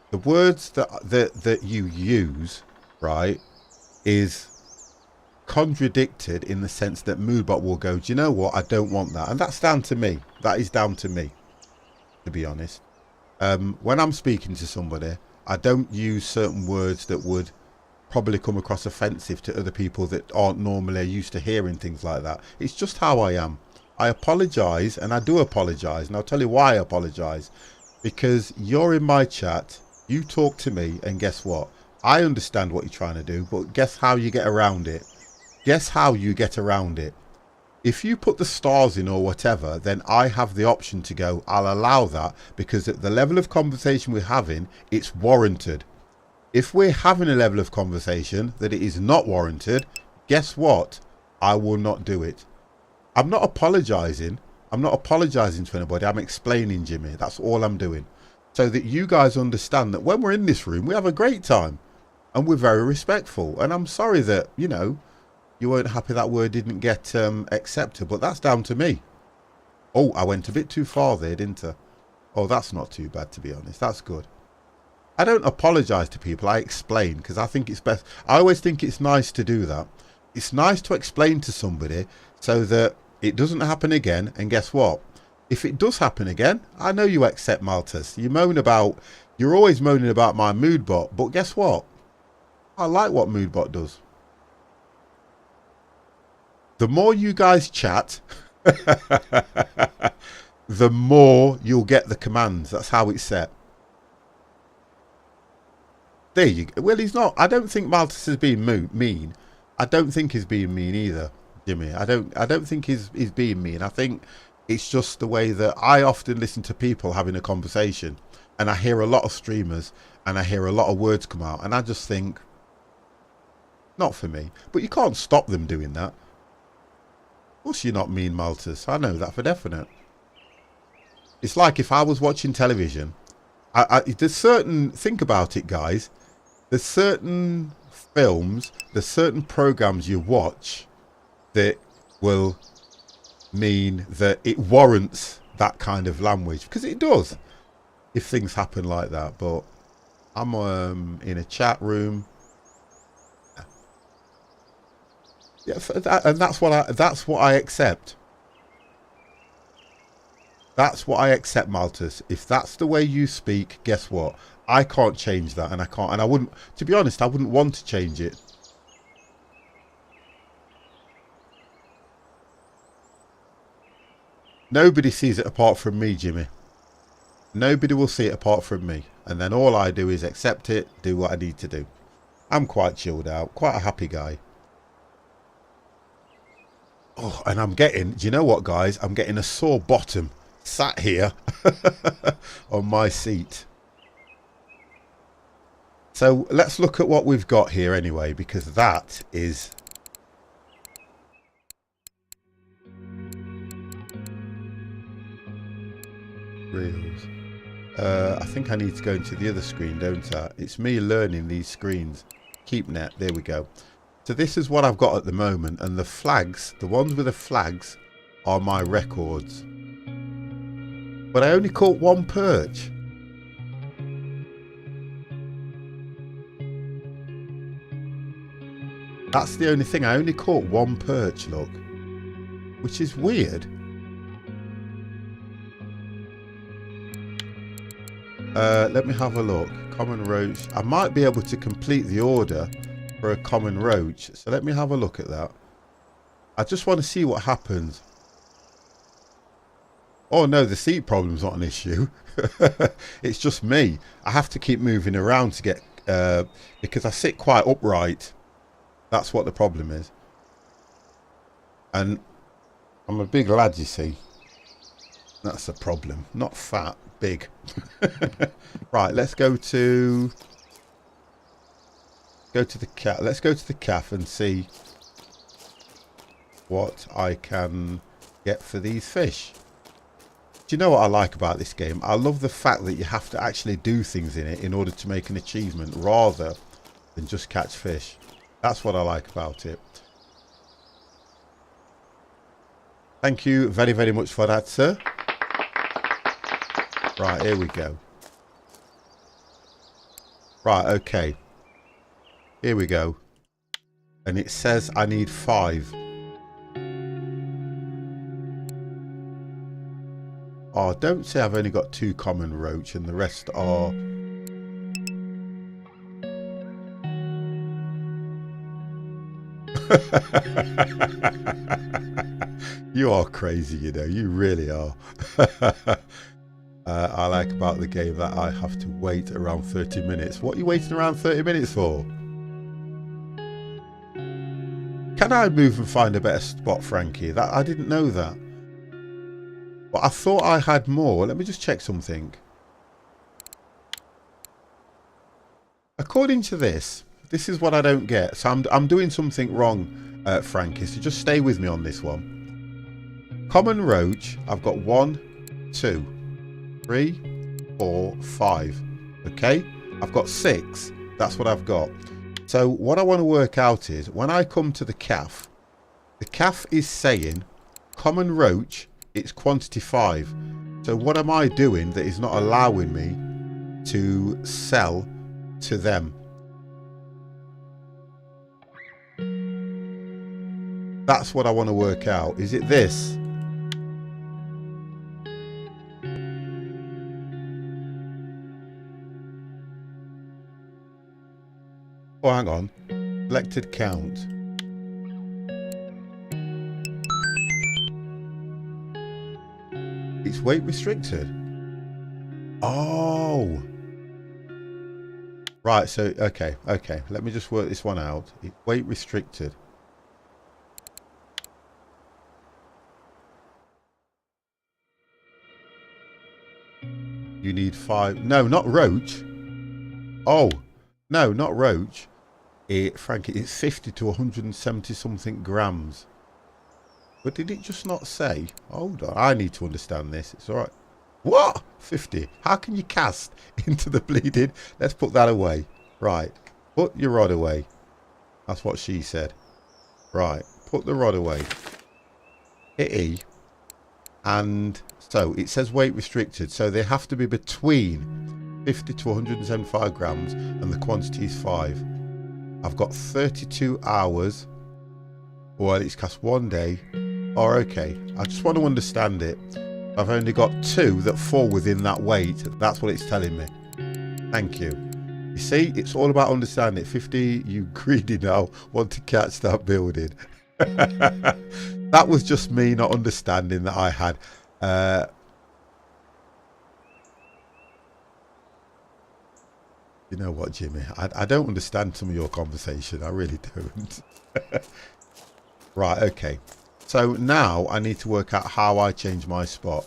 The words that you use, right, is contradicted in the sense that Moodbot will go, do you know what, I don't want that. And that's down to me. That is down to me, to be honest. When I'm speaking to somebody, I don't use certain words that would probably come across offensive to other people that aren't normally used to hearing things like that. It's just how I am. I apologise, and I do apologise, and I'll tell you why I apologise. Because you're in my chat, you talk to me, and guess what? I understand what you're trying to do, but guess how you get around it? Guess how you get around it? If you put the stars in or whatever, then I have the option to go, I'll allow that, because at the level of conversation we're having, it's warranted. If we're having a level of conversation that it is not warranted, guess what? I will not do it. I'm not apologising. I'm not apologising to anybody. I'm explaining, Jimmy. That's all I'm doing. So that you guys understand that when we're in this room, we have a great time. And we're very respectful. And I'm sorry that, you know, you weren't happy that word didn't get accepted. But that's down to me. Oh, I went a bit too far there, didn't I? Oh, that's not too bad, to be honest. That's good. I don't apologise to people. I explain, because I think it's best. I always think it's nice to do that. It's nice to explain to somebody so that it doesn't happen again. And guess what? If it does happen again, I know you accept, Malthus. You're always moaning about my Moodbot. But guess what? I like what Moodbot does. The more you guys chat, the more you'll get the commands. That's how it's set. There you go. Well, he's not. I don't think Malthus is being mean. I don't think he's being mean either, Jimmy. I don't think he's being mean. I think it's just the way that I often listen to people having a conversation, and I hear a lot of streamers, and I hear a lot of words come out, and I just think, not for me. But you can't stop them doing that. Of course you're not mean, Malthus. I know that for definite. It's like if I was watching television. There's certain, think about it, guys. There's certain films, there's certain programs you watch that will mean that it warrants that kind of language, because it does if things happen like that. But I'm in a chat room, yeah, and that's what I accept. That's what I accept, Malthus. If that's the way you speak, guess what? I can't change that, and I wouldn't, to be honest, I wouldn't want to change it. Nobody sees it apart from me, Jimmy. Nobody will see it apart from me. And then all I do is accept it, do what I need to do. I'm quite chilled out, quite a happy guy. Oh, and I'm getting, do you know what, guys? I'm getting a sore bottom sat here on my seat. So let's look at what we've got here anyway, because that is reels. I think I need to go into the other screen, don't I? It's me learning these screens. Keep net, there we go. So this is what I've got at the moment, and the flags, the ones with the flags, are my records. But I only caught one perch. That's the only thing. I only caught one perch, look. Which is weird. Let me have a look. Common roach. I might be able to complete the order for a common roach. So let me have a look at that. I just want to see what happens. Oh no, the seat problem's not an issue. It's just me. I have to keep moving around to get because I sit quite upright. That's what the problem is. And I'm a big lad, you see. That's the problem. Not fat, big. Right, let's go to the cat. Let's go to the calf and see what I can get for these fish. Do you know what I like about this game? I love the fact that you have to actually do things in it in order to make an achievement rather than just catch fish. That's what I like about it. Thank you very, very much for that, sir. Right, here we go. Right, okay. Here we go. And it says I need 5. Oh, don't say I've only got 2 common roach and the rest are... You are crazy, you know. You really are. I like about the game that I have to wait around 30 minutes. What are you waiting around 30 minutes for? Can I move and find a better spot, Frankie? That I didn't know that. But I thought I had more. Let me just check something. According to this is what I don't get. So I'm doing something wrong, Frankie. So just stay with me on this one. Common roach. I've got 1, 2, 3, 4, 5. Okay. I've got 6. That's what I've got. So what I want to work out is when I come to the calf is saying common roach. It's quantity 5. So what am I doing that is not allowing me to sell to them? That's what I want to work out. Is it this? Oh, hang on. Selected count. It's weight restricted. Oh. Right, so, okay. Let me just work this one out. It's weight restricted. You need 5. No, not roach. Oh. No, not roach. Frankie, it's 50 to 170 something grams. But did it just not say? Hold on, I need to understand this. It's alright. What? 50. How can you cast into the bleeding? Let's put that away. Right. Put your rod away. That's what she said. Right. Put the rod away. Hit E. And so it says weight restricted. So they have to be between 50 to 175 grams and the quantity is 5. I've got 32 hours. Well, it's cast 1 day. Oh, okay. I just want to understand it. I've only got 2 that fall within that weight. That's what it's telling me. Thank you. You see, it's all about understanding. 50, you greedy now, want to catch that building. That was just me not understanding that I had. You know what, Jimmy? I don't understand some of your conversation. I really don't. Right, okay. So now I need to work out how I change my spot.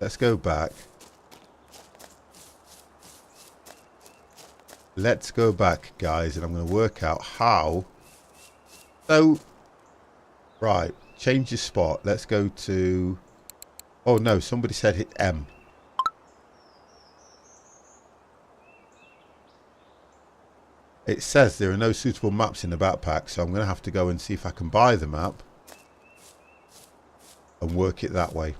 Let's go back. Let's go back, guys, and I'm going to work out how. So, right, change your spot. Let's go to... Oh, no, somebody said hit M. It says there are no suitable maps in the backpack, so I'm going to have to go and see if I can buy the map and work it that way.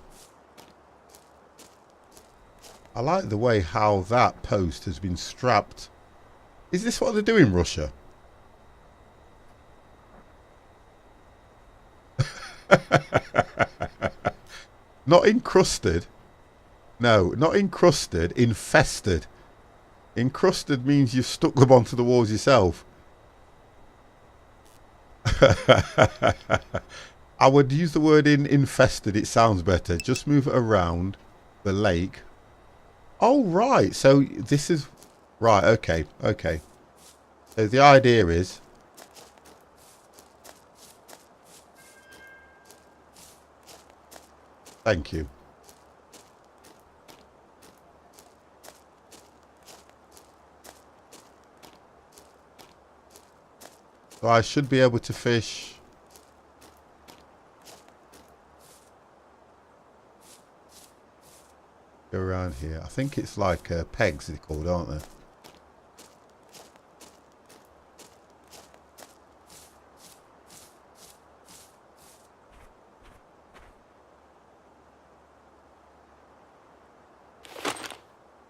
I like the way how that post has been strapped. Is this what they do in Russia? Not encrusted. No, not encrusted, infested. Encrusted means you've stuck them onto the walls yourself. I I would use the word infested. It sounds better. Just move it around the lake. Oh, right. So this is... Right, okay, okay. So the idea is... Thank you. So I should be able to fish... Go around here. I think it's like pegs they're called, aren't they?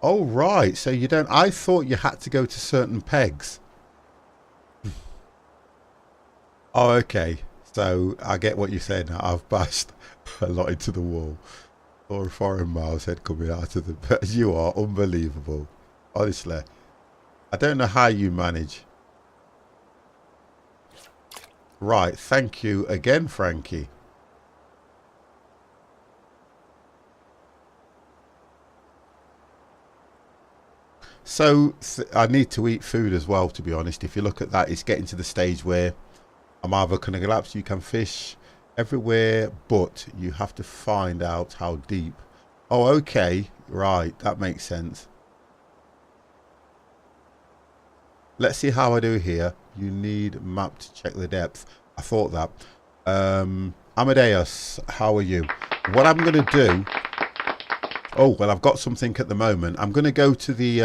Oh, right. So you don't... I thought you had to go to certain pegs. Oh, okay. So I get what you're saying now. I've bashed a lot into the wall. Or a foreign mouse head coming out of the... But you are unbelievable. Honestly. I don't know how you manage. Right. Thank you again, Frankie. So I need to eat food as well, to be honest. If you look at that, it's getting to the stage where I'm either going to collapse. You can fish everywhere, but you have to find out how deep. Oh, okay. Right. That makes sense. Let's see how I do here. You need map to check the depth. I thought that. Amadeus, how are you? What I'm going to do... Oh, well, I've got something at the moment. I'm going to go to the,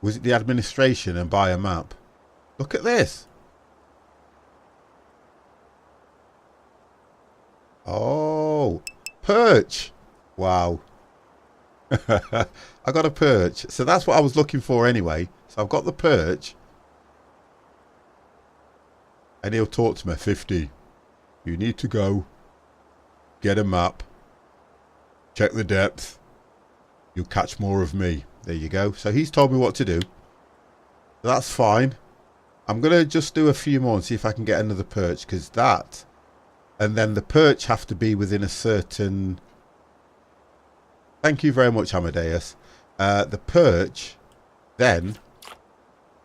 was it the administration and buy a map? Look at this. Oh, perch. Wow. I got a perch. So that's what I was looking for anyway. So I've got the perch. And he'll talk to me. 50. You need to go. Get a map. Check the depth. You'll catch more of me. There you go. So he's told me what to do. That's fine. I'm going to just do a few more and see if I can get another perch. Because that... And then the perch have to be within a certain... Thank you very much, Amadeus. The perch then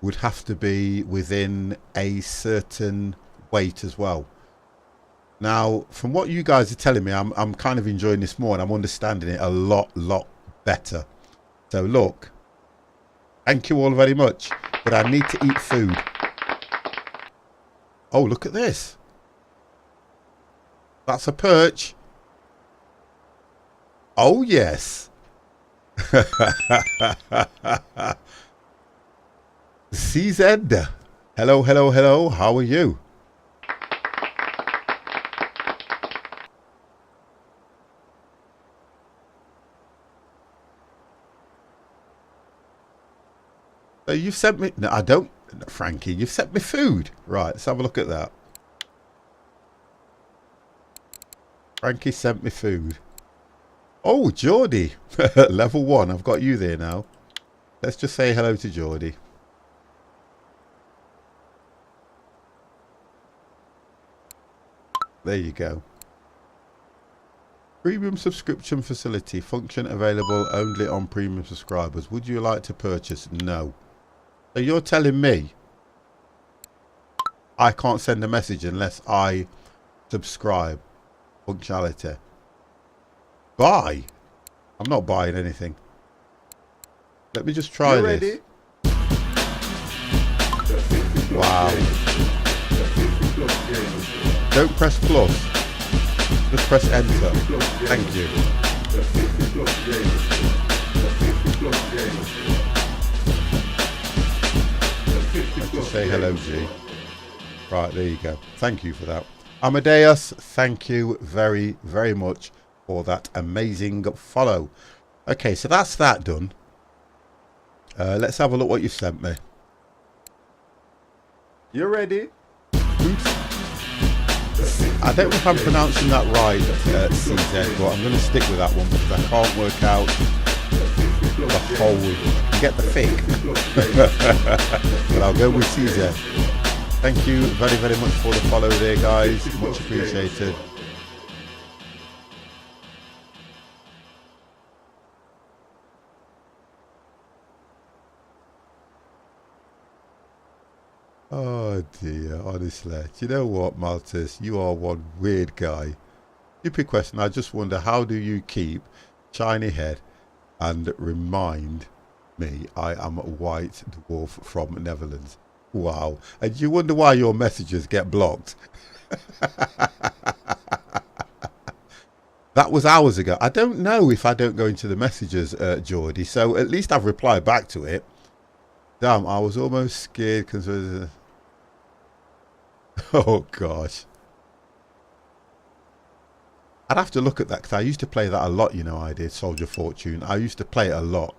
would have to be within a certain weight as well. Now, from what you guys are telling me, I'm kind of enjoying this more and I'm understanding it a lot better. So look, thank you all very much, but I need to eat food. Oh, look at this. That's a perch. Oh, yes. CZ. Hello, hello, hello. How are you? So you've sent me... No, I don't... Frankie, you've sent me food. Right, let's have a look at that. Frankie sent me food. Oh, Geordie. Level 1. I've got you there now. Let's just say hello to Geordie. There you go. Premium subscription facility. Function available only on premium subscribers. Would you like to purchase? No. So you're telling me I can't send a message unless I subscribe. Functionality. Buy? I'm not buying anything. Let me just try this. Wow. Don't press plus. Just press enter. Thank you. Let's just say hello, G. Right, there you go. Thank you for that. Amadeus, thank you very much for that amazing follow. Okay, so that's that done. Let's have a look what you sent me. You ready? I don't know if I'm pronouncing that right, CZ, but I'm going to stick with that one because I can't work out the whole... Get the fig. But I'll go with CZ. Thank you very, very much for the follow there, guys. Much appreciated. Oh dear, honestly. Do you know what, Maltus? You are one weird guy. Stupid question. I just wonder, how do you keep shiny head and remind me I am a white dwarf from Netherlands? Wow. And you wonder why your messages get blocked. That was hours ago. I don't know if I don't go into the messages, Geordie. So at least I've replied back to it. Damn, I was almost scared because... Oh, gosh. I'd have to look at that because I used to play that a lot, you know, I did, Soldier Fortune. I used to play it a lot.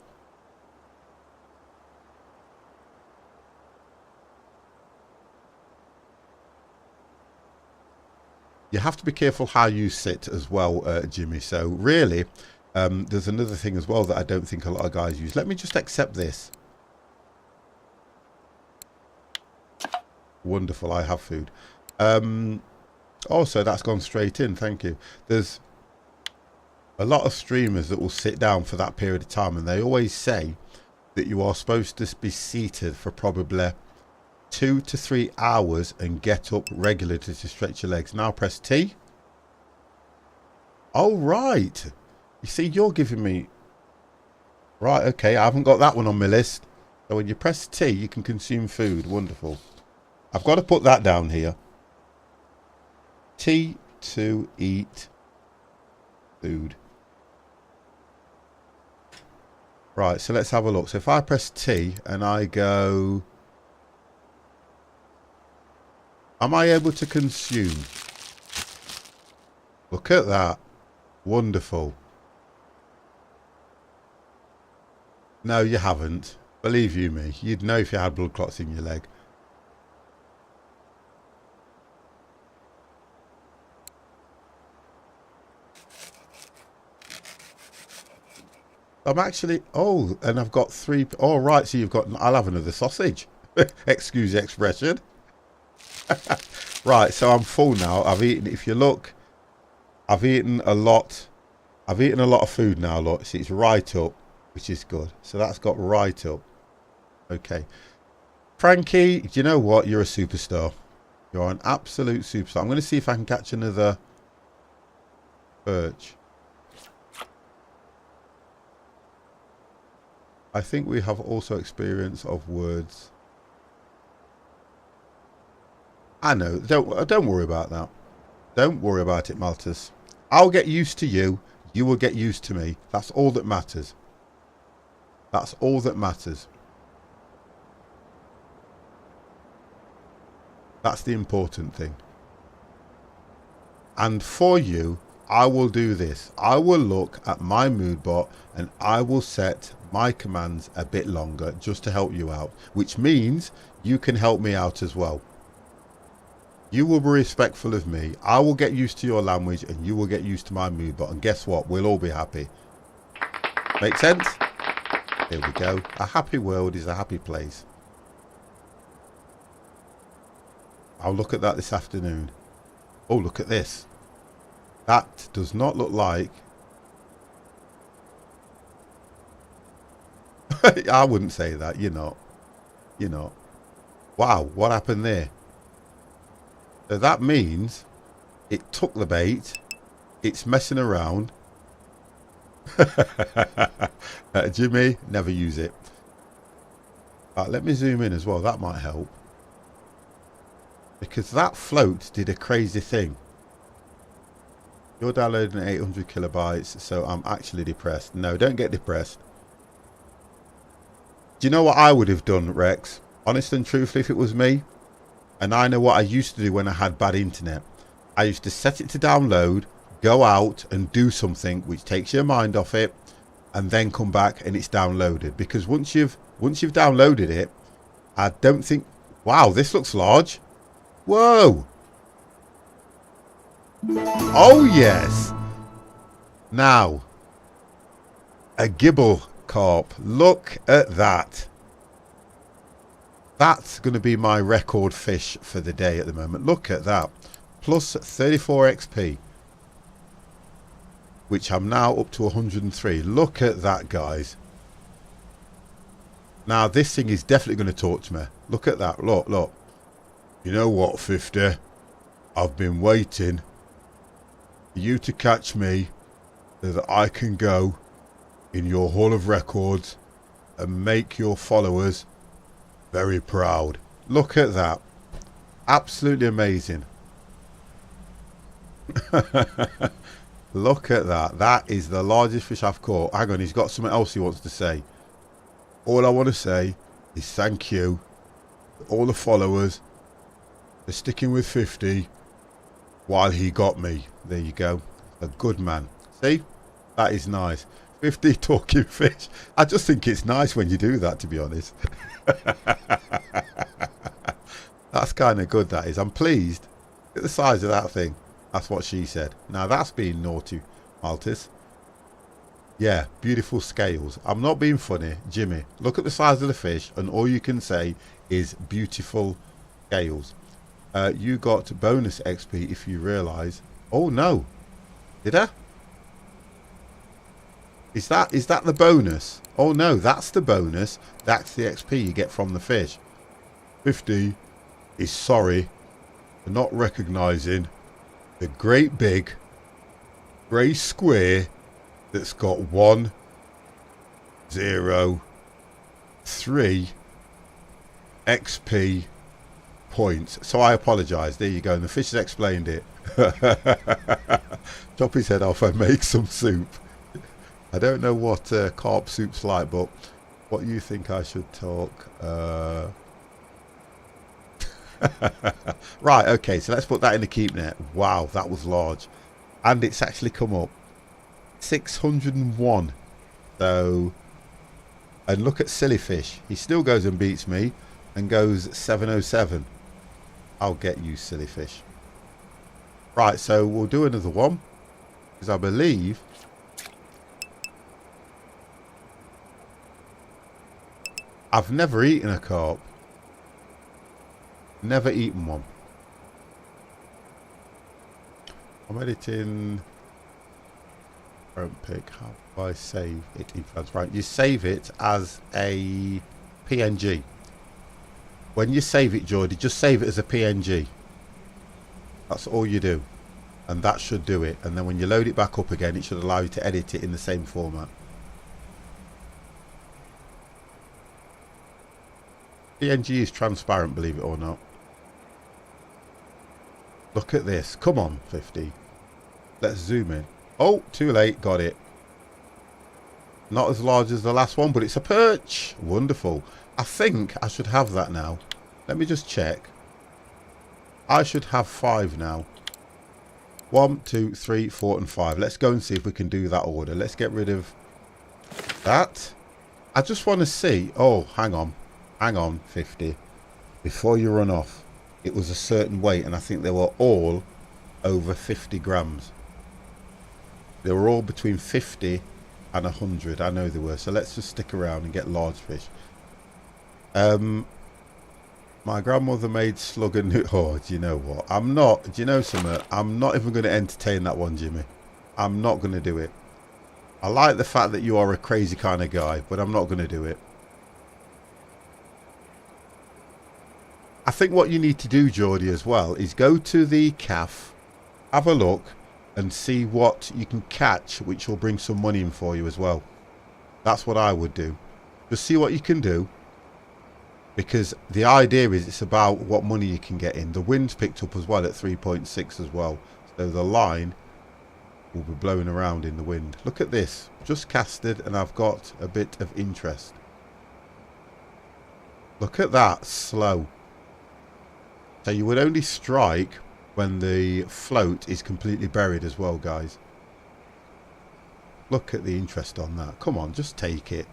You have to be careful how you sit as well, Jimmy. So really, there's another thing as well that I don't think a lot of guys use. Let me just accept this. Wonderful, I have food. Also, that's gone straight in, thank you. There's a lot of streamers that will sit down for that period of time, and they always say that you are supposed to be seated for probably 2 to 3 hours and get up regularly to stretch your legs. Now press T. Oh, right. You see, you're giving me... Right, okay, I haven't got that one on my list. So when you press T, you can consume food. Wonderful. I've got to put that down here. T to eat food. Right, so let's have a look. So if I press T and I go... Am I able to consume? Look at that. Wonderful. No, you haven't. Believe you me. You'd know if you had blood clots in your leg. I'm actually... Oh, and I've got 3... Oh, right, so you've got... I'll have another sausage. Excuse the expression. Right, so I'm full now. I've eaten, if you look, I've eaten a lot. I've eaten a lot of food now, look. See, it's right up, which is good. So that's got right up. Okay. Frankie, do you know what? You're a superstar. You're an absolute superstar. I'm going to see if I can catch another perch. I think we have also experience of words. I know. Don't worry about that. Don't worry about it, Maltus. I'll get used to you. You will get used to me. That's all that matters. That's all that matters. That's the important thing. And for you, I will do this. I will look at my mood bot and I will set my commands a bit longer just to help you out, which means you can help me out as well. You will be respectful of me. I will get used to your language and you will get used to my mood bot. And guess what? We'll all be happy. Make sense? Here we go. A happy world is a happy place. I'll look at that this afternoon. Oh, look at this. That does not look like... I wouldn't say that. You're not. You're not. Wow, what happened there? So that means it took the bait. It's messing around. Jimmy, never use it. Let me zoom in as well. That might help. Because that float did a crazy thing. You're downloading 800 kilobytes, so I'm actually depressed. No, don't get depressed. Do you know what I would have done, Rex? Honest and truthfully, if it was me, and I know what I used to do when I had bad internet. I used to set it to download, go out and do something which takes your mind off it, and then come back and it's downloaded. Because once you've downloaded it, I don't think... Wow, this looks large. Whoa. Oh, yes. Now, a gibble carp. Look at that. That's going to be my record fish for the day at the moment. Look at that. Plus 34 XP. Which I'm now up to 103. Look at that, guys. Now, this thing is definitely going to talk to me. Look at that. Look, look. You know what, 50? I've been waiting for you to catch me so that I can go in your Hall of Records and make your followers very proud. Look at that. Absolutely amazing. Look at that. That is the largest fish I've caught. Hang on, he's got something else he wants to say. All I want to say is thank you to all the followers for sticking with 50 while he got me. There you go. A good man. See? That is nice. 50 talking fish. I just think it's nice when you do that, to be honest. That's kind of good, that is. I'm pleased. Look at the size of that thing. That's what she said. Now that's being naughty, Maltese. Yeah, beautiful scales. I'm not being funny, Jimmy. Look at the size of the fish and all you can say is beautiful scales. You got bonus XP if you realise. Oh no. Did I? Is that the bonus? Oh no, that's the bonus. That's the XP you get from the fish. 50 is sorry for not recognising the great big grey square that's got 103 XP points. So I apologise. There you go. And the fish has explained it. Chop his head off and make some soup. I don't know what carp soup's like, but what you think I should talk? Right, okay, so let's put that in the keep net. Wow, that was large. And it's actually come up 601. So, and look at Silly Fish. He still goes and beats me and goes 707. I'll get you, Silly Fish. Right, so we'll do another one. Because I believe I've never eaten a carp. Never eaten one. I'm editing. Don't pick. How do I save it in transparent? You save it as a PNG. When you save it, Geordie, just save it as a PNG. That's all you do. And that should do it. And then when you load it back up again, it should allow you to edit it in the same format. PNG is transparent, believe it or not. Look at this. Come on, 50. Let's zoom in. Oh, too late. Got it. Not as large as the last one, but it's a perch. Wonderful. I think I should have that now. Let me just check. I should have 5 now. 1, 2, 3, 4 and 5. Let's go and see if we can do that order. Let's get rid of that. I just want to see. Oh, hang on. Hang on, 50. Before you run off, it was a certain weight, and I think they were all over 50 grams. They were all between 50 and 100. I know they were. So let's just stick around and get large fish. My grandmother made slug and new. Oh, do you know what? I'm not. Do you know something? I'm not even going to entertain that one, Jimmy. I'm not going to do it. I like the fact that you are a crazy kind of guy, but I'm not going to do it. I think what you need to do, Geordie, as well, is go to the calf, have a look, and see what you can catch, which will bring some money in for you as well. That's what I would do. Just see what you can do. Because the idea is it's about what money you can get in. The wind's picked up as well at 3.6 as well. So the line will be blowing around in the wind. Look at this. Just casted and I've got a bit of interest. Look at that. Slow. So you would only strike when the float is completely buried as well, guys. Look at the interest on that. Come on, just take it.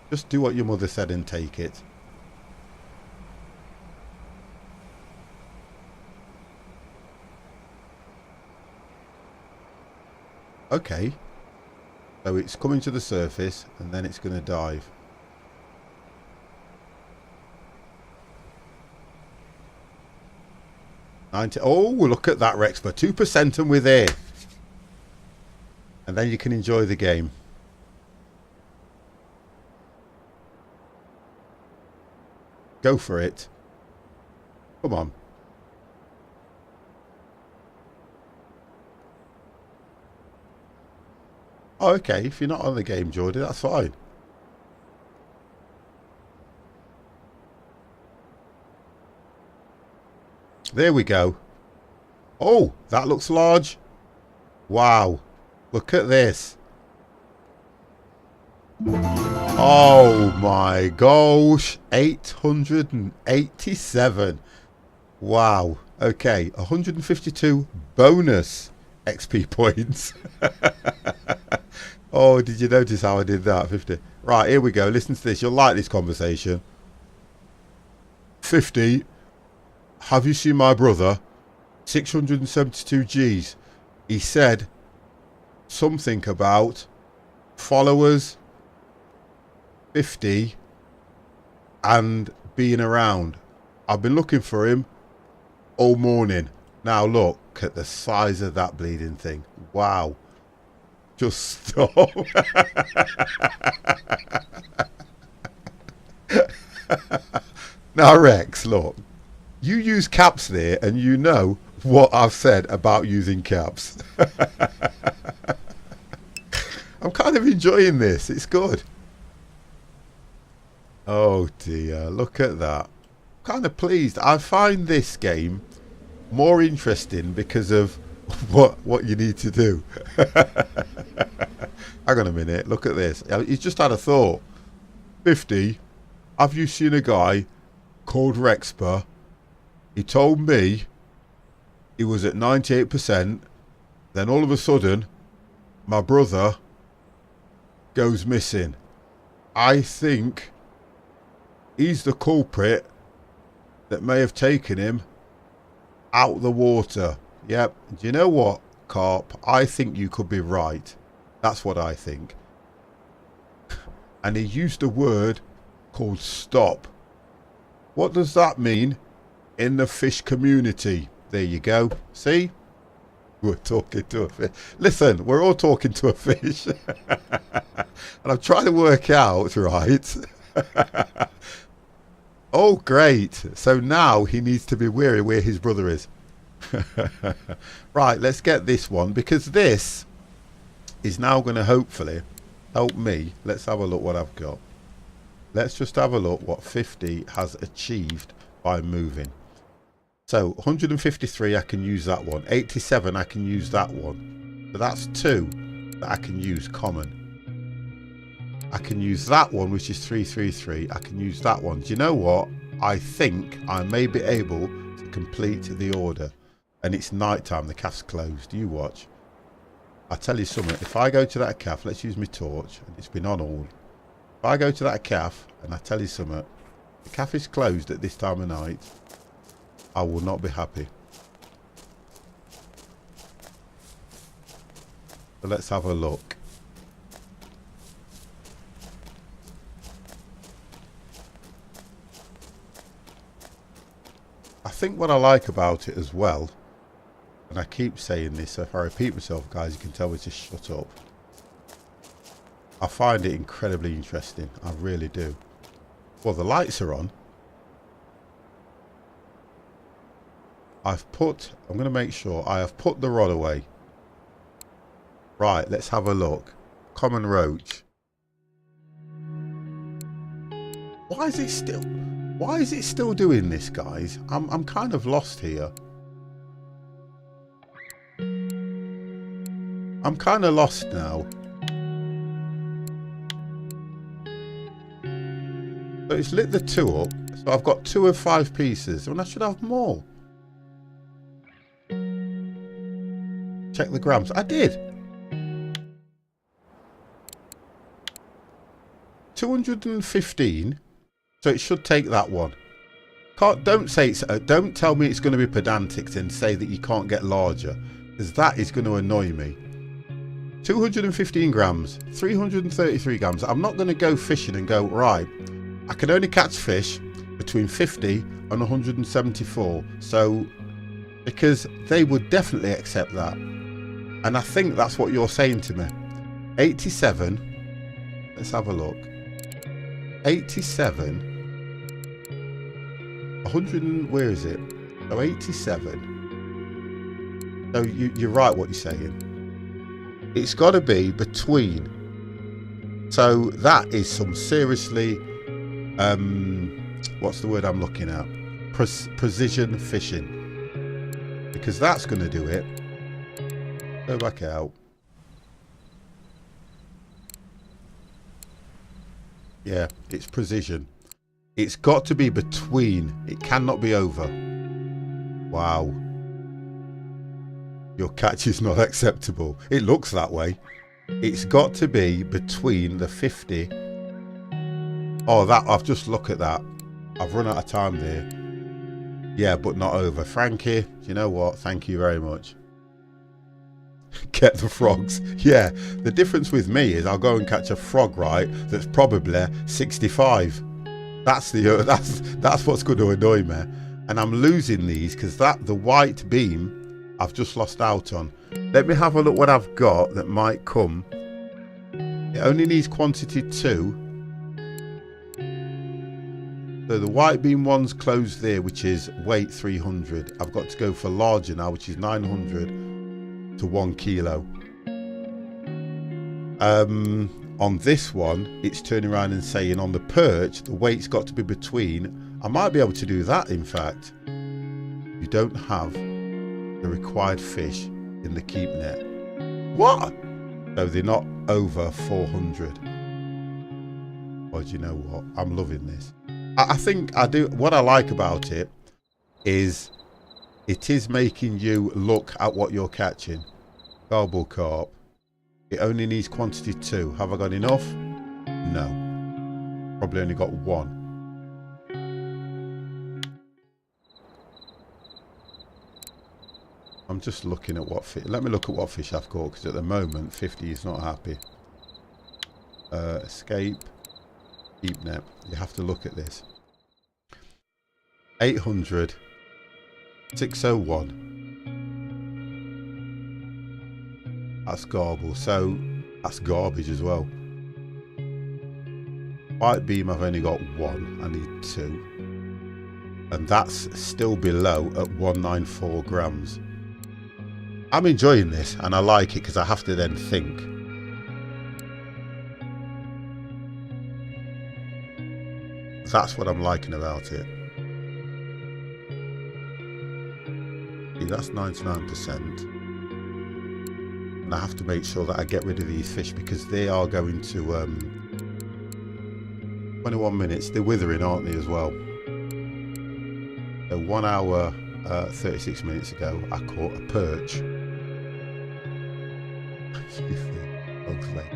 Just do what your mother said and take it. Okay. So it's coming to the surface and then it's going to dive. 90. Oh, look at that, Rex. For 2% and we're there. And then you can enjoy the game. Go for it. Come on. Oh, okay. If you're not on the game, Jordy, that's fine. There we go. Oh, that looks large. Wow. Look at this. Oh my gosh. 887. Wow. Okay. 152 bonus XP points. Oh, did you notice how I did that? 50. Right, here we go. Listen to this. You'll like this conversation. 50. Have you seen my brother? 672 G's. He said something about followers 50 and being around. I've been looking for him all morning. Now look at the size of that bleeding thing. Wow. Just stop. Now Rex, look. You use caps there and you know what I've said about using caps. I'm kind of enjoying this. It's good. Oh dear, look at that. I'm kind of pleased. I find this game more interesting because of what you need to do. Hang on a minute, look at this. He's just had a thought. 50, have you seen a guy called Rexper? He told me he was at 98%. Then all of a sudden, my brother goes missing. I think he's the culprit that may have taken him out the water. Yep. Do you know what, Carp? I think you could be right. That's what I think. And he used a word called stop. What does that mean in the fish community? There you go. See? We're talking to a fish. Listen, we're all talking to a fish. And I'm trying to work out, right? Oh, great. So now he needs to be wary where his brother is. Right, let's get this one, because this is now going to hopefully help me. Let's have a look what I've got. Let's just have a look what 50 has achieved by moving. So 153, I can use that one. 87, I can use that one. So that's 2 that I can use common. I can use that one, which is 333. I can use that one. Do you know what? I think I may be able to complete the order. And it's night time. The cafe's closed. You watch. I'll tell you something. If I go to that cafe, let's use my torch. And it's been on all. If I go to that cafe and I tell you something, the cafe's closed at this time of night, I will not be happy. So let's have a look. I think what I like about it as well, and I keep saying this, so if I repeat myself, guys, you can tell me to shut up. I find it incredibly interesting. I really do. Well, the lights are on. I'm going to make sure I have put the rod away. Right, let's have a look. Common roach. Why is it still doing this, guys? I'm kind of lost here. I'm kind of lost now. So it's lit the 2 up. So I've got 2 of 5 pieces. And I should have more. Check the grams. I did. 215. So it should take that one. Don't tell me it's going to be pedantic and say that you can't get larger, because that is going to annoy me. 215 grams, 333 grams. I'm not going to go fishing and go, right, I can only catch fish between 50 and 174. So because they would definitely accept that. And I think that's what you're saying to me. 87. Let's have a look. 87. 100 and, where is it? Oh, 87. So you're right what you're saying. It's got to be between. So that is some seriously, what's the word I'm looking at? Precision fishing. Because that's going to do it. Go back out. Yeah, it's precision. It's got to be between. It cannot be over. Wow. Your catch is not acceptable. It looks that way. It's got to be between the 50. Oh, that, I've just looked at that. I've run out of time there. Yeah, but not over. Frankie, do you know what? Thank you very much. Get the frogs. Yeah, the difference with me is I'll go and catch a frog, right, that's probably 65. That's what's going to annoy me. And I'm losing these because the white beam I've just lost out on. Let me have a look what I've got that might come. It only needs quantity 2. So the white beam one's closed there, which is weight 300. I've got to go for larger now, which is 900 to 1 kilo. On this one, it's turning around and saying on the perch, the weight's got to be between. I might be able to do that, in fact. You don't have the required fish in the keep net. What? So they're not over 400. Well, do you know what? I'm loving this. I think I do. What I like about it is making you look at what you're catching. Garble carp. It only needs quantity 2. Have I got enough? No. Probably only got 1. I'm just looking at what fish. Let me look at what fish I've caught, because at the moment 50 is not happy. Escape. Keep net. You have to look at this. 800. 601. That's garble. So that's garbage as well. White beam, I've only got 1. I need 2. And that's still below at 194 grams. I'm enjoying this and I like it because I have to then think. That's what I'm liking about it. See, that's 99%. And I have to make sure that I get rid of these fish because they are going to 21 minutes. They're withering, aren't they, as well? So 1 hour 36 minutes ago I caught a perch. Frog's leg.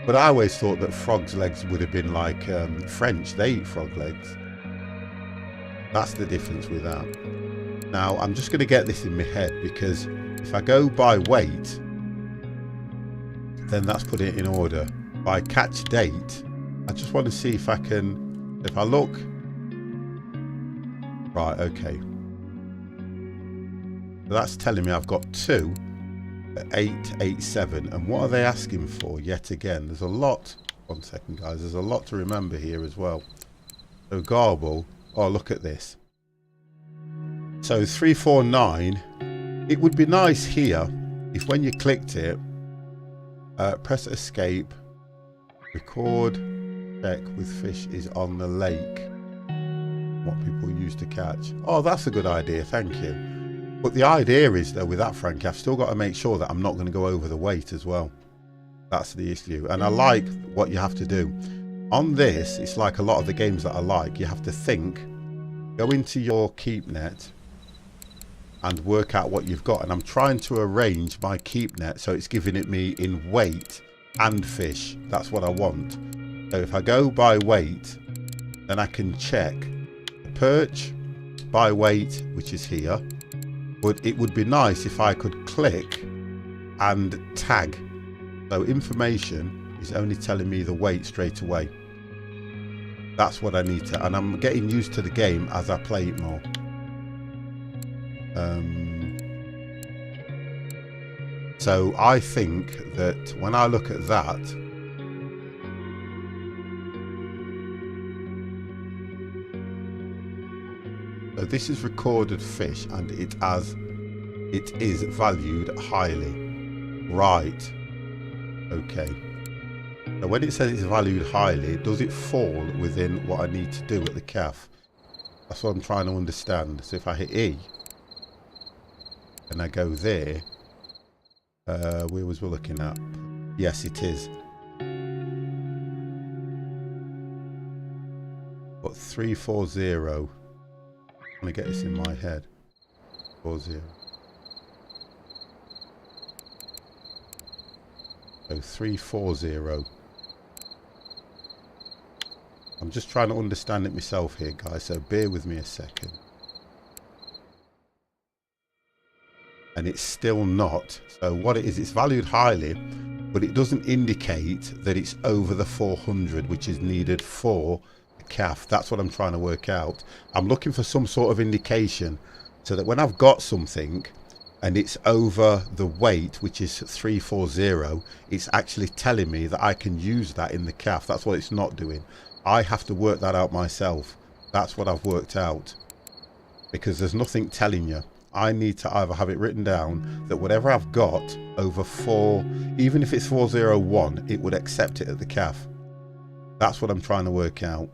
But I always thought that frog's legs would have been like French. They eat frog legs. That's the difference with that. Now I'm just going to get this in my head, because if I go by weight, then that's put it in order. By catch date, I just want to see if I can, if I look, right, okay. So that's telling me I've got 2 at 887. And what are they asking for yet again? There's a lot, 1 second guys, there's a lot to remember here as well. So garble, oh look at this. So 349, it would be nice here if when you clicked it, press escape, record, check with fish is on the lake, what people use to catch. Oh, that's a good idea, thank you. But the idea is though with that, Frankie, I've still got to make sure that I'm not going to go over the weight as well. That's the issue. And I like what you have to do. On this, it's like a lot of the games that I like, you have to think, go into your keep net and work out what you've got. And I'm trying to arrange my keep net so it's giving it me in weight and fish. That's what I want. So if I go by weight, then I can check the perch by weight, which is here. But it would be nice if I could click and tag. So information is only telling me the weight straight away. That's what I need to, and I'm getting used to the game as I play it more. So I think that when I look at that, so this is recorded fish and it is valued highly. Right. Okay. So when it says it's valued highly, does it fall within what I need to do at the calf? That's what I'm trying to understand. So if I hit E and I go there, where was we looking at? Yes, it is. But 340. I'm going to get this in my head. 40. So 340. I'm just trying to understand it myself here, guys, so bear with me a second. And it's still not. So what it is, it's valued highly, but it doesn't indicate that it's over the 400, which is needed for the calf. That's what I'm trying to work out. I'm looking for some sort of indication so that when I've got something and it's over the weight, which is 340, it's actually telling me that I can use that in the calf. That's what it's not doing. I have to work that out myself. That's what I've worked out. Because there's nothing telling you. I need to either have it written down that whatever I've got over 4, even if it's 401, it would accept it at the calf. That's what I'm trying to work out.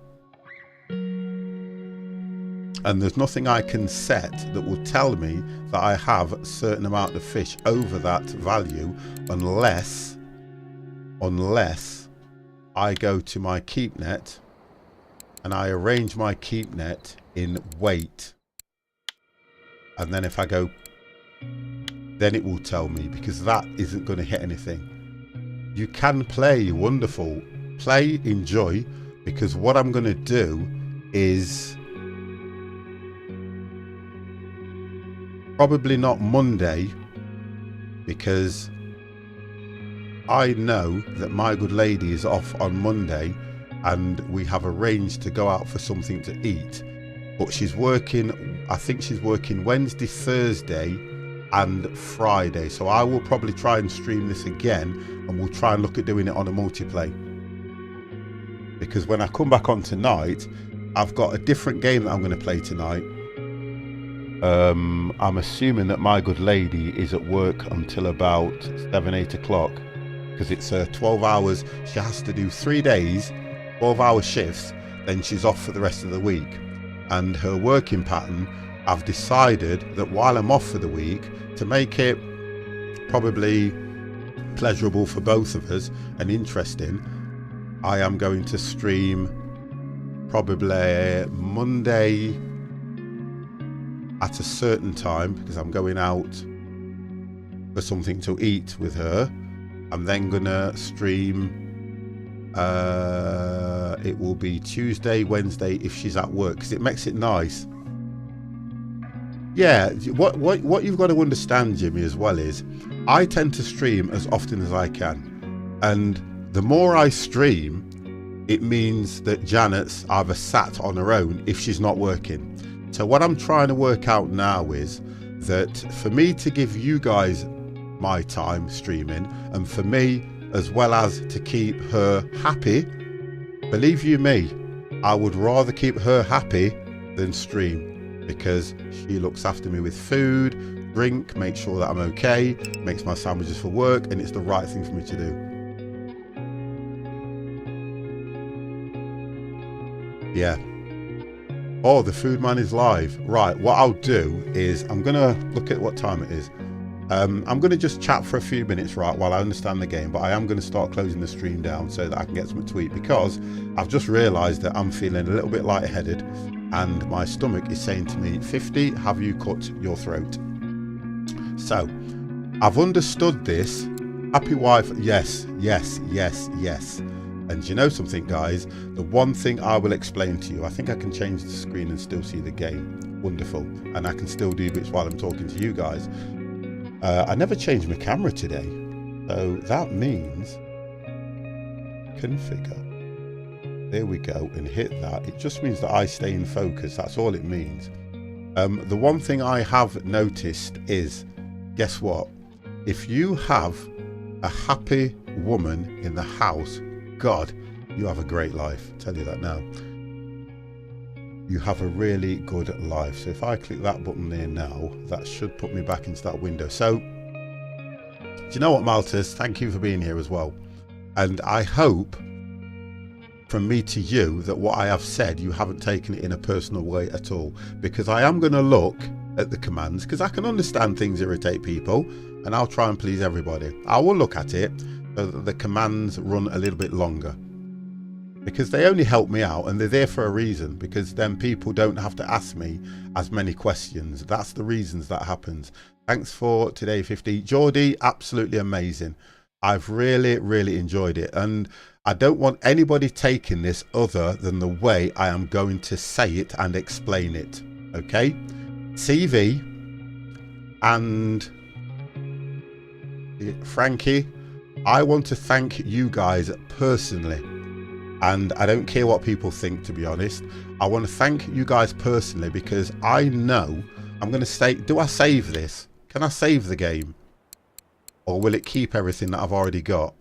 And there's nothing I can set that will tell me that I have a certain amount of fish over that value unless I go to my keep net and I arrange my keep net in weight. And then if I go, then it will tell me, because that isn't going to hit anything. You can play, wonderful. Play, enjoy, because what I'm going to do is probably not Monday, because I know that my good lady is off on Monday and we have arranged to go out for something to eat, but she's working, I think she's working Wednesday, Thursday and Friday, so I will probably try and stream this again and we'll try and look at doing it on a multiplay, because when I come back on tonight I've got a different game that I'm going to play tonight. I'm assuming that my good lady is at work until about 7-8 o'clock, because it's 12 hours. She has to do 3 days, 12-hour shifts, then she's off for the rest of the week. And her working pattern, I've decided that while I'm off for the week, to make it probably pleasurable for both of us and interesting, I am going to stream probably Monday at a certain time, because I'm going out for something to eat with her. I'm then gonna stream, it will be Tuesday, Wednesday if she's at work, because it makes it nice. Yeah, what you've got to understand, Jimmy, as well, is I tend to stream as often as I can, and the more I stream, it means that Janet's either sat on her own if she's not working. So what I'm trying to work out now is that for me to give you guys my time streaming, and for me as well as to keep her happy, believe you me, I would rather keep her happy than stream, because she looks after me with food, drink, makes sure that I'm okay, makes my sandwiches for work, and it's the right thing for me to do. Yeah. Oh, the food man is live. Right, what I'll do is I'm going to look at what time it is. I'm going to just chat for a few minutes, right, while I understand the game, but I am going to start closing the stream down so that I can get some to eat, because I've just realised that I'm feeling a little bit lightheaded and my stomach is saying to me, 50, have you cut your throat? So, I've understood this. Happy wife, yes, yes, yes, yes. And you know something, guys, the one thing I will explain to you, I think I can change the screen and still see the game. Wonderful. And I can still do bits while I'm talking to you guys. I never changed my camera today, so that means configure. There we go, and hit that. It just means that I stay in focus. That's all it means. The one thing I have noticed is, guess what? If you have a happy woman in the house, God, you have a great life. I'll tell you that now. You have a really good life. So if I click that button there now, that should put me back into that window. So, do you know what, Maltese? Thank you for being here as well. And I hope from me to you that what I have said, you haven't taken it in a personal way at all, because I am going to look at the commands, because I can understand things irritate people, and I'll try and please everybody. I will look at it so that the commands run a little bit longer, because they only help me out, and they're there for a reason, because then people don't have to ask me as many questions. That's the reasons that happens. Thanks for today, 50. Geordie, absolutely amazing. I've really enjoyed it, and I don't want anybody taking this other than the way I am going to say it and explain it. Okay? CV and Frankie, I want to thank you guys personally. And I don't care what people think, to be honest. I want to thank you guys personally, because I know I'm going to say, do I save this? Can I save the game? Or will it keep everything that I've already got?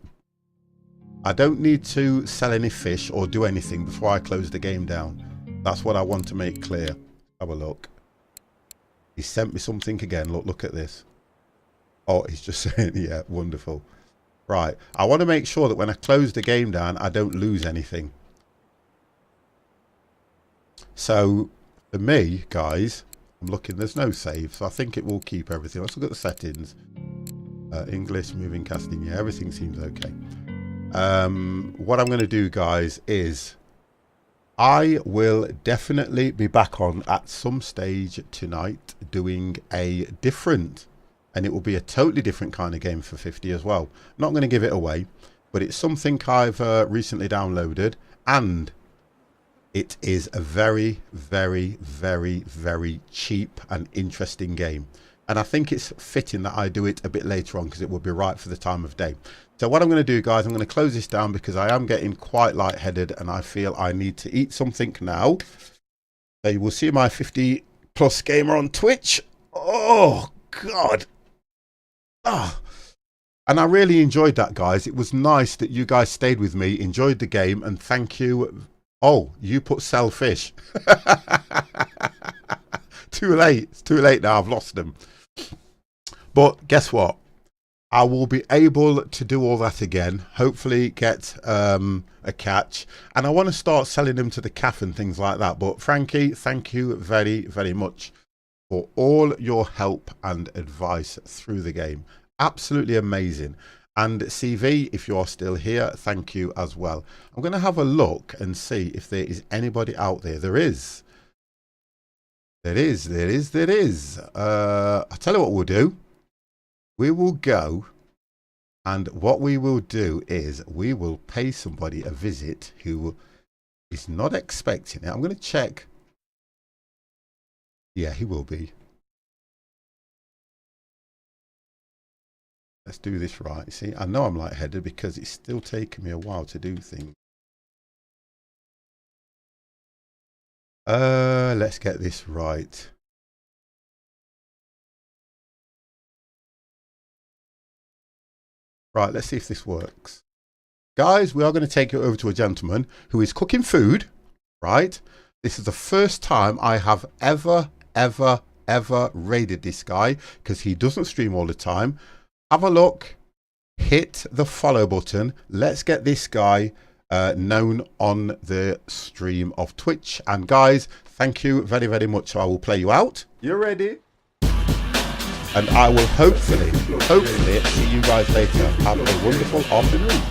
I don't need to sell any fish or do anything before I close the game down. That's what I want to make clear. Have a look. He sent me something again. Look at this. Oh, he's just saying, yeah, wonderful. Right. I want to make sure that when I close the game down, I don't lose anything. So, for me, guys, I'm looking, there's no save, so I think it will keep everything. Let's look at the settings. English, moving, casting, yeah, everything seems okay. What I'm going to do, guys, is I will definitely be back on at some stage tonight doing a different, and it will be a totally different kind of game for 50 as well. Not going to give it away, but it's something I've recently downloaded, and it is a very cheap and interesting game. And I think it's fitting that I do it a bit later on, because it will be right for the time of day. So what I'm going to do, guys, I'm going to close this down because I am getting quite lightheaded and I feel I need to eat something now. So you will see my 50+ gamer on Twitch. Oh, God. Ah. And I really enjoyed that, guys. It was nice that you guys stayed with me, enjoyed the game, and thank you. Oh, you put sell fish. Too late. It's too late now. I've lost them. But guess what? I will be able to do all that again. Hopefully get a catch. And I want to start selling them to the calf and things like that. But Frankie, thank you very much for all your help and advice through the game. Absolutely amazing. And CV, if you're still here, thank you as well. I'm going to have a look and see if there is anybody out there. There is. There is. I'll tell you what we'll do. We will go, and what we will do is we will pay somebody a visit who is not expecting it. I'm going to check. Yeah, he will be. Let's do this right. See, I know I'm lightheaded because it's still taking me a while to do things. Let's get this right. Right, let's see if this works. Guys, we are going to take you over to a gentleman who is cooking food, right? This is the first time I have ever raided this guy, because he doesn't stream all the time. Have a look, hit the follow button. Let's get this guy known on the stream of Twitch. And guys, thank you very much. So I will play you out. You're ready? And I will hopefully see you guys later. Have a wonderful afternoon.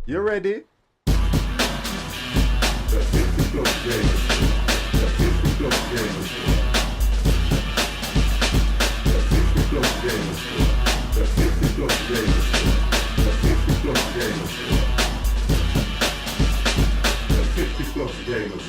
You ready? The 50 plus gamers. The 50 plus gamers. The 50 plus gamers. The 50 plus gamers. The 50 plus gamers. The 50 plus gamers.